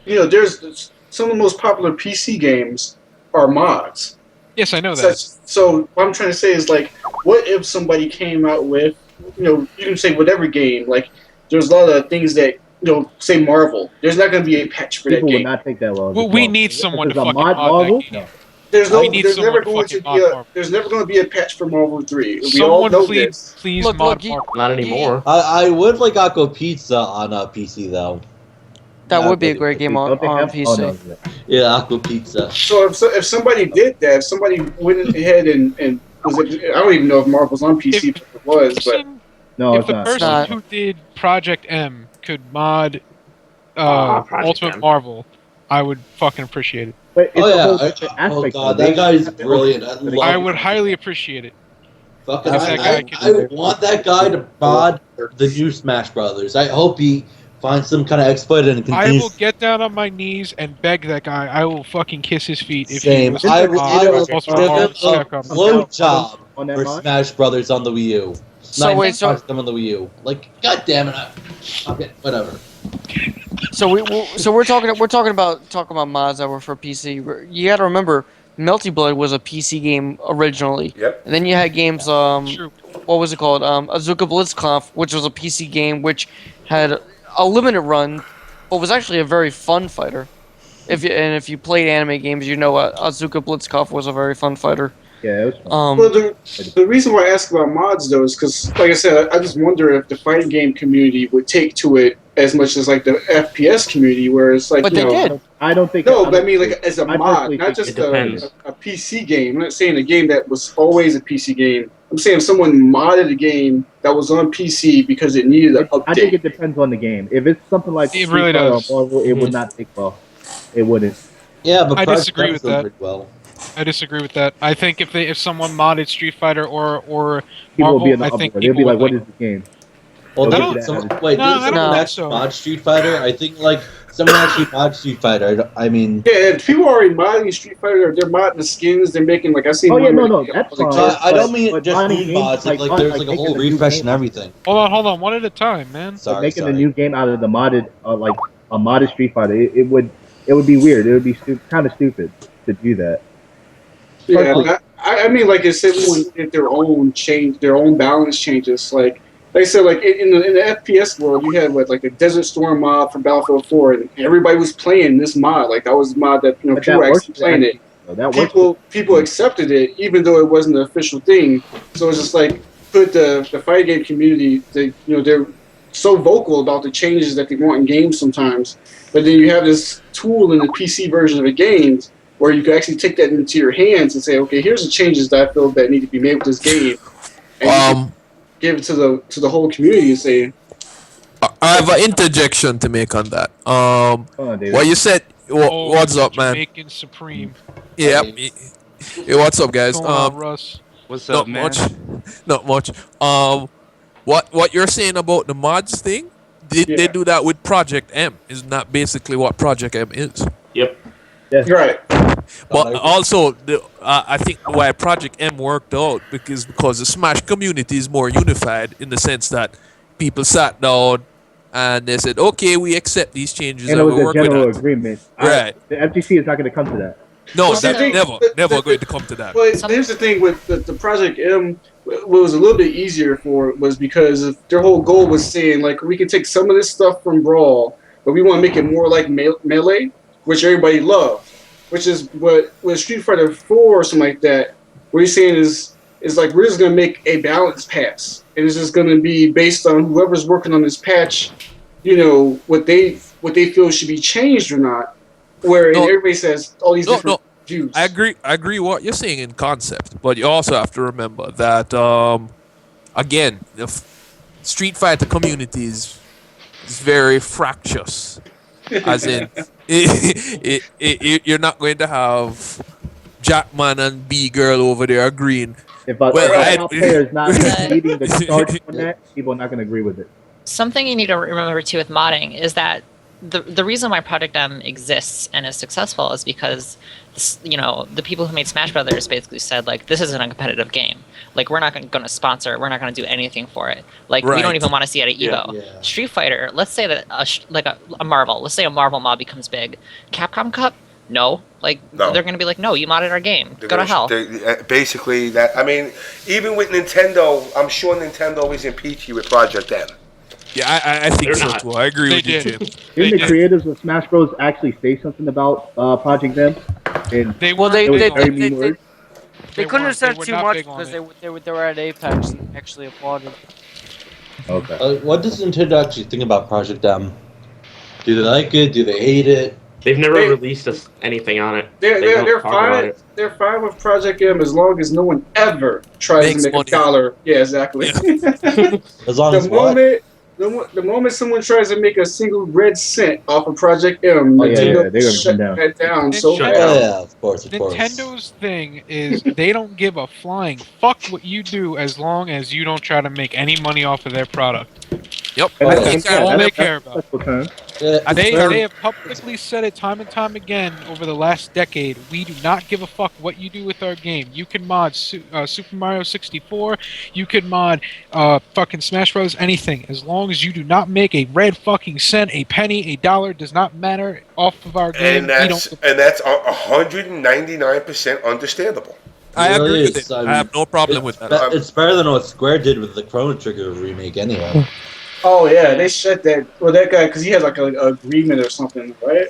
P: there's some of the most popular PC games are mods.
E: Yes, I know that.
P: So what I'm trying to say is, like, what if somebody came out with, you can say whatever game, like, there's a lot of things that, say Marvel. There's not going to be a patch for that game.
Q: People would not take that long.
E: Well, we need someone to fucking
Q: mod
E: Marvel. That game.
P: There's never going to be a patch for Marvel 3. We
E: Someone
P: all know
E: please
P: this.
E: mod Marvel.
I: Not anymore.
C: I would like Aqua Pizza on PC though.
D: That would be a great game on PC.
C: Oh, no. Yeah, Aqua Pizza.
P: So if somebody did that, if somebody went ahead and was it, I don't even know if Marvel's on PC, but it was, but
Q: no,
E: if the person who did Project M could mod Ultimate Marvel, I would fucking appreciate it.
Q: But it's
C: oh god, that guy is brilliant.
E: I would highly appreciate it.
C: Fucking, I want that guy to mod the new Smash Brothers. I hope he finds some kind of exploit and continues.
E: I will get down on my knees and beg that guy. I will fucking kiss his feet. If
C: Same.
E: He
C: I will give him a blow job
Q: on that
C: for
Q: mod?
C: Smash Brothers on the Wii U.
D: So wait, so
C: them on the Wii U. Like, god damn it! Okay, whatever.
D: So we're talking about mods that were for PC. You got to remember, Melty Blood was a PC game originally.
B: Yep.
D: And then you had games. What was it called? Azuka Blitzkampf, which was a PC game which had a limited run, but was actually a very fun fighter. If you played anime games, you know Azuka Blitzkampf was a very fun fighter.
Q: Yeah. It was
P: well, the reason why I ask about mods though is because, like I said, I just wonder if the fighting game community would take to it as much as like the FPS community, where it's like,
D: but they did.
Q: I don't think.
P: No, but I mean, like as a mod, not just a PC game. I'm not saying a game that was always a PC game. I'm saying if someone modded a game that was on PC because it needed an update.
Q: I think it depends on the game. If it's something like
E: it really does,
Q: Marvel, it would not take well. It wouldn't.
C: Yeah, but
E: I disagree with that.
C: Well.
E: I disagree with that. I think if someone modded Street Fighter or
Q: people
E: Marvel,
Q: would be in the
E: I think
Q: they'll be like, "What is the game?"
C: Well, didn't someone actually mod Street Fighter? I think like someone actually mod Street Fighter. I mean,
P: yeah, if people are already modding Street Fighter, they're modding the skins. They're making like I seen.
Q: Oh yeah, no, that's fine.
C: I don't mean just new mods. Like there's like a whole refresh and everything.
E: Hold on, one at a time, man.
Q: Sorry, making a new game out of the modded, like a modded Street Fighter, it would be weird. It would be kind of stupid to do that.
P: Yeah, I mean, like I said, everyone did their own balance changes. Like I said, like in the FPS world, you had like the Desert Storm mod for Battlefield 4, and everybody was playing this mod. Like that was the mod that people were actually playing it. People accepted it, even though it wasn't the official thing. So it's just like put the fighting game community. They're so vocal about the changes that they want in games sometimes, but then you have this tool in the PC version of a game where you can actually take that into your hands and say, okay, here's the changes that I feel that need to be made with this game, and give it to the whole community and say.
R: I have an interjection to make on that. What you said. What's up, man?
E: Jamaican Supreme.
R: Yeah. Hey, what's up, guys?
E: Russ.
S: What's up, man?
R: Not much. What you're saying about the mods thing? They do that with Project M. Isn't that basically what Project M is?
I: Yep.
P: Yeah. Right.
R: But also, I think why Project M worked out because the Smash community is more unified in the sense that people sat down and they said, "Okay, we accept these changes
Q: And
R: and
Q: it was
R: we
Q: a
R: work with
Q: general
R: that."
Q: agreement.
R: Right.
Q: The FTC is not going to come to that.
R: No,
P: Well,
R: that's
P: see,
R: never going to come to that.
P: Well, here's the thing with the Project M. What was a little bit easier for it was because of their whole goal was saying like we can take some of this stuff from Brawl, but we want to make it more like Melee, which everybody loved, which is what with Street Fighter 4 or something like that. What he's saying is like we're just gonna make a balance pass, and it's just gonna be based on whoever's working on this patch, you know, what they feel should be changed or not. Where everybody says all these different views.
R: I agree what you're saying in concept, but you also have to remember that again, the Street Fighter community is very fractious. As in, you're not going to have Jackman and B Girl over there agreeing.
Q: If a top player is not leading the charge on that, people are not going to agree with it.
A: Something you need to remember too with modding is that the reason why Project M exists and is successful is because the people who made Smash Brothers basically said like this isn't a competitive game. Like we're not going to sponsor it. We're not going to do anything for it. Like we don't even want to see it at Evo.
C: Yeah.
A: Street Fighter. Let's say that a Marvel. Let's say a Marvel mod becomes big. Capcom Cup. No. Like they're going to be like, no, you modded our game. Go to hell.
B: Basically, that. I mean, even with Nintendo, I'm sure Nintendo isn't peachy with Project M.
R: Yeah, I think so too. I agree with you, Jim.
Q: Didn't the creators of Smash Bros. Actually say something about Project M? And
D: They couldn't have said too much because they were at Apex and actually applauded.
C: Okay. What does Nintendo actually think about Project M? Do they like it? Do they hate it?
I: They've never released anything on it.
P: They're fine. They're fine with Project M as long as no one ever tries to make $1. Yeah, exactly.
C: As long as what?
P: The moment someone tries to make a single red cent off of Project M, Nintendo
Q: they're gonna
P: shut
Q: come down.
P: that down so fast.
C: Yeah, of course.
E: Nintendo's thing is they don't give a flying fuck what you do as long as you don't try to make any money off of their product.
R: Yep.
E: That's all they care about. They
C: fair.
E: have publicly said it time and time again over the last decade. We do not give a fuck what you do with our game. You can mod Super Mario 64. You can mod fucking Smash Bros. Anything. As long as you do not make a red fucking cent, a penny, a dollar, does not matter off of our game.
B: And that's 199% understandable.
R: I
C: It really
R: agree with
C: is.
R: it.
C: I
R: I
C: mean,
R: have no problem with that.
C: It's better than what Square did with the Chrono Trigger remake, anyway.
P: Oh yeah, they shut that. Well, that guy because he had like an agreement or something, right?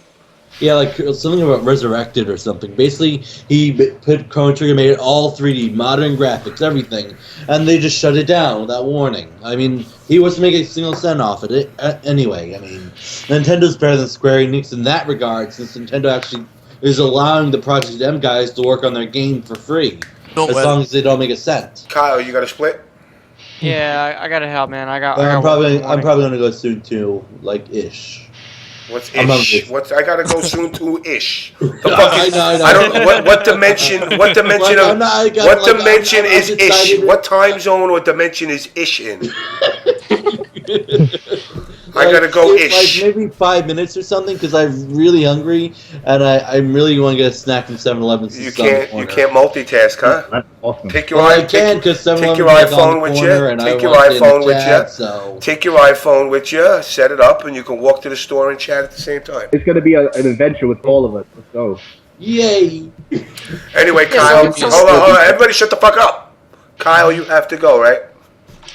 C: Yeah, like something about Resurrected or something. Basically, he put Chrono Trigger, made it all 3D, modern graphics, everything, and they just shut it down without warning. I mean, he wasn't making a single cent off it anyway. I mean, Nintendo's better than Square Enix in that regard, since Nintendo actually is allowing the Project M guys to work on their game for free, as long as they don't make a cent.
B: Kyle, you got a split?
D: Yeah, I gotta help, man.
C: I'm probably gonna go soon too, like ish.
B: What's
C: I'm
B: ish? I gotta go soon to ish. The
C: No,
B: fucking, I don't. What dimension? What dimension of? What dimension is ish? What time zone or dimension is ish in? I gotta go ish.
C: Like maybe 5 minutes or something, because I'm really hungry and I'm really want to get a snack from 7-Eleven.
B: You can't multitask, huh?
Q: That's awesome.
B: Take your
C: Well, I can, because
B: take your iPhone with you. Take your iPhone with you. Take your iPhone with you. Set it up, and you can walk to the store and chat at the same time.
Q: It's going to be an adventure with all of us. Let's go.
C: Yay!
B: Anyway, Kyle, hold on. Everybody, shut the fuck up. Kyle, you have to go, right?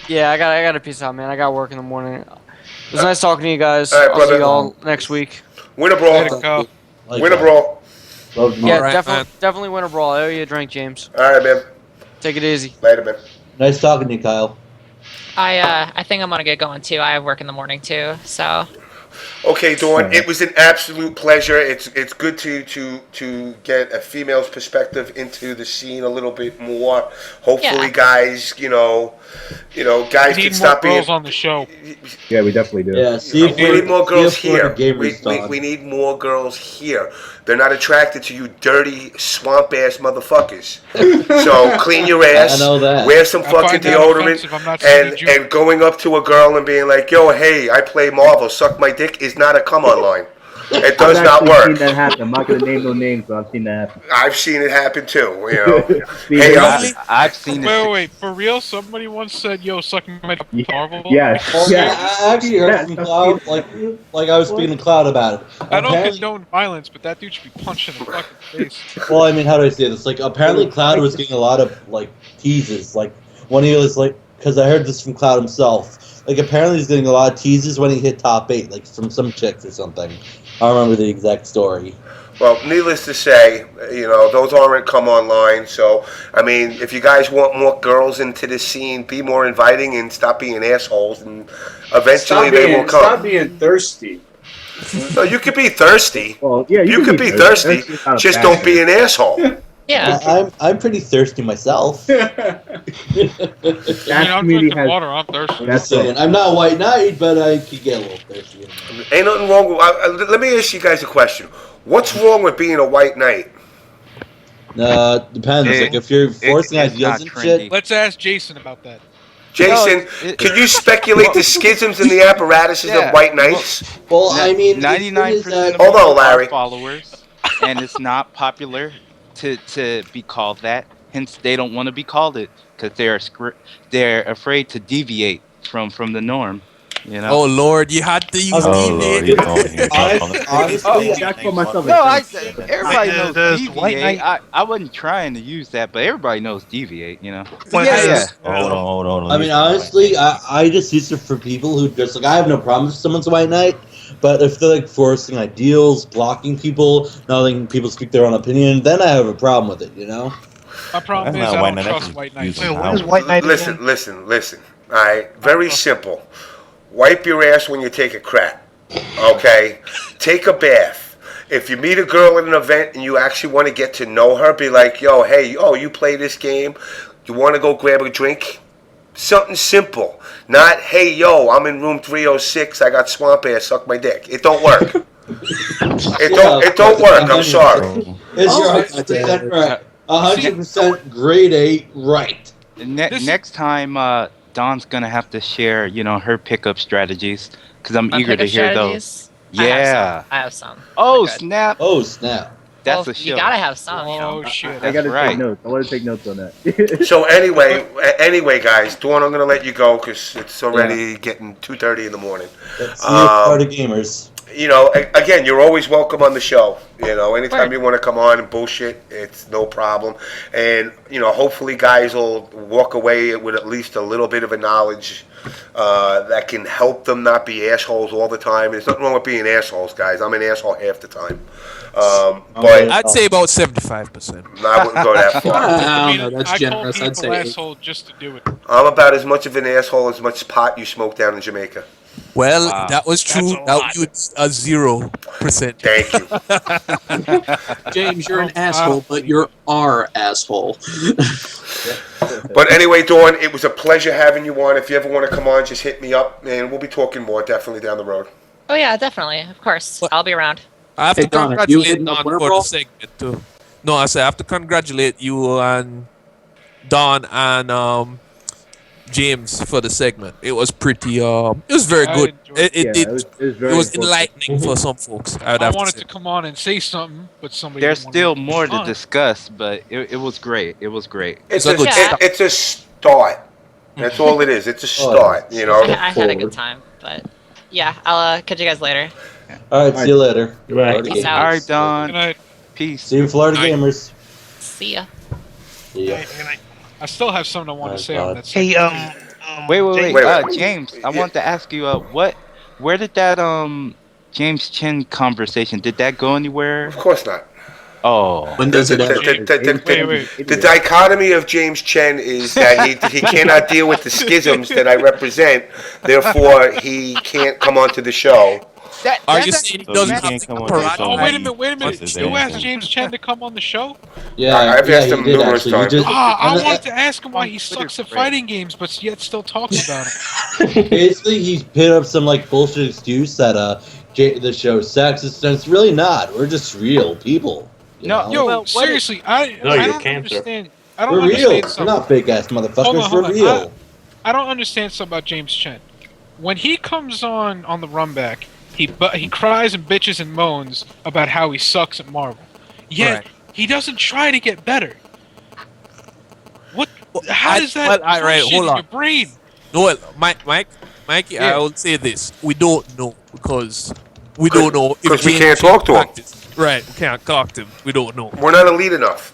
D: Yeah, I gotta peace out, man. I got work in the morning. It was nice talking to you guys.
B: All right,
D: I'll
B: brother.
D: see y'all next week.
B: Win a brawl. Win a brawl.
D: Yeah,
C: Alright,
D: definitely win a brawl. I owe you a drink, James.
B: All right, man.
D: Take it easy.
B: Later, man.
C: Nice talking to you, Kyle.
A: I think I'm gonna get going too. I have work in the morning too, so.
B: Okay, Dawn, it was an absolute pleasure. It's good to get a female's perspective into the scene a little bit more. Hopefully, guys, guys
E: We
B: can
E: need
B: stop
E: more
B: being.
E: girls on the show.
Q: Yeah, we definitely do.
C: Yeah,
B: We need more girls here.
C: We
B: We need more girls here. They're not attracted to you dirty, swamp-ass motherfuckers. So clean your ass,
C: I know that.
B: wear some
E: I
B: fucking
E: find that
B: deodorant,
E: offensive. I'm not saying you-
B: and going up to a girl and being like, yo, hey, I play Marvel, suck my dick, is not a come on line. It does
Q: I've
B: not
Q: actually
B: work.
Q: seen that happen. I'm not gonna name no names, but I've seen that happen.
B: I've seen it happen too. You know.
Q: Hey,
S: I've seen it.
E: Wait, for real? Somebody once said, "Yo, sucking my Marvel."
Q: Yes.
C: Well,
Q: Yeah.
C: I actually heard from Cloud, like I was speaking to Cloud about it.
E: I don't
C: Apparently-
E: condone violence, but that dude should be punched in the fucking face.
C: Well, I mean, how do I say this? Like, apparently Cloud was getting a lot of, like, teases. Like, when he was, like, because I heard this from Cloud himself. Like, apparently he's getting a lot of teases when he hit top 8, like, from some chicks or something. I don't remember the exact story.
B: Well, needless to say, you know, those aren't come online. So, I mean, if you guys want more girls into the scene, be more inviting and stop being assholes, and eventually they will come.
P: Stop being thirsty.
B: No, you could be thirsty.
Q: Well, yeah,
B: you could be thirsty. Just don't be an asshole.
A: Yeah.
C: I'm pretty thirsty myself.
Q: That
E: I'm
Q: community
E: drinking
Q: has.
E: water. I'm thirsty.
C: Just saying. I'm not White Knight, but I could get a little thirsty.
B: Ain't nothing wrong with. Let me ask you guys a question. What's wrong with being a white knight?
C: Depends. Like, if you're forcing ideas and shit.
E: Let's ask Jason about that.
B: Jason, can you speculate the schisms and the apparatuses of white knights?
C: Well, I mean,
S: 99% of
B: Hold on,
S: people
B: Larry.
S: are followers, and it's not popular to be called that. Hence, they don't want to be called it because they're afraid to deviate from the norm. You know.
R: Oh Lord, you had to use deviate.
C: Honestly,
Q: that's what myself.
S: No, everybody knows deviate. I wasn't trying to use that, but everybody knows deviate. You know. Yeah.
N: Hold on.
C: I mean, honestly, I just use it for people who just like. I have no problem if someone's a White Knight, but if they're like forcing ideals, blocking people, not letting people speak their own opinion, then I have a problem with it. You know.
E: My problem is I don't trust White Knights.
L: Wait, what is White Knight again?
B: Listen. All right, very simple. Wipe your ass when you take a crap. Okay? Take a bath. If you meet a girl at an event and you actually want to get to know her, be like, yo, hey, you play this game? You want to go grab a drink? Something simple. Not, hey, yo, I'm in room 306. I got swamp ass. Suck my dick. It don't work. It don't work. I'm sorry.
C: It's 100% grade 8 right.
S: Next time, Dawn's gonna have to share, her pickup strategies because I'm eager to hear those. Yeah.
A: I have some.
S: Oh snap!
C: Oh snap!
S: That's a show.
A: You gotta have some.
E: Oh shit!
Q: I gotta
S: right.
Q: take notes. I want to take notes on that.
B: So anyway, guys, Dawn, I'm gonna let you go because it's already getting 2:30 in the morning.
C: That's part of gamers.
B: Again, you're always welcome on the show. Anytime you want to come on and bullshit, it's no problem. And, hopefully guys will walk away with at least a little bit of a knowledge that can help them not be assholes all the time. There's nothing wrong with being assholes, guys. I'm an asshole half the time. But
R: I'd say about 75%.
B: I wouldn't go that far.
K: I don't know. That's generous.
E: I'd
K: I'd say
E: asshole just to do it.
B: I'm about as much of an asshole as much pot you smoke down in Jamaica.
R: Well, that was true. That was a 0%.
B: Thank you.
K: James, you're an asshole, but you're our asshole.
B: But anyway, Dawn, it was a pleasure having you on. If you ever want to come on, just hit me up, and we'll be talking more definitely down the road.
A: Oh yeah, definitely. Of course. I'll be around.
R: I have
K: Hey,
R: to
K: Don, you
R: congratulate
K: hitting
R: Don
K: up
R: for
K: Winterball?
R: the segment too. No, I said I have to congratulate you and Don and James for the segment. It was pretty. It was very good. It was enlightening for some folks.
E: I wanted to come on and say something, but somebody.
S: There's
E: didn't
S: still
E: want
S: more to
E: on.
S: discuss, but it was great. It was great.
B: It's a start. That's all it is. It's a start.
A: I had a good time, but yeah, I'll catch you guys later.
C: All right, see you later.
S: Right.
A: Peace out.
S: All right, Don.
E: Good night.
S: Peace.
C: See you, Florida gamers.
A: See ya.
C: See ya.
E: I still have something I want to say on that.
L: Hey,
S: Wait. James, I wanted to ask you, where did that James Chen conversation, did that go anywhere?
B: Of course not.
S: Oh.
K: When does it ever?
B: The dichotomy of James Chen is that he cannot deal with the schisms that I represent, therefore he can't come onto the show.
R: Are you saying he doesn't have to come on?
E: Oh, wait a minute. You asked James Chen to come on the show?
C: Yeah,
B: I've asked him numerous times.
E: I wanted to ask him why he sucks at fighting games, but yet still talks about it.
C: Basically, he's put up some bullshit excuse that the show's sexist, and it's really not. We're just real people.
E: Seriously, I don't understand. I don't
C: We're
E: understand
C: real. We're
E: something.
C: not fake ass motherfuckers.
E: Hold on.
C: We're real.
E: I don't understand something about James Chen. When he comes on the run back, he cries and bitches and moans about how he sucks at Marvel. Yet he doesn't try to get better. What? How does that?
R: Hold on.
E: Your brain.
R: No, Mikey,
E: Yeah.
R: I will say this: we don't know because we don't know
B: because we can't talk to him.
R: Right, we can't talk to him. We don't know.
B: We're not elite enough.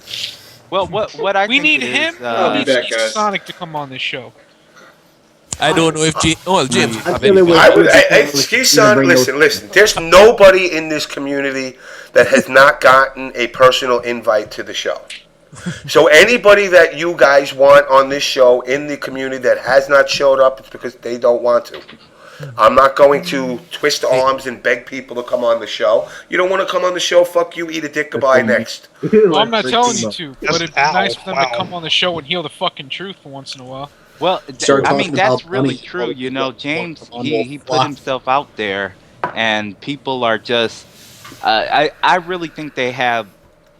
S: Well, what I
E: We
S: think
E: need
S: it
E: him.
S: is,
E: We need Sonic to come on this show.
R: I don't know if James.
B: Listen. There's nobody in this community that has not gotten a personal invite to the show. So anybody that you guys want on this show in the community that has not showed up, it's because they don't want to. I'm not going to twist arms and beg people to come on the show. You don't want to come on the show? Fuck you. Eat a dick. Goodbye. Next.
E: Well, I'm not telling you to, but it'd be nice for them to come on the show and heal the fucking truth for once in a while.
S: Well, I mean, that's really true. You know, James, he put himself out there, and people are just... I really think they have,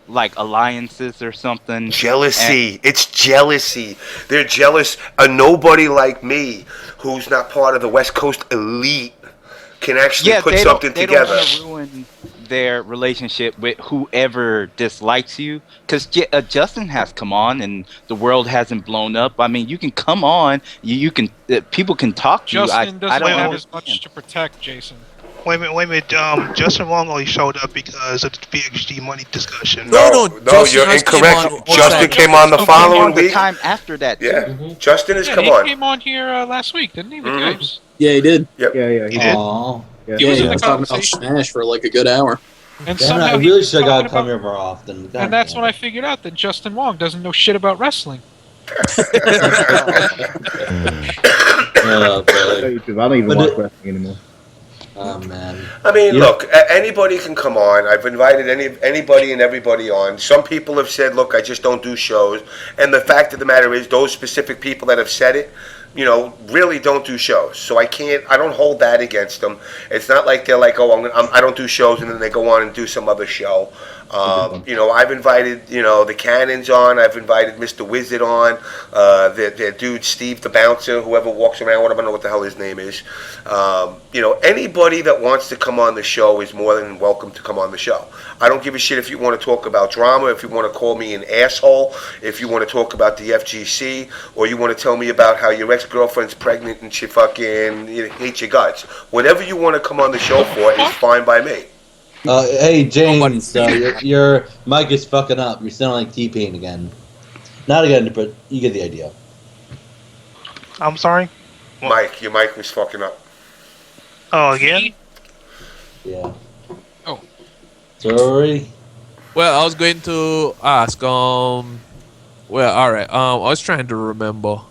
S: like, alliances or something.
B: Jealousy. It's jealousy. They're jealous. A nobody like me, who's not part of the West Coast elite, can actually put something together.
S: They don't want to ruin their relationship with whoever dislikes you, because Justin has come on and the world hasn't blown up. I mean, you can come on, you can people can talk to
E: Justin
S: you.
E: doesn't have as much to protect, Jason.
L: Wait a minute. Justin Long only showed up because of the PhD money discussion.
B: No, you're incorrect. Justin came on the following week.
S: The time after that, too.
B: Yeah, Justin has come
E: he
B: on.
E: came on here last week, didn't he? With James?
K: Yeah, he did.
B: Yep.
Q: Yeah, he did.
K: Yeah,
E: He was in
K: he
E: the
K: was talking about
E: conversation.
K: Smash for like a good hour.
E: And
C: Damn,
E: somehow
C: I
E: he
C: really
E: was
C: should have
E: talking
C: got come
E: about-
C: here more often. God
E: And that's
C: damn.
E: when I figured out that Justin Wong doesn't know shit about wrestling.
Q: I don't even watch wrestling anymore.
C: Oh man.
B: I mean, look, anybody can come on. I've invited anybody and everybody on. Some people have said, look, I just don't do shows. And the fact of the matter is, those specific people that have said it, you know, really don't do shows. So I don't hold that against them. It's not like they're like, oh, I don't do shows, and then they go on and do some other show. You know, I've invited, the Cannons on. I've invited Mr. Wizard on. Their dude, Steve the Bouncer, whoever walks around, I don't know what the hell his name is. Anybody that wants to come on the show is more than welcome to come on the show. I don't give a shit if you want to talk about drama, if you want to call me an asshole, if you want to talk about the FGC, or you want to tell me about how your ex-girlfriend's pregnant and she fucking hates your guts. Whatever you want to come on the show for is fine by me.
C: Hey James, your mic is fucking up. You're sounding like T-Pain again. Not again, but you get the idea.
L: I'm sorry?
B: Mike, your mic was fucking up.
L: Oh, again?
C: Yeah.
E: Oh.
C: Sorry.
R: Well, I was going to ask. Well, all right. I was trying to remember.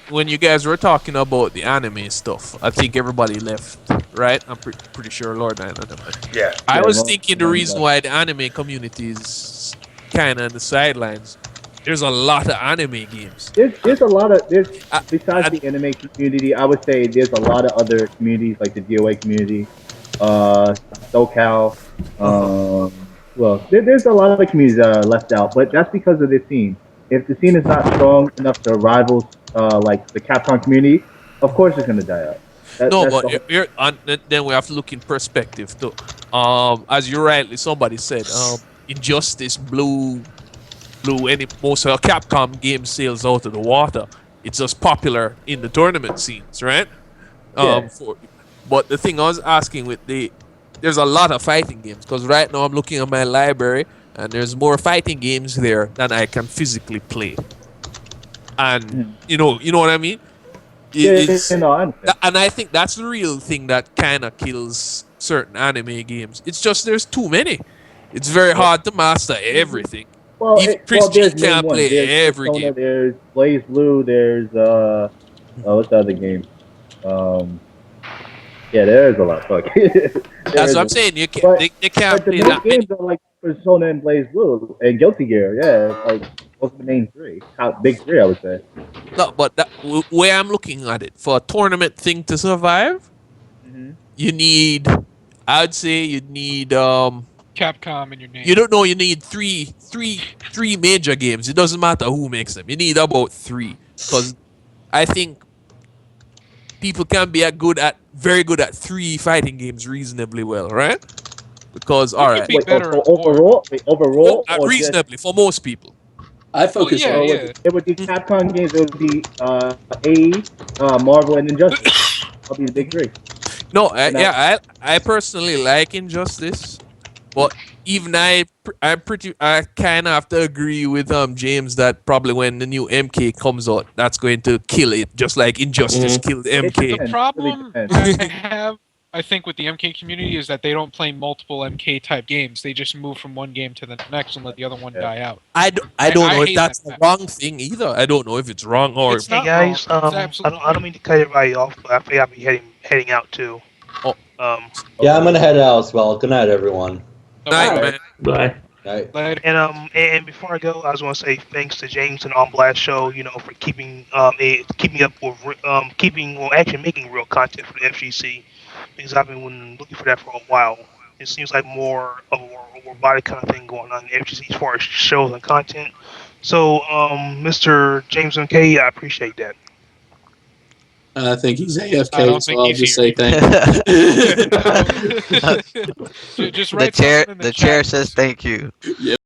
R: When you guys were talking about the anime stuff, I think everybody left, right? I'm pretty sure Lord and anime.
B: Yeah.
R: I was thinking the reason why the anime community is kind of on the sidelines. There's a lot of anime games.
Q: There's a lot of besides the anime community. I would say there's a lot of other communities like the DOA community, SoCal. Well, there's a lot of communities that are left out, but that's because of the scene. If the scene is not strong enough to rival like the Capcom community, of course it's gonna die out.
R: Then we have to look in perspective too. As you rightly somebody said, Injustice blew most of Capcom game sales out of the water. It's just popular in the tournament scenes, right?
Q: Yeah.
R: But the thing I was asking there's a lot of fighting games because right now I'm looking at my library and there's more fighting games there than I can physically play. And you know what I mean? And I think that's the real thing that kind of kills certain anime games. It's just there's too many. It's very hard to master everything.
Q: Well,
R: Christian can't play every game.
Q: There's Blaze Blue. There's what's the other game? Yeah, there's a lot. Fuck.
R: That's what I'm saying. They can't play that many.
Q: Games are like Persona and Blaze Blue and Guilty Gear. Yeah, it's like those are the main three. Big three, I would say.
R: No, but where I'm looking at it, for a tournament thing to survive, you need, I'd say you need
E: Capcom in your name.
R: You don't know. You need three major games. It doesn't matter who makes them. You need about 3 because I think people can be very good at 3 fighting games reasonably well, right? Because all right,
E: Wait,
Q: overall, or
R: reasonably for most people.
K: I focus
E: yeah,
K: on
E: yeah.
Q: It would be Capcom games. It would be Marvel, and Injustice. That'll be the big 3.
R: No, I personally like Injustice, but even I kind of have to agree with James that probably when the new MK comes out, that's going to kill it, just like Injustice killed MK.
E: The problem I have, I think, with the MK community is that they don't play multiple MK type games. They just move from one game to the next and let the other one die out.
R: I don't know if that's the wrong thing either. I don't know if it's wrong or.
E: It's
L: Hey
E: not
L: guys,
E: wrong. It's
L: I don't mean to cut everybody off, but I think I'll be heading out too.
R: Oh.
C: Yeah, I'm gonna head out as well. Good night, everyone.
R: Night, man.
I: Bye.
C: Night.
L: And before I go, I just want to say thanks to James and On Blast Show, for keeping keeping up with actually making real content for the FGC, because I've been looking for that for a while. It seems like more of a robotic kind of thing going on in the FGC as far as shows and content. So, Mr. JamessMK, I appreciate that.
K: I think he's AFK,
E: I don't
K: so
E: think
K: I'll
E: he's
K: just
E: here.
K: say thank you.
E: Just
T: The
E: write
T: chair,
E: something in
T: the
E: chat.
T: chair says thank you.
K: Yep.